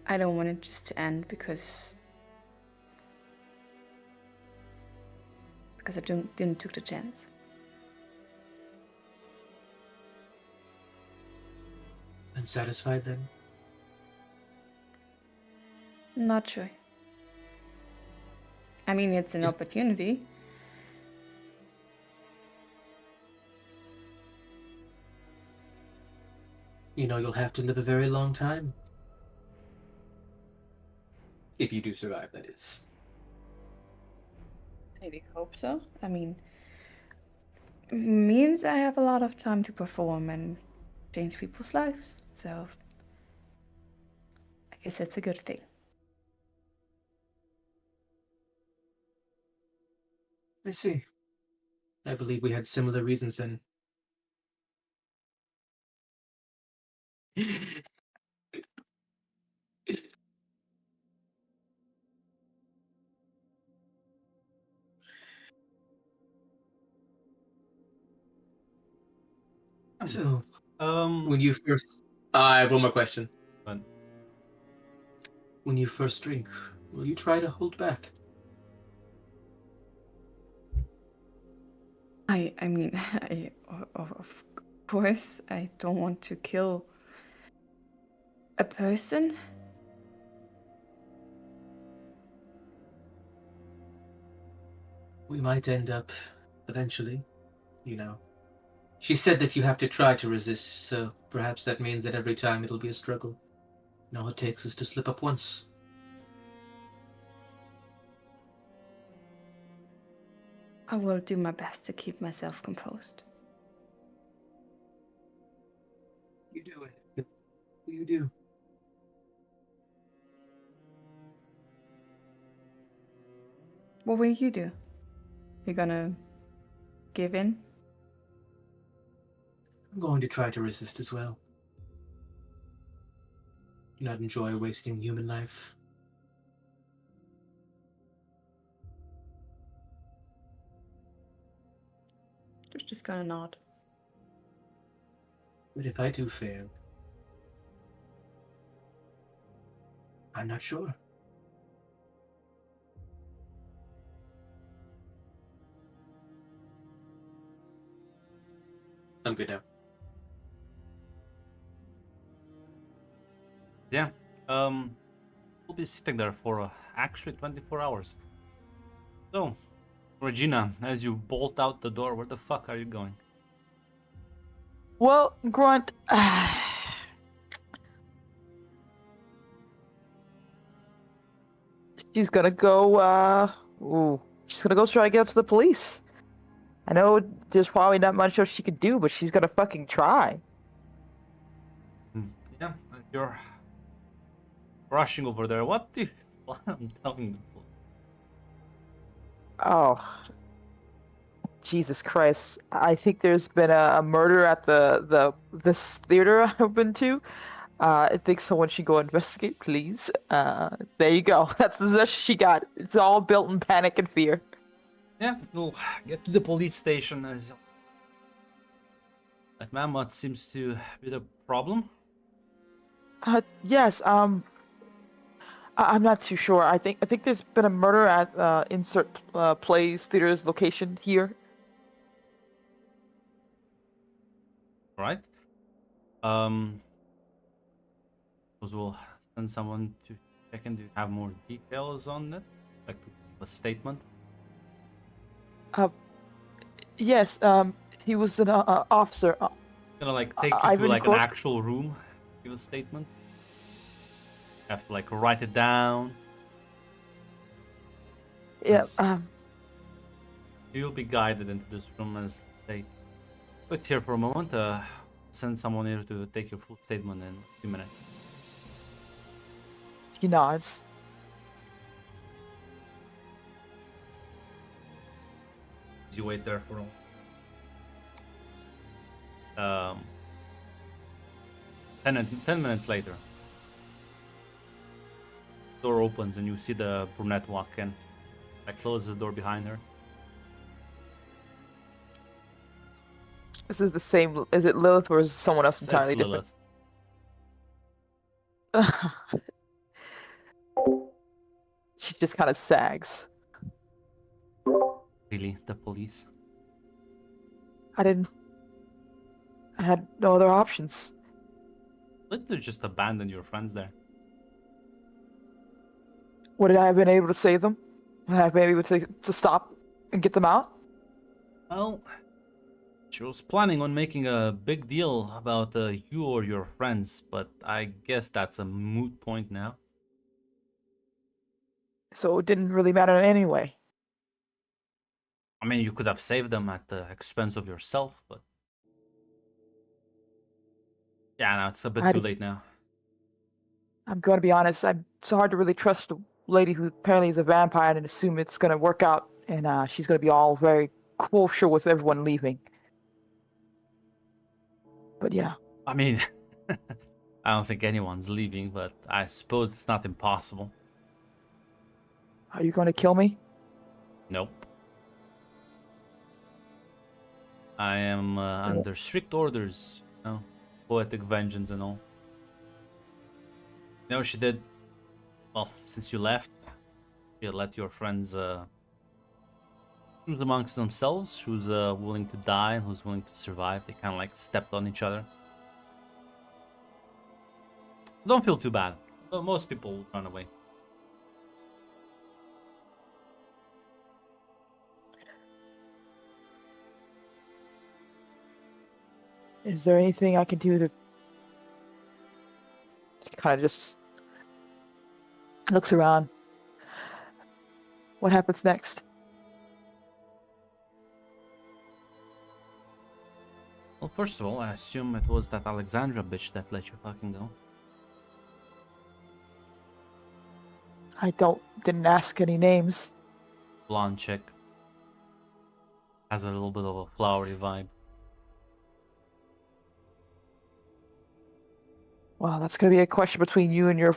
E: I don't want it just to end because I didn't took the chance.
F: Unsatisfied then?
E: Not sure. I mean, it's an opportunity.
F: You know, you'll have to live a very long time. If you do survive, that is.
E: Maybe hope so. I mean, means I have a lot of time to perform and change people's lives. So I guess it's a good thing.
F: I see. I believe we had similar reasons then. So, when you first... I have one more question.
C: Fun.
F: When you first drink, will you try to hold back?
E: I mean, of course, I don't want to kill a person.
F: We might end up, eventually, you know, She said that you have to try to resist, so perhaps that means that every time it'll be a struggle. And all it takes is to slip up once.
E: I will do my best to keep myself composed.
F: You do it. You do.
E: What will you do? You're gonna give in?
F: I'm going to try to resist as well. Do not enjoy wasting human life.
E: Just gonna nod.
F: But if I do fail, I'm not sure. I'm good now.
C: Yeah. We'll be sitting there for actually 24 hours. So, Regina, as you bolt out the door, where the fuck are you going?
D: Well, Grunt. She's gonna go. She's gonna go try to get to the police. I know there's probably not much else she could do, but she's gonna fucking try.
C: Yeah, you're rushing over there. What do you plan on telling the police?
D: Oh, Jesus Christ! I think there's been a murder at this theater I've been to. I think someone should go investigate, please. There you go. That's the best she got. It's all built in panic and fear.
C: Yeah, we'll get to the police station as that mammoth seems to be the problem.
D: Yes. I'm not too sure. I think there's been a murder at insert plays theater's location here.
C: Right? Suppose we'll send someone to check in. Do you have more details on it? Like a statement?
D: Yes. He was an officer.
C: Gonna like take you to
D: Ivan
C: like an
D: Kos-
C: actual room, give a statement. Have to like write it down.
D: Yeah.
C: Yes. You'll be guided into this room as say. Wait here for a moment. Send someone here to take your full statement in a few minutes.
D: He nods.
C: You wait there for 10 minutes later. Door opens and you see the brunette walk in. I close the door behind her.
D: This is the same. Is it Lilith or is it someone else
C: It's
D: entirely different?
C: Lilith.
D: She just kind of sags.
C: Really, the police?
D: I had no other options.
C: Literally just abandon your friends there.
D: Would I have been able to save them? Would I have been able to stop and get them out?
C: Well, she was planning on making a big deal about you or your friends, but I guess that's a moot point now.
D: So it didn't really matter anyway.
C: I mean, you could have saved them at the expense of yourself, but... Yeah, no, it's a bit too late now.
D: I'm going to be honest. It's hard to really trust a lady who apparently is a vampire and assume it's going to work out, and she's going to be all very kosher with everyone leaving. But yeah.
C: I mean, I don't think anyone's leaving, but I suppose it's not impossible.
D: Are you going to kill me?
C: Nope. I am under strict orders, you know, poetic vengeance and all. You know, she did, well, since you left, you let your friends choose amongst themselves who's willing to die and who's willing to survive. They kind of like stepped on each other. Don't feel too bad. Most people run away.
D: Is there anything I can do to... She kind of just looks around. What happens next?
C: Well, first of all, I assume it was that Alexandra bitch that let you fucking go.
D: I didn't ask any names.
C: Blonde chick. Has a little bit of a flowery vibe.
D: Well, that's gonna be a question between you and your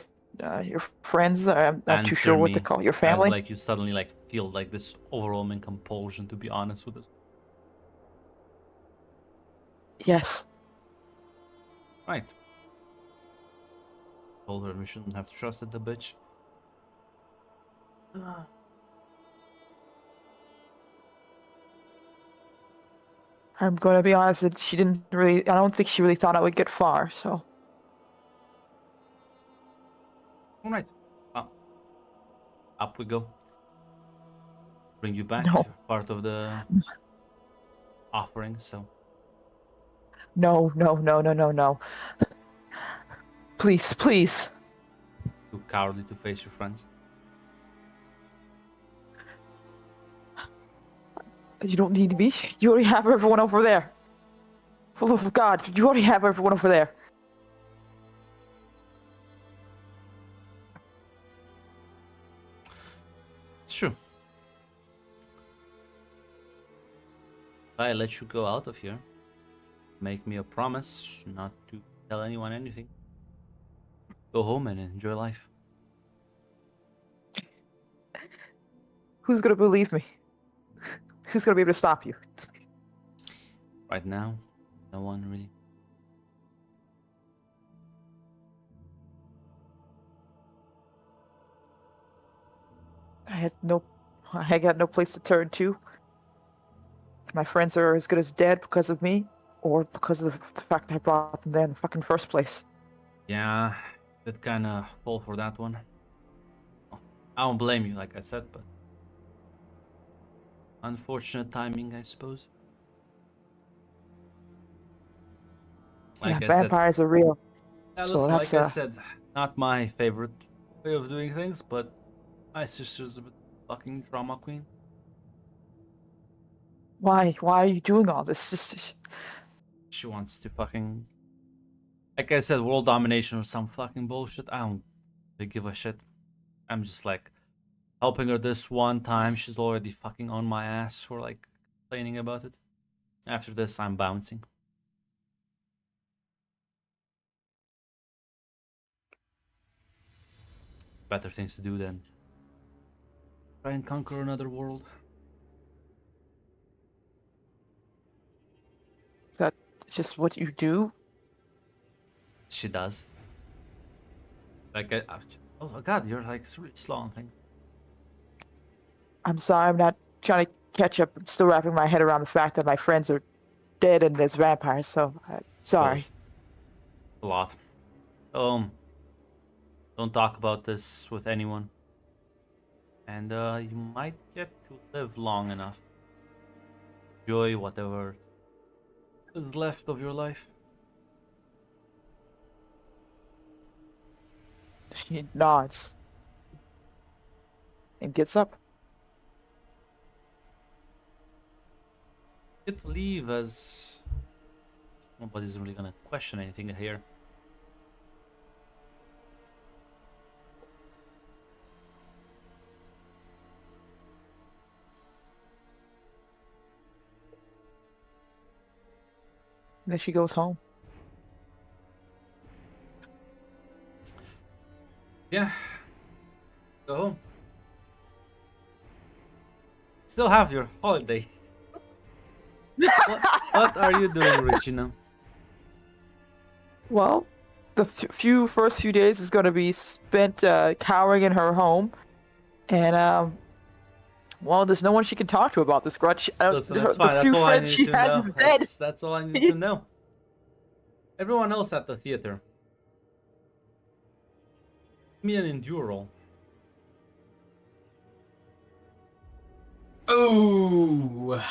D: friends. I'm not too sure
C: Answer
D: what to
C: me,
D: call your
C: as
D: family.
C: like you suddenly like feel like this overwhelming compulsion to be honest with us.
D: Yes.
C: Right. Told her we shouldn't have trusted the bitch.
D: I'm gonna be honest that she didn't really. I don't think she really thought I would get far. So
C: All right. Well, up we go. Bring you back.
D: no,
C: You're part of the offering, so
D: no, no, no, no, no, no. Please, please.
C: too cowardly to face your friends.
D: You don't need to be. You already have everyone over there. For the love of God, you already have everyone over there.
C: It's true. If I let you go out of here, make me a promise not to tell anyone anything. Go home and enjoy life.
D: Who's gonna believe me? Who's gonna be able to stop you?
C: Right now, no one really.
D: I got no place to turn to. My friends are as good as dead because of me, or because of the fact that I brought them there in the fucking first place.
C: Yeah, did kind of fall for that one. I don't blame you, like I said, but unfortunate timing, I suppose. Like
D: Yeah,
C: I
D: vampires are real.
C: said,
D: So
C: listen,
D: that's
C: like I said, not my favorite way of doing things, but my sister's a bit fucking drama queen.
D: why are you doing all this?
C: She wants to fucking, like I said, world domination or some fucking bullshit. I don't really give a shit. I'm just like helping her this one time. She's already fucking on my ass for like complaining about it. After this, I'm bouncing. Better things to do than try and conquer another world.
D: Is that just what you do?
C: She does. Like, oh my god, you're like really slow on things.
D: I'm sorry, I'm not trying to catch up. I'm still wrapping my head around the fact that my friends are dead and there's vampires, so sorry.
C: Close. A lot. Don't talk about this with anyone. And you might get to live long enough. Enjoy whatever is left of your life.
D: She nods and gets up.
C: Get to leave as nobody's really gonna question anything here.
D: And then she goes home.
C: Yeah. Go home. Still have your holiday. What are you doing, Regina?
D: Well, the first few days is going to be spent cowering in her home, and well, there's no one she can talk to about this grudge.
C: Listen, that's fine.
D: The
C: That's
D: few
C: all I
D: friends
C: need
D: she
C: to
D: has
C: know.
D: is dead.
C: That's all I need to know. Everyone else at the theater. Give me an endure roll.
F: Oh.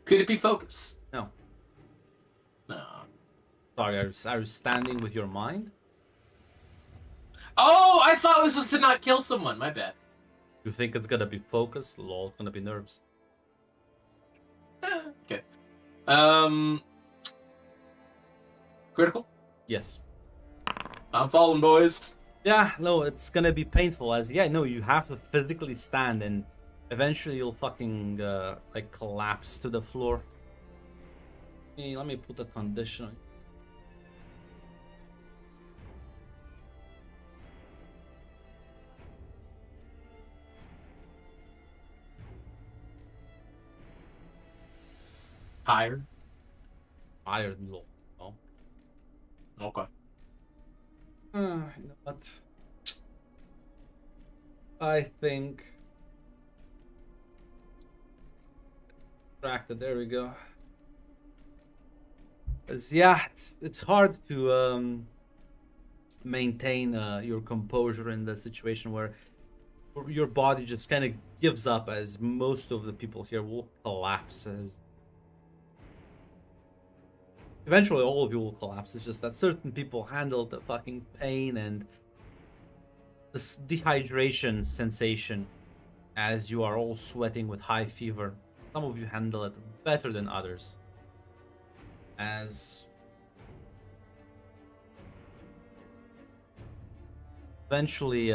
F: Could it be focus?
C: No.
F: No.
C: Sorry, are you standing with your mind?
F: Oh, I thought it was just to not kill someone. My bad.
C: You think it's gonna be focus? Lol, it's gonna be nerves.
F: Okay. Critical?
C: Yes.
F: I'm falling, boys.
C: Yeah, no, it's gonna be painful as, yeah, no, you have to physically stand and eventually you'll fucking, like, collapse to the floor. Hey, let me put a condition on.
F: Higher.
C: Higher than low. No.
F: Okay.
C: You know what? I think. Subtracted. There we go. 'Cause, yeah, it's hard to maintain your composure in the situation where your body just kind of gives up, as most of the people here will collapse. As eventually, all of you will collapse. It's just that certain people handle the fucking pain and this dehydration sensation as you are all sweating with high fever. Some of you handle it better than others. As eventually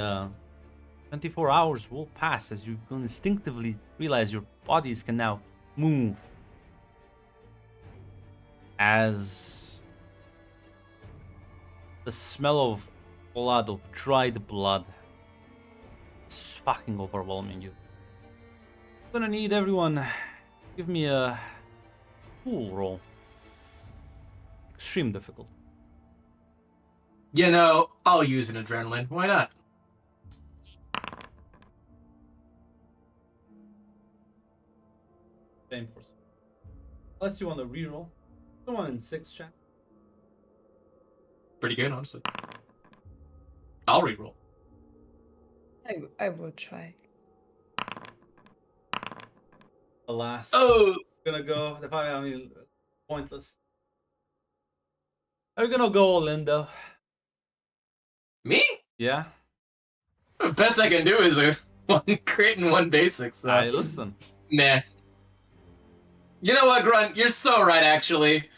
C: 24 hours will pass as you will instinctively realize your bodies can now move. As the smell of blood, of dried blood, is fucking overwhelming you. I'm gonna need everyone give me a cool roll. Extreme difficulty.
F: You know, I'll use an adrenaline. Why not?
C: Same for. Unless you want to reroll. Someone in 6 chat.
F: Pretty good, honestly. I'll reroll.
E: I will try.
C: Alas.
F: Oh!
C: Gonna go. I mean, pointless. Are you gonna go all in though?
F: Me?
C: Yeah.
F: The best I can do is a one crit and one basic, so.
C: I listen.
F: Nah. You know what, Grunt? You're so right, actually.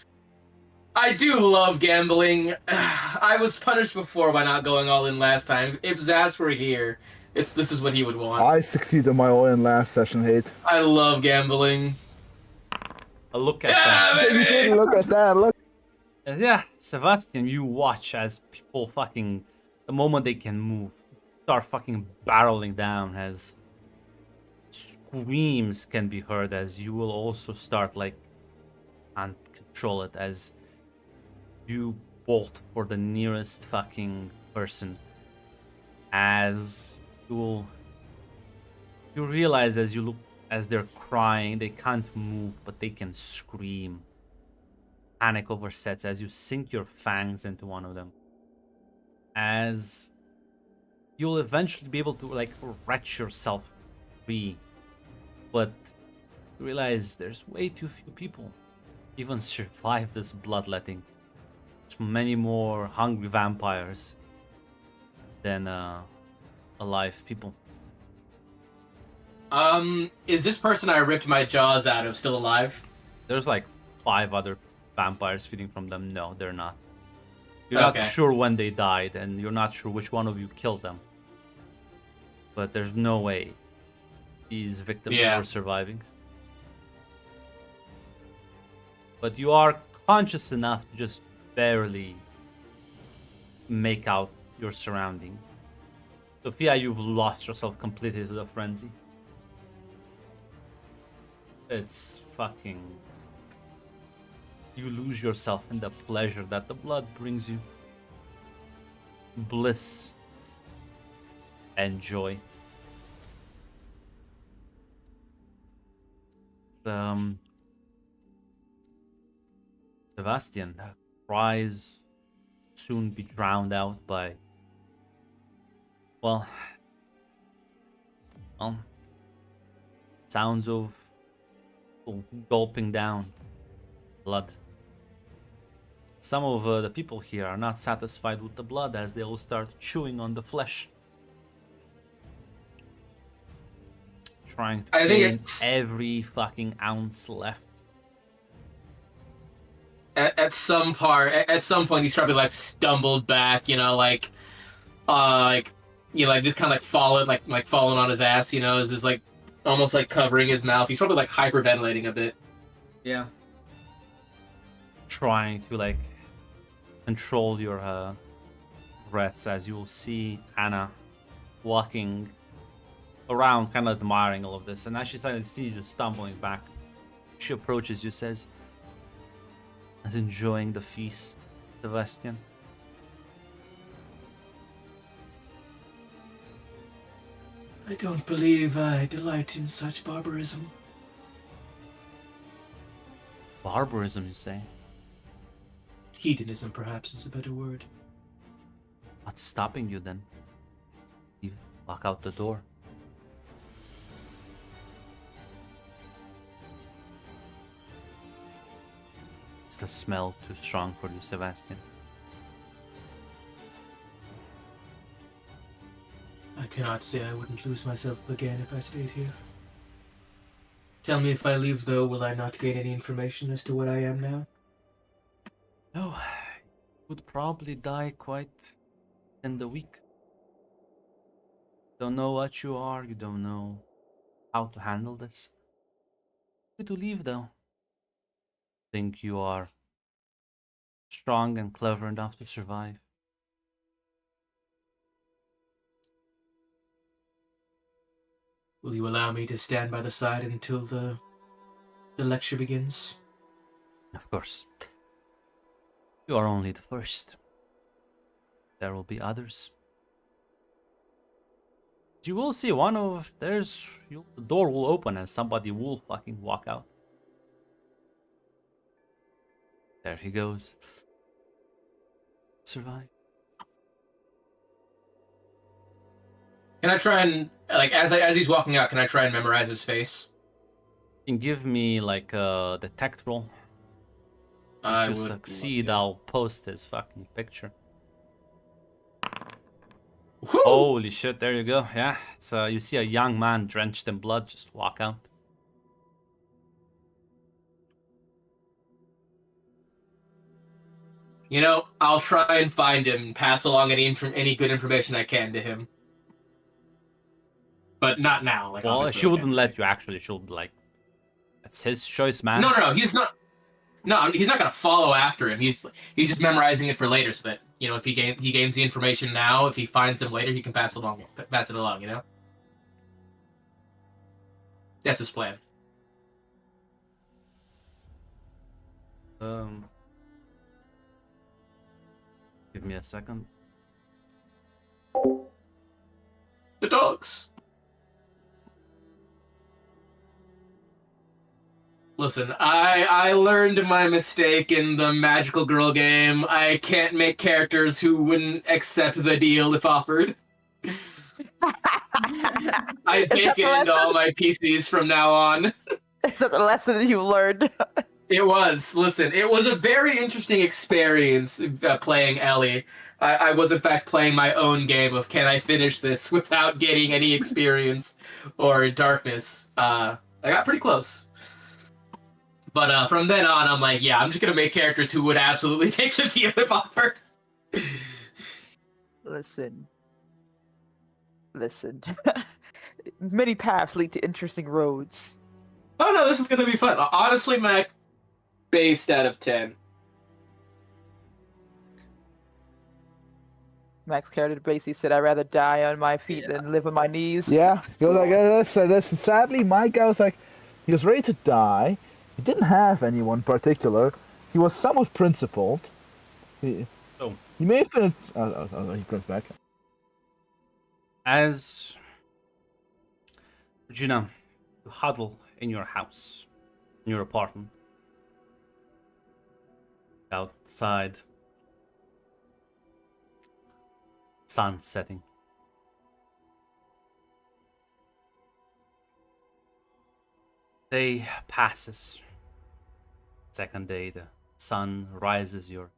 F: I do love gambling. I was punished before by not going all in last time. If Zaz were here, this is what he would want.
B: I succeeded on my all-in last session, hate.
F: I love gambling.
C: A look at
F: Yeah,
C: that.
B: You did look at that, look.
C: And yeah, Sebastian, you watch as people fucking, the moment they can move, start fucking barreling down, as screams can be heard, as you will also start, like, can't control it, as you bolt for the nearest fucking person. As you realize as you look, as they're crying, they can't move, but they can scream. Panic oversets as you sink your fangs into one of them. As you'll eventually be able to, like, wrench yourself free, but you realize there's way too few people even survive this bloodletting. There's many more hungry vampires than alive people.
F: Is this person I ripped my jaws out of still alive?
C: There's like 5 other vampires feeding from them. No, they're not. You're not
F: Okay.
C: sure when they died, and you're not sure which one of you killed them. But there's no way these victims
F: Yeah.
C: were surviving. But you are conscious enough to just barely make out your surroundings. Sophia, you've lost yourself completely to the frenzy. It's fucking... You lose yourself in the pleasure that the blood brings you. Bliss and joy. Sebastian, cries soon be drowned out by, well, sounds of gulping down blood. Some of the people here are not satisfied with the blood as they will start chewing on the flesh. Trying to
F: I think
C: gain
F: it's
C: every fucking ounce left.
F: at some point he's probably like stumbled back, just kind of like falling on his ass, is just like almost like covering his mouth. He's probably like hyperventilating a bit.
C: Yeah. Trying to like control your breaths as you will see Anna walking around, kind of admiring all of this. And as she suddenly sees you stumbling back, she approaches you, says, "Not enjoying the feast, Sebastian?"
F: I don't believe I delight in such barbarism.
C: Barbarism, you say?
F: Hedonism, perhaps, is a better word.
C: What's stopping you then? You walk out the door. Is the smell too strong for you, Sebastian?
F: I cannot say I wouldn't lose myself again if I stayed here. Tell me, if I leave, though, will I not gain any information as to what I am now?
C: No, you would probably die quite in the week. Don't know what you are, you don't know how to handle this. Good to leave, though. Think you are strong and clever enough to survive.
F: Will you allow me to stand by the side until the lecture begins?
C: Of course. You are only the first. There will be others. You will see the door will open and somebody will fucking walk out. There he goes. Survive.
F: Can I try and, as he's walking out, can I try and memorize his face?
C: You can give me like a detect roll.
F: I
C: If you
F: would
C: succeed,
F: love
C: I'll post his fucking picture.
F: to. Whew!
C: Holy shit, there you go. Yeah, it's you see a young man drenched in blood just walk out.
F: I'll try and find him and pass along any good information I can to him. But not now.
C: Well,
F: obviously,
C: she wouldn't let you actually. She'll be like, it's his choice, man.
F: No, he's not. No, he's not gonna follow after him. He's just memorizing it for later, so that if he gains the information now, if he finds him later, he can pass it along. That's his plan.
C: Give me a second.
F: The dogs. Listen, I learned my mistake in the Magical Girl game. I can't make characters who wouldn't accept the deal if offered. I bake it into all my PCs from now on.
D: Is that the lesson you learned?
F: It was. Listen, it was a very interesting experience playing Ellie. I was, in fact, playing my own game of can I finish this without getting any experience or darkness. I got pretty close. But from then on, I'm like, yeah, I'm just going to make characters who would absolutely take the deal if offered.
D: Listen. Many paths lead to interesting roads.
F: Oh, no, this is going to be fun. Honestly, Mac, based out of 10.
D: Max Carter basically said, "I'd rather die on my feet than live on my knees."
B: Yeah, he was like, listen, sadly, my guy was like, he was ready to die. He didn't have anyone particular. He was somewhat principled. He may have been. He comes back.
C: As Regina, you huddle in your house, in your apartment. Outside, sun setting. Day passes. Second day, the sun rises. Your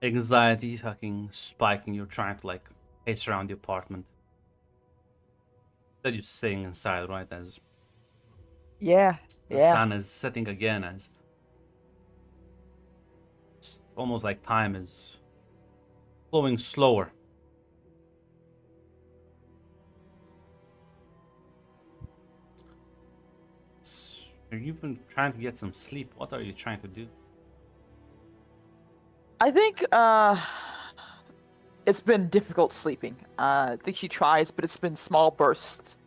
C: anxiety fucking spiking. You're trying to like pace around the apartment. That you're staying inside, right? As
D: Yeah.
C: the
D: Yeah.
C: sun is setting again, as it's almost like time is flowing slower. Are you even trying to get some sleep? What are you trying to do?
D: I think it's been difficult sleeping. I think she tries, but it's been small bursts.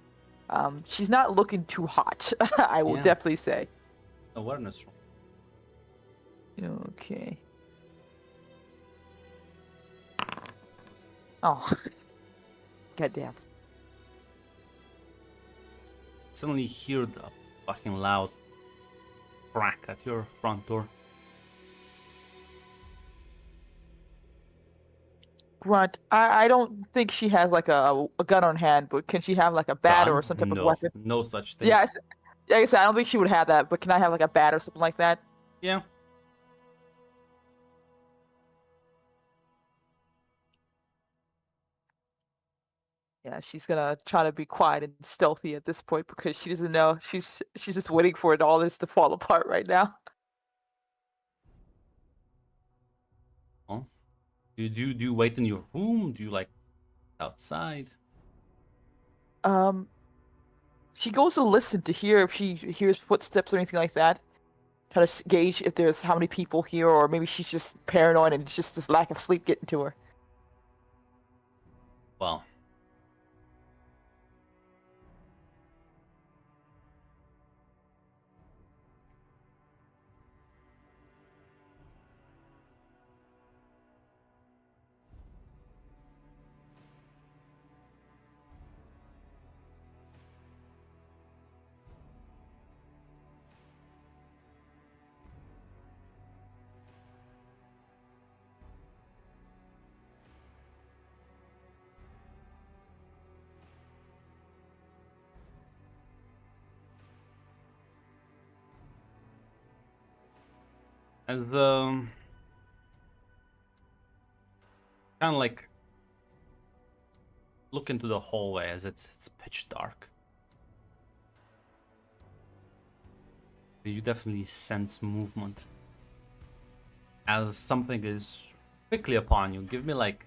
D: She's not looking too hot, I will
C: Yeah.
D: definitely say.
C: Awareness roll.
D: Okay. Oh. Goddamn.
C: Suddenly hear the fucking loud crack at your front door.
D: Grunt. I don't think she has like a gun on hand, but can she have like a bat or
C: Gun?
D: some type of
C: No,
D: weapon?
C: no such thing.
D: Yeah, like I said, I don't think she would have that, but can I have like a bat or something like that?
C: Yeah.
D: Yeah, she's gonna try to be quiet and stealthy at this point because she doesn't know. She's just waiting for it all this to fall apart right now.
C: Oh. Do you wait in your room? Do you like outside?
D: She goes to listen to hear if she hears footsteps or anything like that. Try to gauge if there's how many people here, or maybe she's just paranoid and it's just this lack of sleep getting to her.
C: Well. As the kind of like look into the hallway as it's pitch dark. You definitely sense movement as something is quickly upon you. Give me like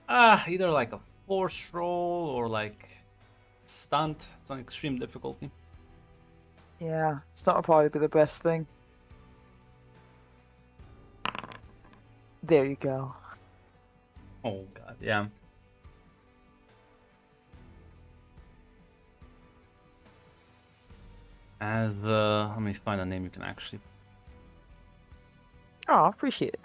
C: either like a force roll or like stunt. It's an extreme difficulty.
D: Yeah, it's not probably be the best thing. There you go.
C: Oh god, yeah. As let me find a name you can actually.
D: Oh, appreciate it.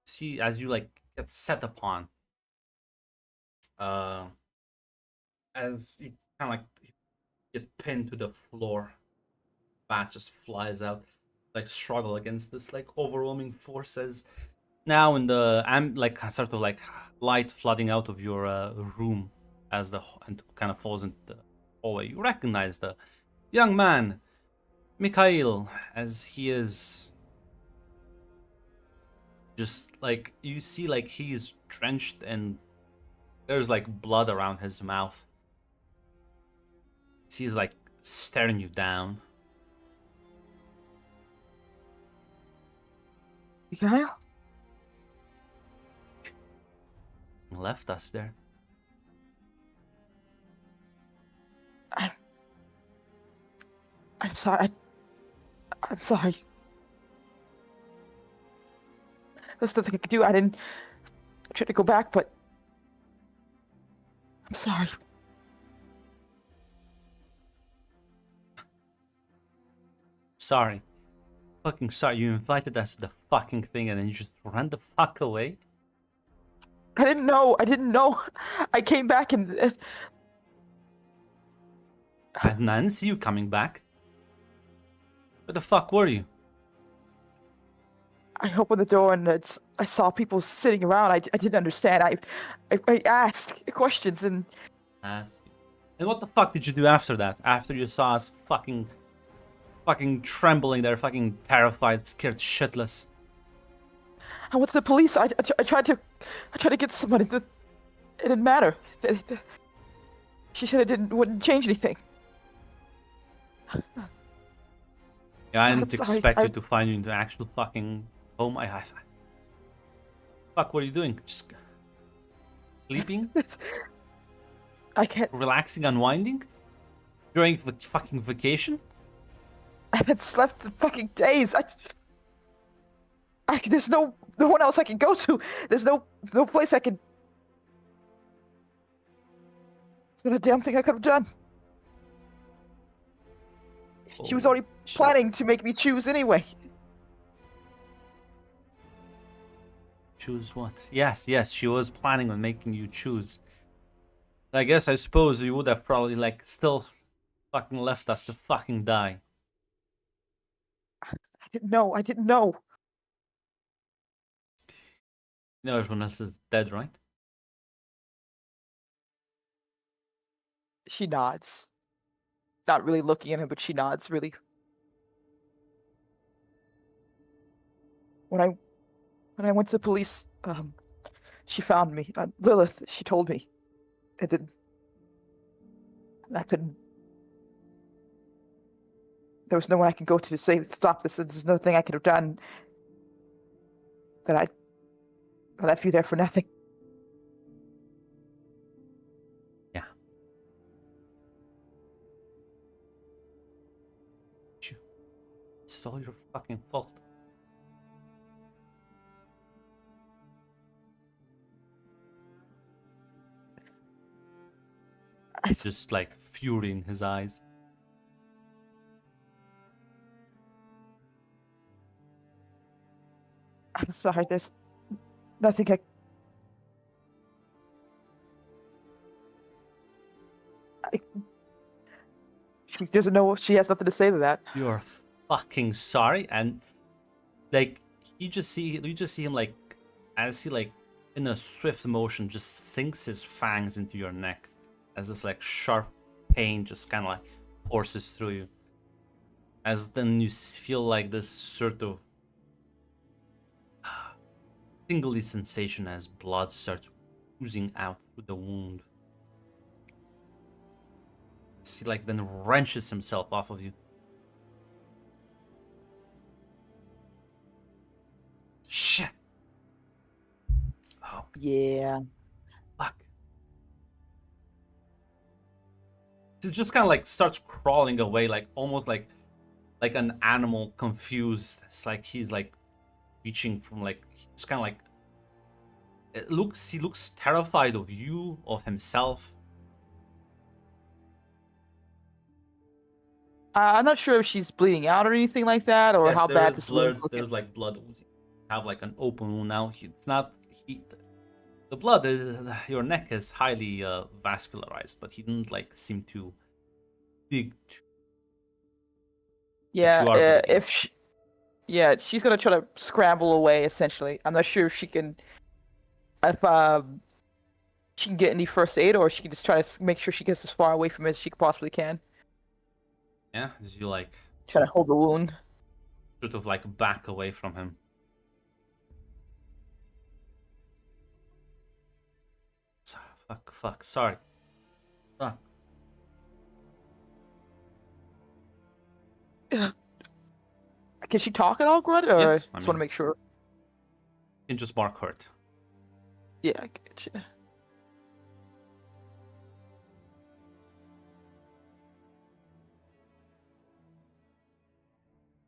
C: See, as you like get set upon, as you kind of like get pinned to the floor, bat just flies out, like struggle against this like overwhelming forces. Now in the like sort of like light flooding out of your room as the and kind of falls into the hallway. You recognize the young man, Mikhail, as he is just like you see like he is drenched and there's like blood around his mouth. He's like staring you down.
D: Mikhail?
C: Left us there.
D: I'm sorry. I'm sorry. There's nothing I could do. I didn't try to go back, but I'm sorry.
C: sorry. Fucking sorry. You invited us to the fucking thing and then you just ran the fuck away?
D: I didn't know. I came back and
C: I didn't see you coming back. Where the fuck were you?
D: I opened the door and I saw people sitting around. I didn't understand. I asked questions and
C: Asked you. And what the fuck did you do after that? After you saw us fucking trembling there, fucking terrified, scared shitless.
D: I went to the police. I tried to get somebody. It didn't matter. She said wouldn't change anything.
C: Yeah, I
D: I'm
C: didn't
D: sorry,
C: expect you to find you in the actual fucking home. Fuck, what are you doing? Just sleeping?
D: I can't.
C: Relaxing, unwinding? During the fucking vacation?
D: I haven't slept in fucking days. There's no one else I can go to. There's no place I can. There's not a damn thing I could have done. She was already
C: Shit.
D: planning to make me choose anyway.
C: Choose what? Yes, she was planning on making you choose. I suppose you would have probably, like, still fucking left us to fucking die.
D: I didn't know.
C: You know everyone else is dead, right?
D: She nods. Not really looking at him, but she nods, really. When I went to the police, she found me. Lilith, she told me. I couldn't. There was no one I could go to stop this. There's nothing I could have done. I left you there for nothing.
C: Yeah. It's all your fucking fault. Just like fury in his eyes.
D: I'm sorry. There's nothing She doesn't know. She has nothing to say to that.
C: You're fucking sorry, and like you just see him like as he like in a swift motion just sinks his fangs into your neck as this like sharp pain just kind of like courses through you. As then you feel like this sort of tingly sensation as blood starts oozing out through the wound. He like then wrenches himself off of you. Shit. Oh
D: Yeah.
C: fuck. He just kind of like starts crawling away, like almost like an animal confused. It's like he's like reaching from like he's kind of like he looks terrified of you, of himself.
D: I'm not sure if she's bleeding out or anything like that, or
C: Yes,
D: how
C: there
D: bad
C: is
D: this
C: blood.
D: wound's looking.
C: There's like blood oozing. Have like an open wound now. It's not. The blood. Your neck is highly vascularized, but he didn't like seem to dig.
D: Yeah,
C: you are bleeding.
D: she's gonna try to scramble away. Essentially, I'm not sure if she can, if she can get any first aid, or she can just try to make sure she gets as far away from it as she possibly can.
C: Yeah, as you like
D: Try to hold the wound.
C: sort of like back away from him. Fuck. Sorry. Ah,
D: Can she talk at all, Grunt? Or
C: Yes, I
D: just want to
C: mean-
D: make sure.
C: you can just mark hurt.
D: Yeah, I get you.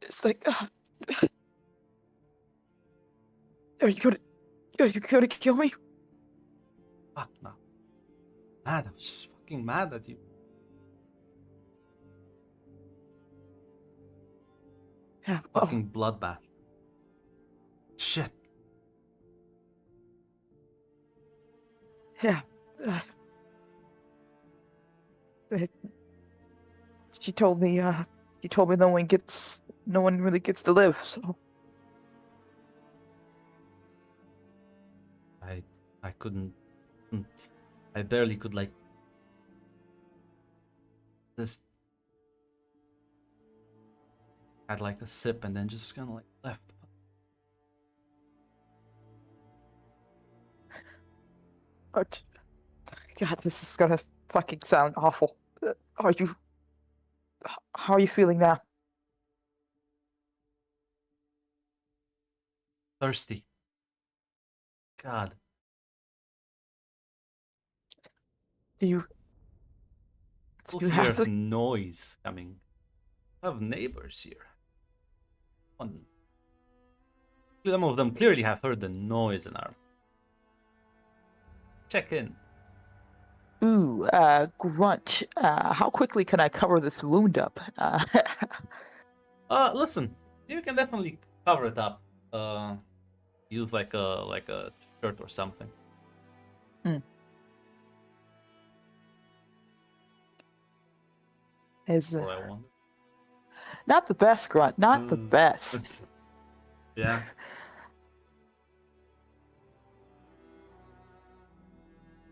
D: It's like, are you gonna kill me?
C: Fuck no. Mad. I was just fucking mad at you.
D: Yeah. Oh,
C: Fucking bloodbath. Shit.
D: yeah. Uh, uh, she told me. She told me no one really gets to live. So
C: I couldn't. I barely could like just had like a sip and then just kind of like left.
D: oh, God, this is gonna fucking sound awful. Are you? How are you feeling now?
C: Thirsty. God.
D: Do you? Do you
C: Hear
D: have the?
C: noise coming. I have neighbors here. Some of them clearly have heard the noise and are check in.
D: Ooh, grunt. How quickly can I cover this wound up?
C: Listen, you can definitely cover it up. Use like a shirt or something.
D: Is
C: Or I wonder.
D: not the best grunt. Not the best.
C: Yeah.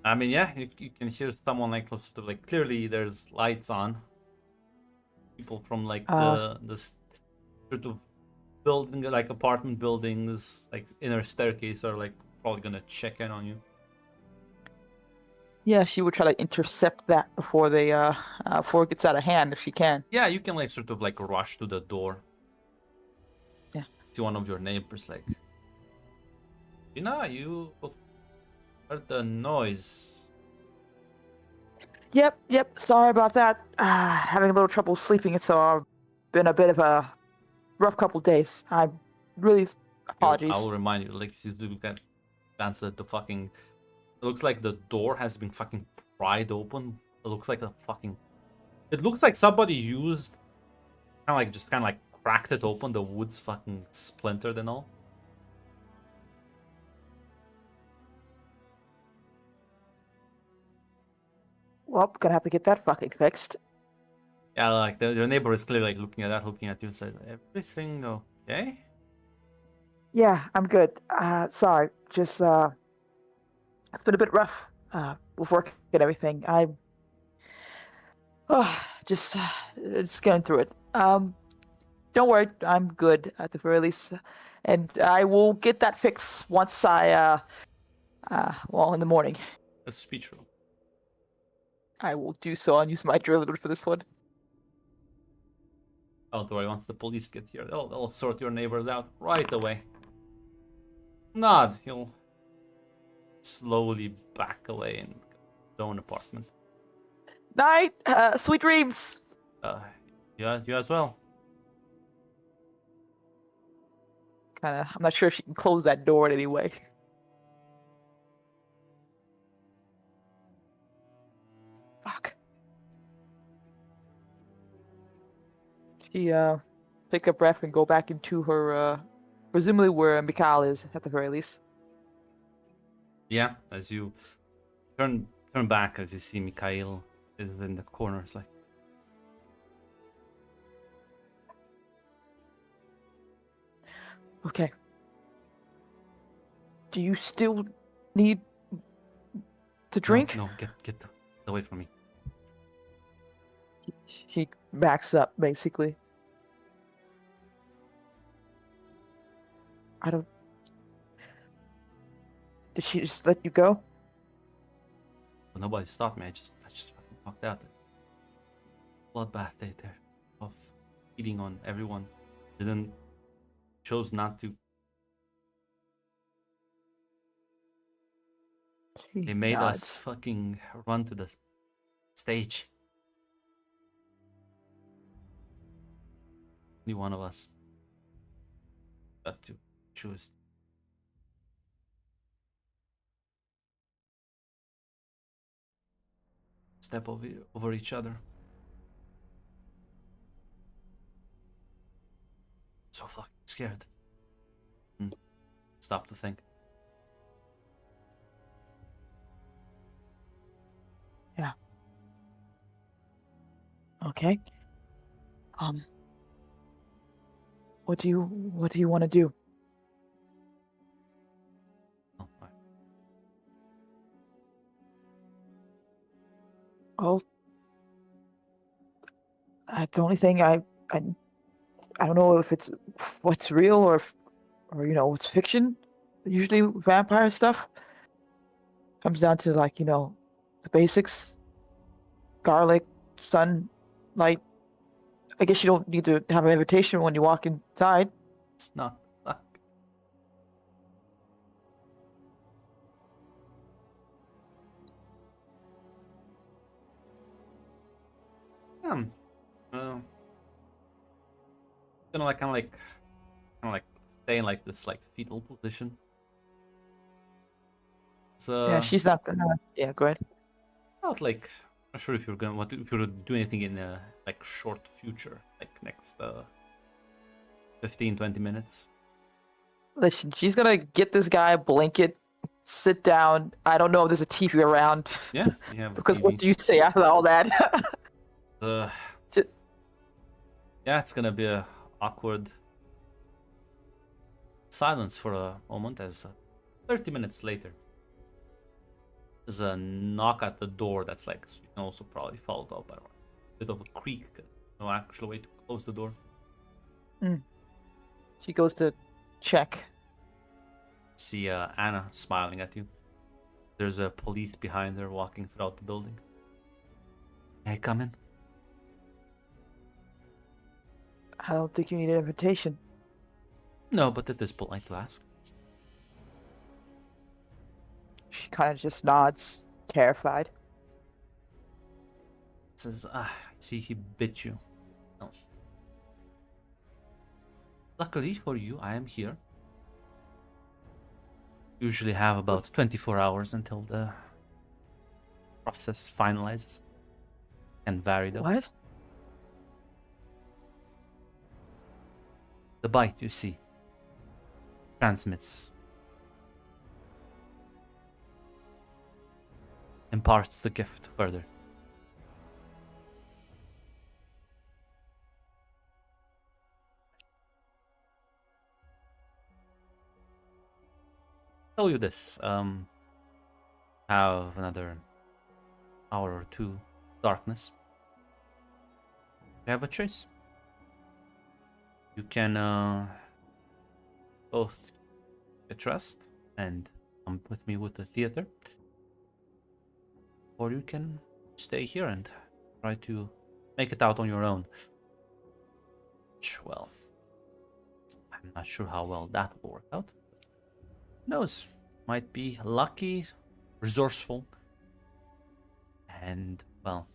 C: I mean, yeah, you can hear someone like close to like clearly there's lights on. People from like this sort of building, like apartment buildings, like inner staircase are like probably gonna check in on you.
D: Yeah, she would try to intercept that before before it gets out of hand if she can.
C: Yeah, you can like sort of like rush to the door.
D: Yeah.
C: To one of your neighbors, like, you heard the noise.
D: Yep. Sorry about that. Having a little trouble sleeping, so been a bit of a rough couple days. I really apologies.
C: I will remind you, like, you do get glance at the fucking. It looks like the door has been fucking pried open. It looks like It looks like somebody used, kind of like cracked it open. The wood's fucking splintered and all.
D: Well, gonna have to get that fucking fixed.
C: Yeah, like your neighbor is clearly like looking at you and said, "Everything okay?"
D: Yeah, I'm good. Sorry, just it's been a bit rough. With work and everything. Just getting through it. Don't worry, I'm good at the very least, and I will get that fixed once in the morning.
C: A speech roll.
D: I will do so. I'll use my adrenaline for this one.
C: Don't worry, once the police get here, they'll sort your neighbors out right away. Nod, he'll slowly back away in his own apartment.
D: Night, sweet dreams.
C: Yeah, you as well.
D: I'm not sure if she can close that door in any way. Fuck. She take a breath and go back into her presumably where Mikhail is at the very least.
C: Yeah, as you turn back, as you see Mikhail is in the corner, it's like,
D: Okay. Do you still need to drink?
C: No, get away from me.
D: She backs up, basically. I don't. Did she just let you go?
C: But nobody stopped me. I just fucking walked out. Bloodbath there of eating on everyone. Chose not to. They made us fucking run to the stage. Only one of us got to choose. Step over each other. So fucking scared. Stop to think.
D: Okay. What do you want to do?
C: Oh,
D: Well, the only thing I don't know if it's what's real or it's fiction. Usually vampire stuff comes down to like the basics: garlic, sun, light. I guess you don't need to have an invitation when you walk inside.
C: it's not luck. Gonna like kind of like stay in like this like fetal position. So
D: Yeah, she's not gonna. Yeah, go ahead.
C: not like not sure if you're gonna if you're gonna do anything in like short future, like next 15-20 minutes.
D: Listen, she's gonna get this guy a blanket, sit down. I don't know if there's a TV around.
C: Yeah, you have a
D: Because
C: TV.
D: what do you say after all that?
C: Yeah, it's gonna be a awkward silence for a moment as 30 minutes later there's a knock at the door that's like you can also probably followed up by a bit of a creak. No actual way to close the door.
D: She goes to check.
C: See Anna smiling at you. There's a police behind her walking throughout the building. Hey, come in.
D: I don't think you need an invitation.
C: No, but it is polite to ask.
D: She kind of just nods, terrified.
C: Says, I see he bit you. No. Luckily for you, I am here. Usually have about 24 hours until the process finalizes. Can vary though.
D: What?
C: The bite, you see, transmits, imparts the gift further. Tell you this, have another hour or two darkness. You have a choice. You can both get trust and come with me with the theater, or you can stay here and try to make it out on your own. Which, well, I'm not sure how well that will work out. Who knows? Might be lucky, resourceful, and, well,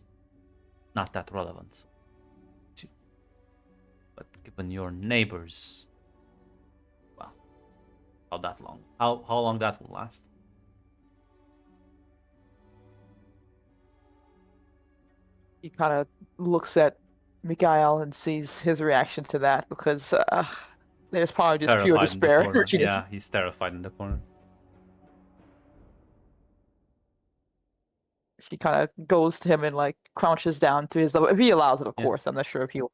C: not that relevant. But given your neighbors, well, how that long? How long that will last?
D: He kind of looks at Mikhail and sees his reaction to that because there's probably just pure
C: Terrified in the
D: despair.
C: corner.
D: She just-
C: Yeah, he's terrified in the corner.
D: She kind of goes to him and like crouches down to his level. If he allows it, of
C: Yeah.
D: course. I'm not sure if he'll.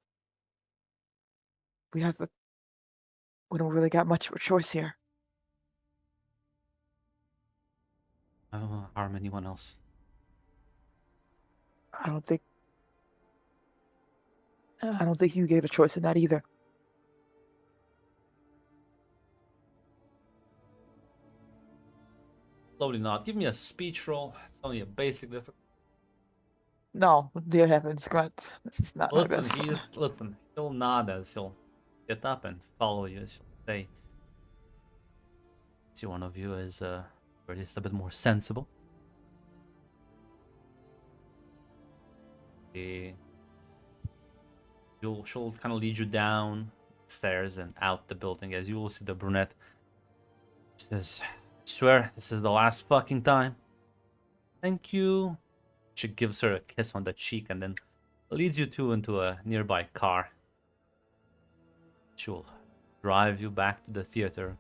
D: We don't really got much of a choice here.
C: I don't want to harm anyone else.
D: I don't think you gave a choice in that either.
C: Slowly nod. Give me a speech roll. It's only a basic difference.
D: No, dear heavens, Grant. This is not my best.
C: Listen, he'll nod as he'll get up and follow you. She'll say, see, one of you is or at least a bit more sensible. She'll kind of lead you down the stairs and out the building as you will see the brunette. She says, I swear this is the last fucking time. Thank you. She gives her a kiss on the cheek and then leads you two into a nearby car. She'll drive you back to the theater.